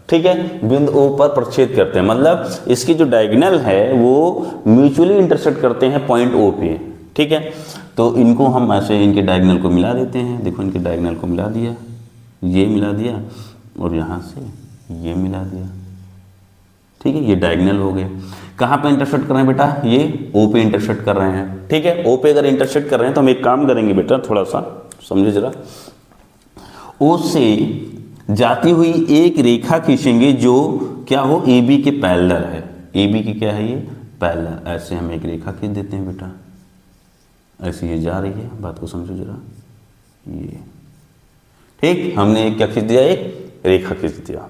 ठीक है, बिंदु ओ पर प्रच्छेद करते हैं। मतलब इसकी जो डायगोनल है वो म्यूचुअली इंटरसेक्ट करते हैं पॉइंट ओ पे। ठीक है, तो इनको हम ऐसे इनके डायगोनल को मिला देते हैं। देखो इनके डायगोनल को मिला दिया, ये मिला दिया, और यहाँ से ये मिला दिया। ठीक है, ये डायगोनल हो गए। कहाँ पे इंटरसेक्ट कर रहे हैं बेटा, ये ओ पे इंटरसेक्ट कर रहे हैं। ठीक है, ओ पे अगर इंटरसेक्ट कर रहे हैं तो हम एक काम करेंगे बेटा, थोड़ा सा समझे जरा। ओ से जाती हुई एक रेखा खींचेंगे जो क्या हो, ए बी के पैरेलल है। ए बी की क्या है, ये पैरेलल। ऐसे हम एक रेखा खींच देते हैं बेटा, ऐसे ये जा रही है, बात को समझो जरा। ये ठीक, हमने क्या खींच दिया, एक रेखा खींच दिया।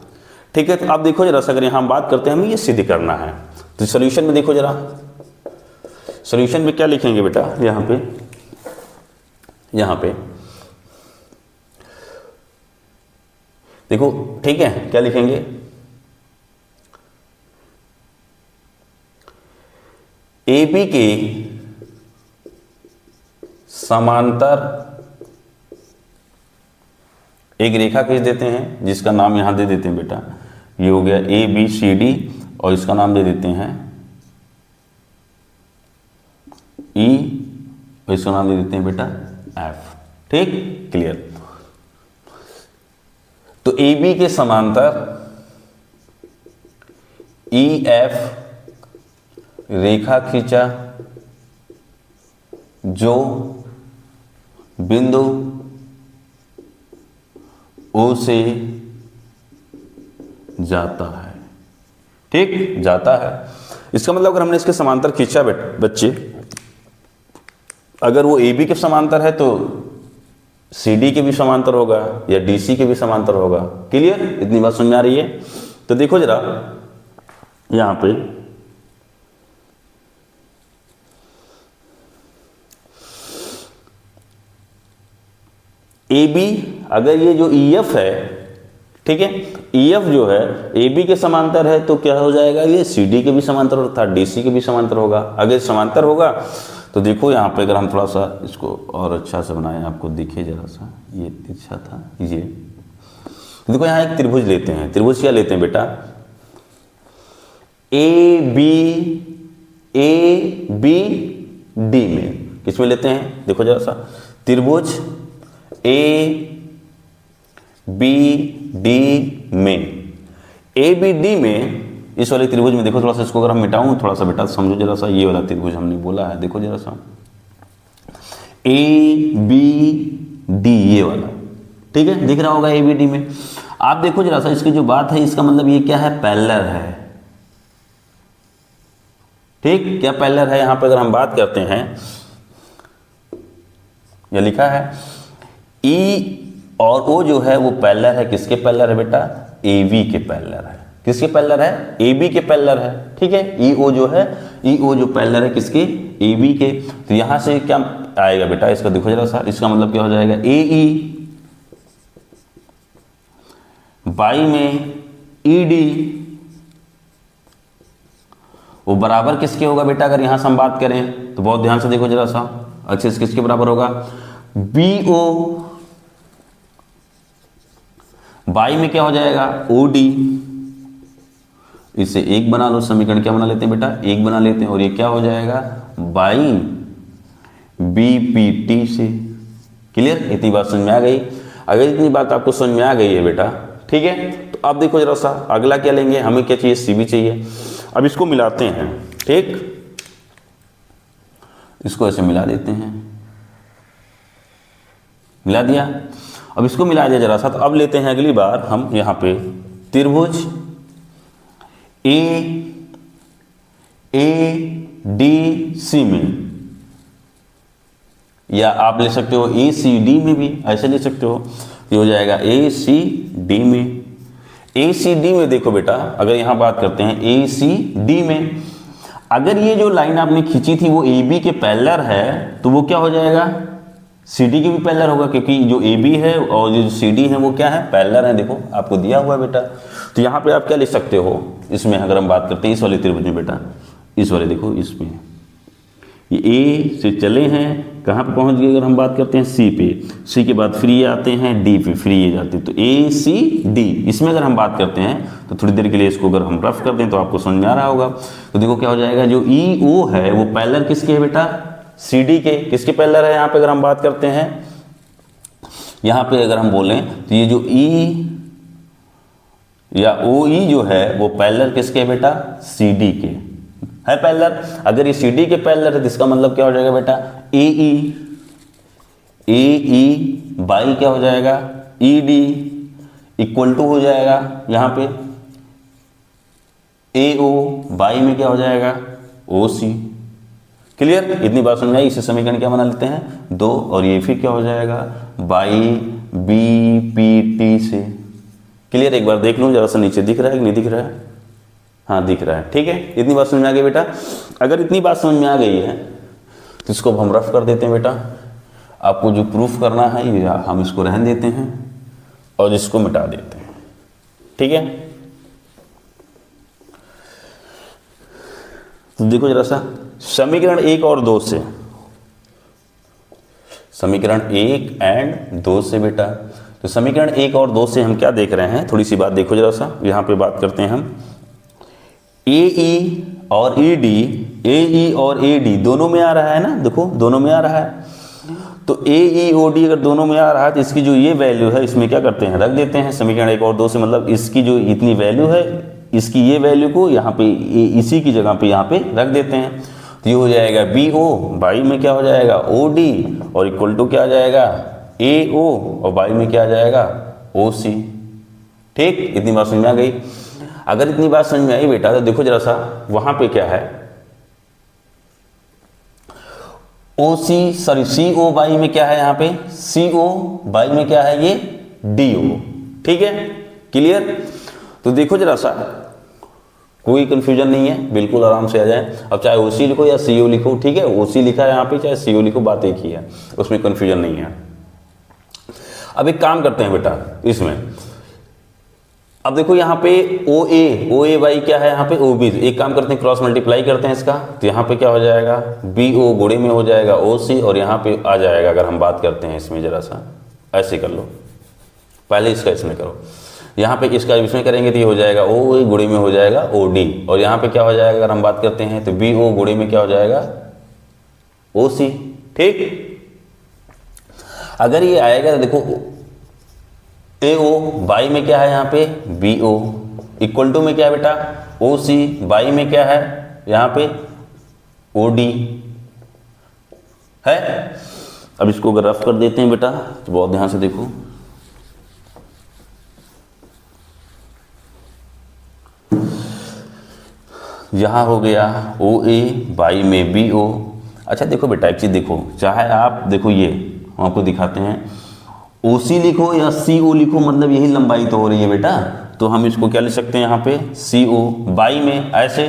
ठीक है, तो आप देखो जरा, अगर यहाँ हम बात करते हैं, हमें ये सिद्ध करना है। तो सॉल्यूशन में देखो जरा, सॉल्यूशन में क्या लिखेंगे बेटा, यहाँ पे देखो। ठीक है, क्या लिखेंगे, ए बी के समांतर एक रेखा खींच देते हैं जिसका नाम यहां दे देते हैं बेटा, ये हो गया ए बी सी डी, और इसका नाम दे देते हैं ई, और इसका नाम दे देते हैं बेटा एफ। ठीक, क्लियर। तो ए बी के समांतर ई एफ रेखा खींचा जो बिंदु ओ से जाता है। ठीक, जाता है। इसका मतलब अगर हमने इसके समांतर खींचा बच्चे, अगर वो ए बी के समांतर है तो सी डी के भी समांतर होगा या डी सी के भी समांतर होगा। क्लियर, इतनी बात समझ में आ रही है। तो देखो जरा यहां पे ए बी, अगर ये जो ई एफ है, ठीक है, ई एफ जो है ए बी के समांतर है तो क्या हो जाएगा, ये सी डी के भी समांतर अर्थात डी सी के भी समांतर होगा। अगर समांतर होगा तो देखो यहाँ पे अगर हम थोड़ा सा इसको और अच्छा से बनाएं, आपको दिखे जरा सा, ये तिरछा था ये। देखो यहाँ एक त्रिभुज लेते हैं। त्रिभुज क्या लेते हैं बेटा, ए बी डी में, किसमें लेते हैं, देखो जरा सा, त्रिभुज ए बी डी में, ए बी डी में, इस वाले त्रिभुज में देखो थोड़ा सा, इसको अगर हम मिटाऊं थोड़ा सा बेटा समझो जरा सा, ये वाला त्रिभुज हमने बोला है, देखो जरा सा, ए बी डी, ये वाला, ठीक है, दिख रहा होगा ए बी डी में। आप देखो जरा सा, इसकी जो बात है इसका मतलब ये क्या है, पैरेलल है, ठीक, क्या पैरेलल है। यहां पर अगर हम बात करते हैं, ये लिखा है ई और ओ जो है वो पैरेलल है, किसके पैरेलल है बेटा, ए बी के पैरेलल है। किसके पैरेलल है, ए बी के पैरेलल है, ठीक है। ई ओ जो है, ई ओ जो पैरेलल है किसके, ए बी के। तो यहां से क्या आएगा बेटा, इसका देखो जरा सा, इसका मतलब क्या हो जाएगा, ए ई बाई में ई डी, वो बराबर किसके होगा बेटा, अगर यहां से हम बात करें तो बहुत ध्यान से देखो जरा सा, एक्सिस किसके बराबर होगा, बी ओ बाई में क्या हो जाएगा, ओ डी। इसे एक बना लो, समीकरण क्या बना लेते हैं बेटा, एक बना लेते हैं, और ये क्या हो जाएगा, बाई बी पी टी से। क्लियर, इतनी बात समझ में आ गई। अगर इतनी बात आपको समझ में आ गई है बेटा, ठीक है, तो अब देखो जरा सा अगला क्या लेंगे, हमें क्या चाहिए, सी बी चाहिए। अब इसको मिलाते हैं, ठीक, इसको ऐसे मिला देते हैं, मिला दिया। अब इसको मिला दिया जरा सा, तो अब लेते हैं अगली बार हम यहां पे त्रिभुज ए डी सी में, या आप ले सकते हो ए सी डी में भी, ऐसे ले सकते हो। ये हो जाएगा ए सी डी में। ए सी डी में देखो बेटा, अगर यहां बात करते हैं ए सी डी में, अगर ये जो लाइन आपने खींची थी वो ए बी के पैरेलल है, तो वो क्या हो जाएगा, सी डी के भी पैरेलल होगा, क्योंकि जो ए बी है और जो सी डी है वो क्या है, पैरेलल है। देखो आपको दिया हुआ है बेटा। तो यहाँ पे आप क्या लिख सकते हो, इसमें अगर हम बात करते हैं इस वाले त्रिभुज में बेटा, इस वाले देखो, इसमें ये ए से चले हैं, कहाँ पे पहुँच गए, अगर हम बात करते हैं सी पे, सी के बाद फिर ये आते हैं डी पे, फिर ये जाते हैं, तो ए सी डी, इसमें अगर हम बात करते हैं तो थोड़ी देर के लिए इसको अगर हम रफ कर दें तो आपको समझ में आ रहा होगा। तो देखो क्या हो जाएगा, जो ई ओ है वो पैरेलल किसके है बेटा, सी डी के। किसके पैरेलल है यहाँ पे अगर हम बात करते हैं, यहाँ पे अगर हम बोलें तो ये जो ई या ओ ई जो है वो पैरेलल किसके है बेटा, सी डी के है पैरेलल। अगर ये सी डी के पैरेलल है तो इसका मतलब क्या हो जाएगा बेटा, ए ई बाई क्या हो जाएगा, ई डी इक्वल टू हो जाएगा यहाँ पे ए ओ बाई में क्या हो जाएगा, ओ सी। क्लियर, इतनी बात समझ में आई। इसे समीकरण क्या बना लेते हैं, 2, और ये फिर क्या हो जाएगा, बाई बी पी टी से। क्लियर, एक बार देख लूँ जरा सा, नीचे दिख रहा है कि नहीं दिख रहा है, हाँ दिख रहा है, ठीक है। इतनी बात समझ में आ गई बेटा। अगर इतनी बात समझ में आ गई है तो इसको हम रफ कर देते हैं बेटा। आपको जो प्रूफ करना है ये हम इसको रहने देते हैं और इसको मिटा देते हैं, ठीक है। तो देखो जरा सा, समीकरण 1 और 2 से, समीकरण 1 एंड 2 से बेटा, तो समीकरण 1 और 2 से हम क्या देख रहे हैं, थोड़ी सी बात देखो जरा सा। यहाँ पे बात करते हैं हम ए ई और ए डी, ए ई और ए डी दोनों में आ रहा है ना, देखो दोनों में आ रहा है। तो ए ई ओ डी अगर दोनों में आ रहा है तो इसकी जो ये वैल्यू है इसमें क्या करते हैं, रख देते हैं। समीकरण 1 और 2 से मतलब इसकी जो इतनी वैल्यू है, इसकी ये वैल्यू को यहाँ पे इसी की जगह पे यहाँ पे रख देते हैं। तो ये हो जाएगा बी ओ बाई में क्या हो जाएगा, ओ डी, और इक्वल टू क्या आ जाएगा, ए ओ, और बाई में क्या आ जाएगा, ओ सी। ठीक, इतनी बात समझ में आ गई। अगर इतनी बात समझ में आई बेटा तो देखो जरा सा, वहां पे क्या है, ओ सी सॉरी सी ओ बाई में क्या है, यहाँ पे सी ओ बाई में क्या है, ये डी ओ। ठीक है, क्लियर। तो देखो जरा सा, कोई कंफ्यूजन नहीं है, बिल्कुल आराम से आ जाए। अब चाहे ओ सी लिखो या सी ओ लिखो, ठीक है, ओ सी लिखा है यहाँ पे, चाहे सी ओ लिखो, बात एक ही है, उसमें कंफ्यूजन नहीं है। अब एक काम करते हैं बेटा इसमें, अब देखो यहाँ पे ओ ए बाई क्या है, यहाँ पे ओ बी। एक काम करते हैं, क्रॉस मल्टीप्लाई करते हैं इसका, तो यहाँ पे क्या हो जाएगा, बी ओ गुणे में हो जाएगा ओ सी, और यहाँ पे आ जाएगा, अगर हम बात करते हैं इसमें जरा सा ऐसे कर लो, पहले इसका इसमें करो, यहाँ पे इसका इसमें करेंगे तो ये हो जाएगा ओ ए गुणे में हो जाएगा ओ डी, और यहाँ पे क्या हो जाएगा, अगर हम बात करते हैं तो बी ओ गुणे में क्या हो जाएगा, ओ सी। ठीक, अगर ये आएगा तो देखो ए ओ बाई में क्या है, यहाँ पे बी ओ, इक्वल टू में क्या है बेटा, ओ सी, बाई में क्या है यहाँ पे ओ डी है। अब इसको अगर रफ कर देते हैं बेटा तो बहुत ध्यान से देखो, यहाँ हो गया ओ ए, बाई में बी ओ। अच्छा देखो बेटा एक चीज़ देखो, चाहे आप देखो ये हम आपको दिखाते हैं ओ सी लिखो या सी ओ लिखो, मतलब यही लंबाई तो हो रही है बेटा, तो हम इसको क्या लिख सकते हैं यहाँ पे सी ओ, बाई में ऐसे।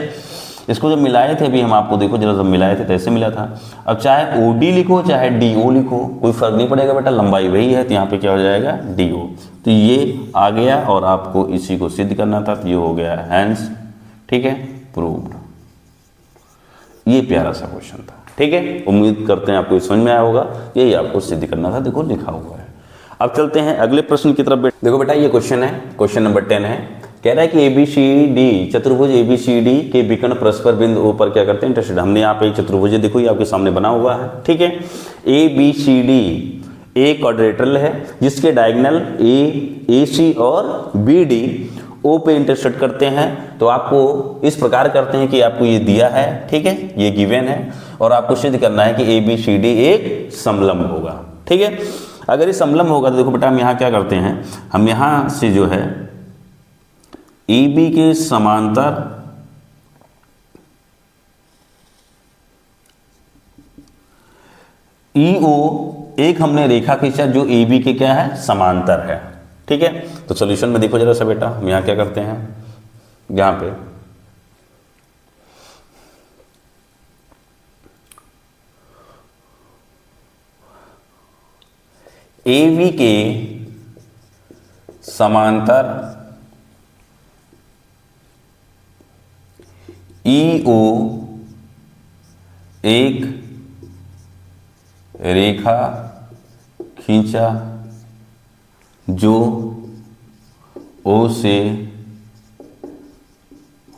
इसको जब मिलाए थे अभी हम आपको देखो जरा, जब मिलाए थे तो ऐसे मिला था। अब चाहे ओ डी लिखो चाहे डी ओ लिखो, कोई फर्क नहीं पड़ेगा बेटा, लंबाई वही है, तो यहाँ पे क्या हो जाएगा डी ओ। तो ये आ गया और आपको इसी को सिद्ध करना था, तो ये हो गया हैंस, ठीक है, प्रूव्ड। ये प्यारा सा क्वेश्चन था, ठीक है। उम्मीद करते हैं आपको समझ में आया होगा, यही आपको सिद्ध करना था, देखो लिखा हुआ है। अब चलते हैं अगले प्रश्न की तरफ। देखो बेटा ये क्वेश्चन है, क्वेश्चन नंबर 10 है, कह रहा है कि ABCD चतुर्भुज ABCD के विकर्ण परस्पर बिंदु O पर क्या करते हैं इंटरसेक्ट। हमने यहाँ पे चतुर्भुज देखो ये आपके सामने बना हुआ है, ठीक है। ABCD एक क्वाड्रेटरल है जिसके डायगोनल AC और BD O पे इंटरसेक्ट करते हैं। तो आपको इस प्रकार करते हैं कि आपको ये दिया है, ठीक है, ये गिवन है, और आपको सिद्ध करना है कि ABCD एक समलंब होगा, ठीक है। अगर ये समलंब होगा तो देखो बेटा हम यहाँ क्या करते हैं, हम यहाँ से जो है AB के समांतर EO एक हमने रेखा खींचा जो AB के क्या है समांतर है, ठीक है। तो सॉल्यूशन में देखो जरा सा बेटा, हम यहाँ क्या करते हैं, यहाँ पे AB के समांतर EO एक रेखा खींचा जो O से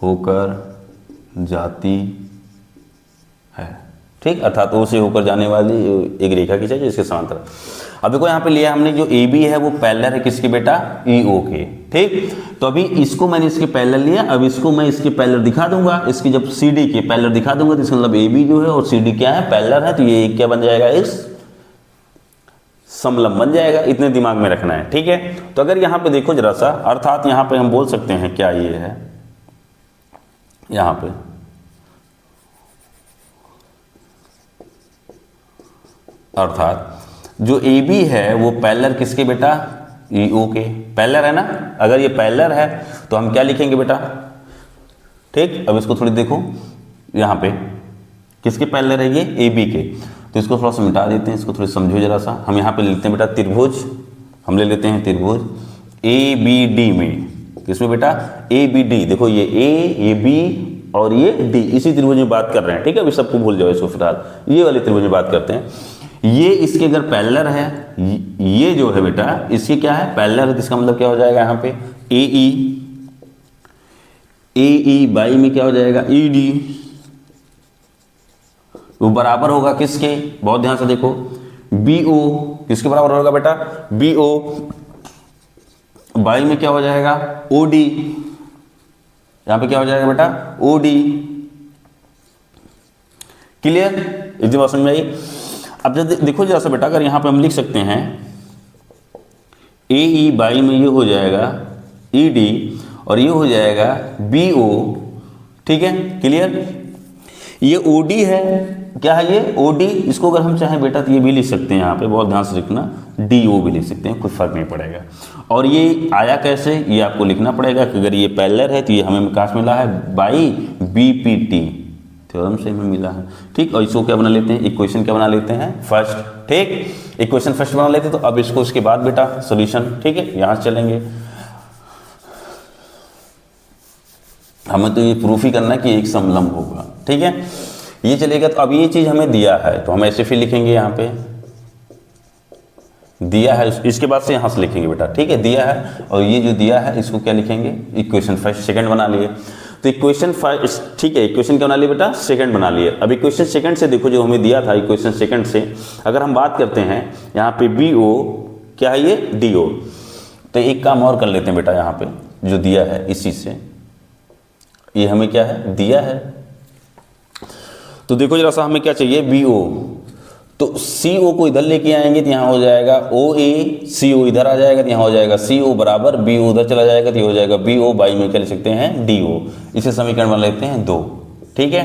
होकर जाती है, ठीक, अर्थात O से होकर जाने वाली एक रेखा खींचा जो इसके समांतर। अब देखो यहाँ पे लिया हमने जो AB है वो पैरेलल है किसके बेटा EO के, ठीक। तो अभी इसको मैंने इसके पैरेलल लिया, अब इसको मैं इसके पैरेलल दिखा दूंगा, इसकी जब CD के पैरेलल दिखा दूंगा तो इसका मतलब AB जो है और CD क्या है पैरेलल है, तो ये क्या बन जाएगा इस समलंब बन जाएगा। इतने दिमाग में रखना है, ठीक है। तो अगर यहाँ पे देखो जरा सा, अर्थात यहाँ पे हम बोल सकते हैं क्या ये है, यहाँ पे अर्थात जो AB है वो पैरेलल किसके बेटा EO के, पैरेलल है ना। अगर ये पैरेलल है तो हम क्या लिखेंगे बेटा, ठीक। अब इसको थोड़ी देखो, यहाँ पे किसके पैरेलल है ये AB के, तो इसको थोड़ा सा मिटा देते हैं, इसको थोड़ी समझो जरा सा। हम यहाँ पे लेते हैं बेटा त्रिभुज, हम ले लेते हैं त्रिभुज ABD में, किसमें बेटा ABD। देखो ये A, ये B और ये D, इसी त्रिभुज में बात कर रहे हैं, ठीक है। अभी सबको भूल जाओ इसको, फिलहाल ये वाले त्रिभुज में बात करते हैं। ये इसके अगर पैरेलल है, ये जो है बेटा इसके क्या है पैरेलल है, इसका मतलब क्या हो जाएगा यहाँ पे AE बाई में क्या हो जाएगा ED, वो बराबर होगा किसके, बहुत ध्यान से देखो BO, किसके बराबर होगा बेटा BO, बाई में क्या हो जाएगा OD, यहां पे क्या हो जाएगा बेटा OD। क्लियर, इतनी बात समझ में आई। अब जब देखो जरा सा बेटा, अगर यहां पे हम लिख सकते हैं AE बाई में ये हो जाएगा ED और ये हो जाएगा BO, ठीक है। क्लियर, ये OD है, क्या है ये OD, इसको अगर हम चाहें बेटा तो ये भी लिख सकते हैं, यहाँ पे बहुत ध्यान से लिखना DO भी लिख सकते हैं, कोई फर्क नहीं पड़ेगा। और ये आया कैसे ये आपको लिखना पड़ेगा कि अगर ये पैरेलल है तो ये हमें कहाँ से मिला है बाई BPT थ्योरम से हमें मिला है, ठीक। और इसको क्या बना लेते हैं, इक्वेशन क्या बना लेते हैं फर्स्ट, ठीक, इक्वेशन फर्स्ट बना लेते हैं। तो अब इसको उसके बाद बेटा सोल्यूशन, ठीक है, यहाँ से चलेंगे। हमें तो ये प्रूफ ही करना है कि एक समलंब होगा, ठीक है, ये चलेगा। तो अब ये चीज हमें दिया है तो हम ऐसे फिर लिखेंगे, यहाँ पे दिया है, इसके बाद से यहाँ से लिखेंगे बेटा, ठीक है, दिया है और ये जो दिया है इसको क्या लिखेंगे इक्वेशन फर्स्ट सेकंड बना लिए। तो इक्वेशन फर्स्ट, ठीक है, इक्वेशन क्या बना लिए बेटा सेकंड बना लिए। अब इक्वेशन सेकंड से देखो जो हमें दिया था इक्वेशन सेकंड से अगर हम बात करते हैं, यहाँ पे BO क्या है ये DO। तो एक काम और कर लेते हैं बेटा, यहाँ पे जो दिया है इसी से ये हमें क्या है दिया है, तो देखो जरा सा हमें क्या चाहिए BO, तो CO को इधर लेके आएंगे तो यहाँ हो जाएगा OA, CO इधर आ जाएगा तो यहाँ हो जाएगा CO बराबर BO उधर चला जाएगा तो ये हो जाएगा BO, बाई में क्या लिख सकते हैं DO। इसे समीकरण बना लेते हैं 2। ठीक है,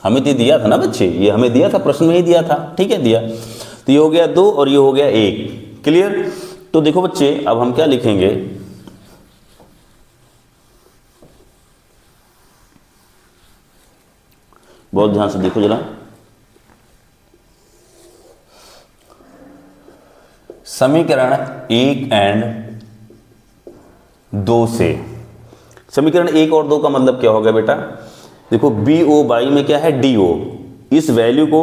हमें तो दिया था ना बच्चे, ये हमें दिया था, प्रश्न में ही दिया था। ठीक है, दिया तो ये हो गया 2 और ये हो गया 1। क्लियर। तो देखो बच्चे अब हम क्या लिखेंगे, बहुत ध्यान से देखो जरा। समीकरण 1 एंड 2 से, समीकरण 1 और 2 का मतलब क्या होगा बेटा, देखो BO बाई में क्या है DO, इस वैल्यू को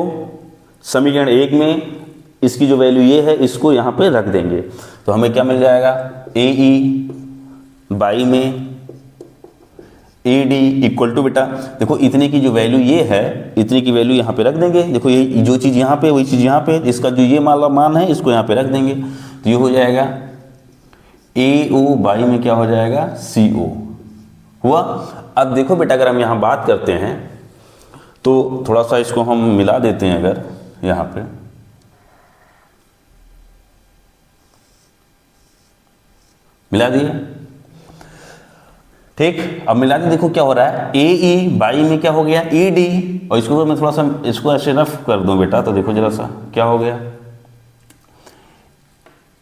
समीकरण 1 में इसकी जो वैल्यू ये है इसको यहाँ पे रख देंगे तो हमें क्या मिल जाएगा, AE बाई में AD इक्वल टू बेटा देखो इतने की जो वैल्यू ये है, इतने की वैल्यू यहाँ पे रख देंगे। देखो ये जो चीज़ यहाँ पे वही चीज़ यहाँ पे, इसका जो ये मान है इसको यहाँ पे रख देंगे तो ये हो जाएगा AO बाई में क्या हो जाएगा CO हुआ। अब देखो बेटा अगर हम यहाँ बात करते हैं तो थोड़ा सा इसको हम मिला देते हैं, अगर यहाँ पे मिला दिए, ठीक। अब मिला के देखो क्या हो रहा है, AE बाई में क्या हो गया ED, और इसको मैं थोड़ा सा इसको ऐसे रफ कर दूं बेटा तो देखो जरा सा क्या हो गया,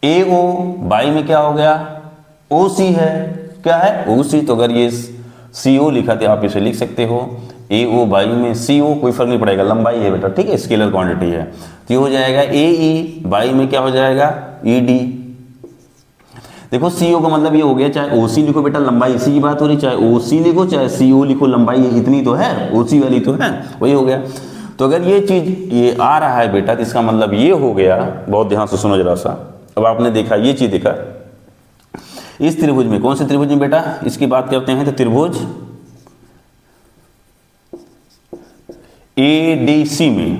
AO बाई में क्या हो गया OC है, क्या है OC। तो अगर ये CO लिखा तो आप इसे लिख सकते हो AO बाई में CO, कोई फर्क नहीं पड़ेगा, लंबाई है बेटा, ठीक है, स्केलर क्वांटिटी है। तो ये हो जाएगा AE बाई में क्या हो जाएगा ED। देखो CO का मतलब ये हो गया, चाहे OC लिखो बेटा, लंबाई इसी की बात हो रही, चाहे OC लिखो चाहे CO लिखो, लंबाई इतनी तो है, OC वाली तो है, वही हो गया। तो अगर ये चीज ये आ रहा है बेटा तो इसका मतलब ये हो गया, बहुत ध्यान से सुनो जरा सा। अब आपने देखा ये चीज देखा इस त्रिभुज में, कौन से त्रिभुज में बेटा इसकी बात करते हैं तो त्रिभुज ADC में,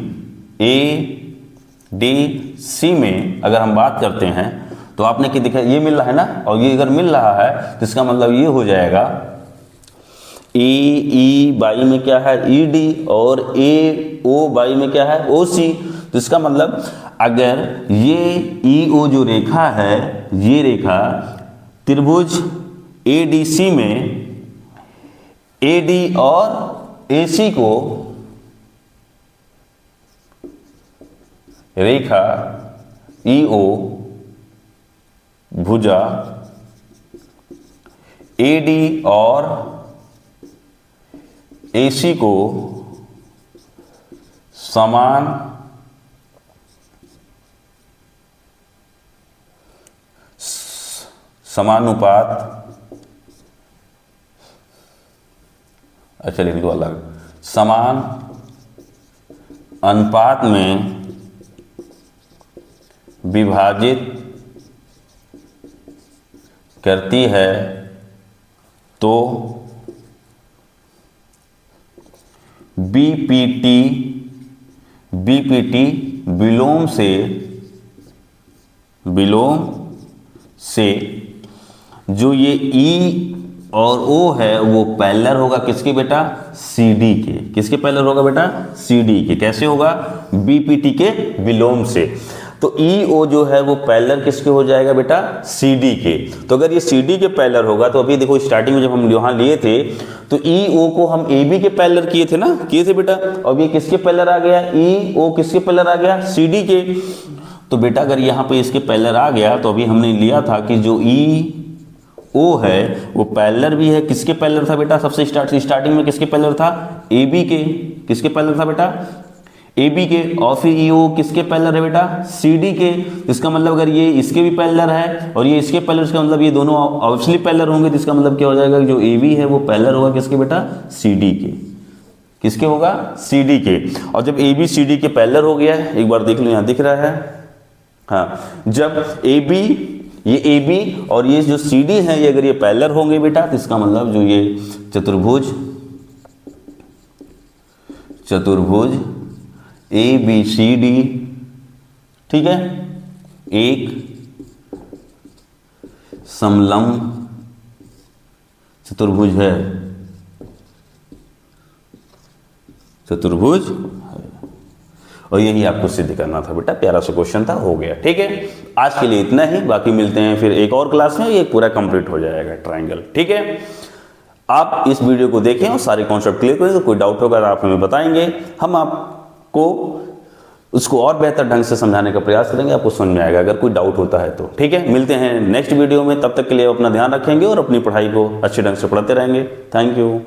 ADC में अगर हम बात करते हैं तो आपने क्या देखा, ये मिल रहा है ना, और ये अगर मिल रहा है तो इसका मतलब ये हो जाएगा AE बाई में क्या है ED और AO बाई में क्या है OC। तो इसका मतलब अगर ये EO जो रेखा है, ये रेखा त्रिभुज ADC में AD और AC को रेखा EO भुजा AD और AC को समानुपात, अच्छा लिख दो अलग, समान अनुपात में विभाजित करती है तो BPT विलोम से जो ये E और O है वो पैरेलल होगा किसके बेटा CD के, किसके पैरेलल होगा बेटा CD के। कैसे होगा, BPT के विलोम से। तो EO जो है वो पैरेलल किसके हो जाएगा बेटा CD के। तो अगर ये CD के पैरेलल होगा तो अभी देखो स्टार्टिंग में जब हम यहाँ लिए थे तो EO को हम AB के पैरेलल किए थे ना, किए थे बेटा, और ये किसके पैरेलल आ गया, EO किसके पैरेलल आ गया CD के। तो बेटा अगर यहाँ पे इसके पैरेलल आ गया तो अभी हमने लिया था कि जो EO है वो पैरेलल भी है, किसके पैरेलल था बेटा, सबसे स्टार्टिंग में किसके पैरेलल था AB के, किसके पैरेलल था बेटा AB के, और फिर EO किसके पैरेलल है बेटा CD के। इसका मतलब अगर ये इसके भी पैरेलल है और ये इसके पैरेलल, इसका मतलब ये दोनों ऑब्वियसली पैरेलल होंगे, तो इसका मतलब क्या हो जाएगा, जो AB है वो पैरेलल होगा किसके बेटा CD के, किसके होगा CD के। और जब AB CD के पैरेलल हो गया, एक बार देख लो यहाँ दिख रहा है, हाँ, जब AB ये AB और ये जो CD है ये अगर ये पैरेलल होंगे बेटा तो इसका मतलब जो ये चतुर्भुज ABCD, ठीक है, एक समलंब चतुर्भुज है, चतुर्भुज। और यही आपको सिद्ध करना था बेटा, प्यारा सा क्वेश्चन था, हो गया। ठीक है, आज के लिए इतना ही, बाकी मिलते हैं फिर एक और क्लास में, ये पूरा कंप्लीट हो जाएगा ट्राइंगल। ठीक है, आप इस वीडियो को देखें और सारे कॉन्सेप्ट क्लियर करें। तो कोई डाउट होगा तो आप हमें बताएंगे, हम आपको उसको और बेहतर ढंग से समझाने का प्रयास करेंगे, आपको समझ में आएगा अगर कोई डाउट होता है तो। ठीक है, मिलते हैं नेक्स्ट वीडियो में, तब तक के लिए अपना ध्यान रखेंगे और अपनी पढ़ाई को अच्छे ढंग से पढ़ते रहेंगे। Thank you.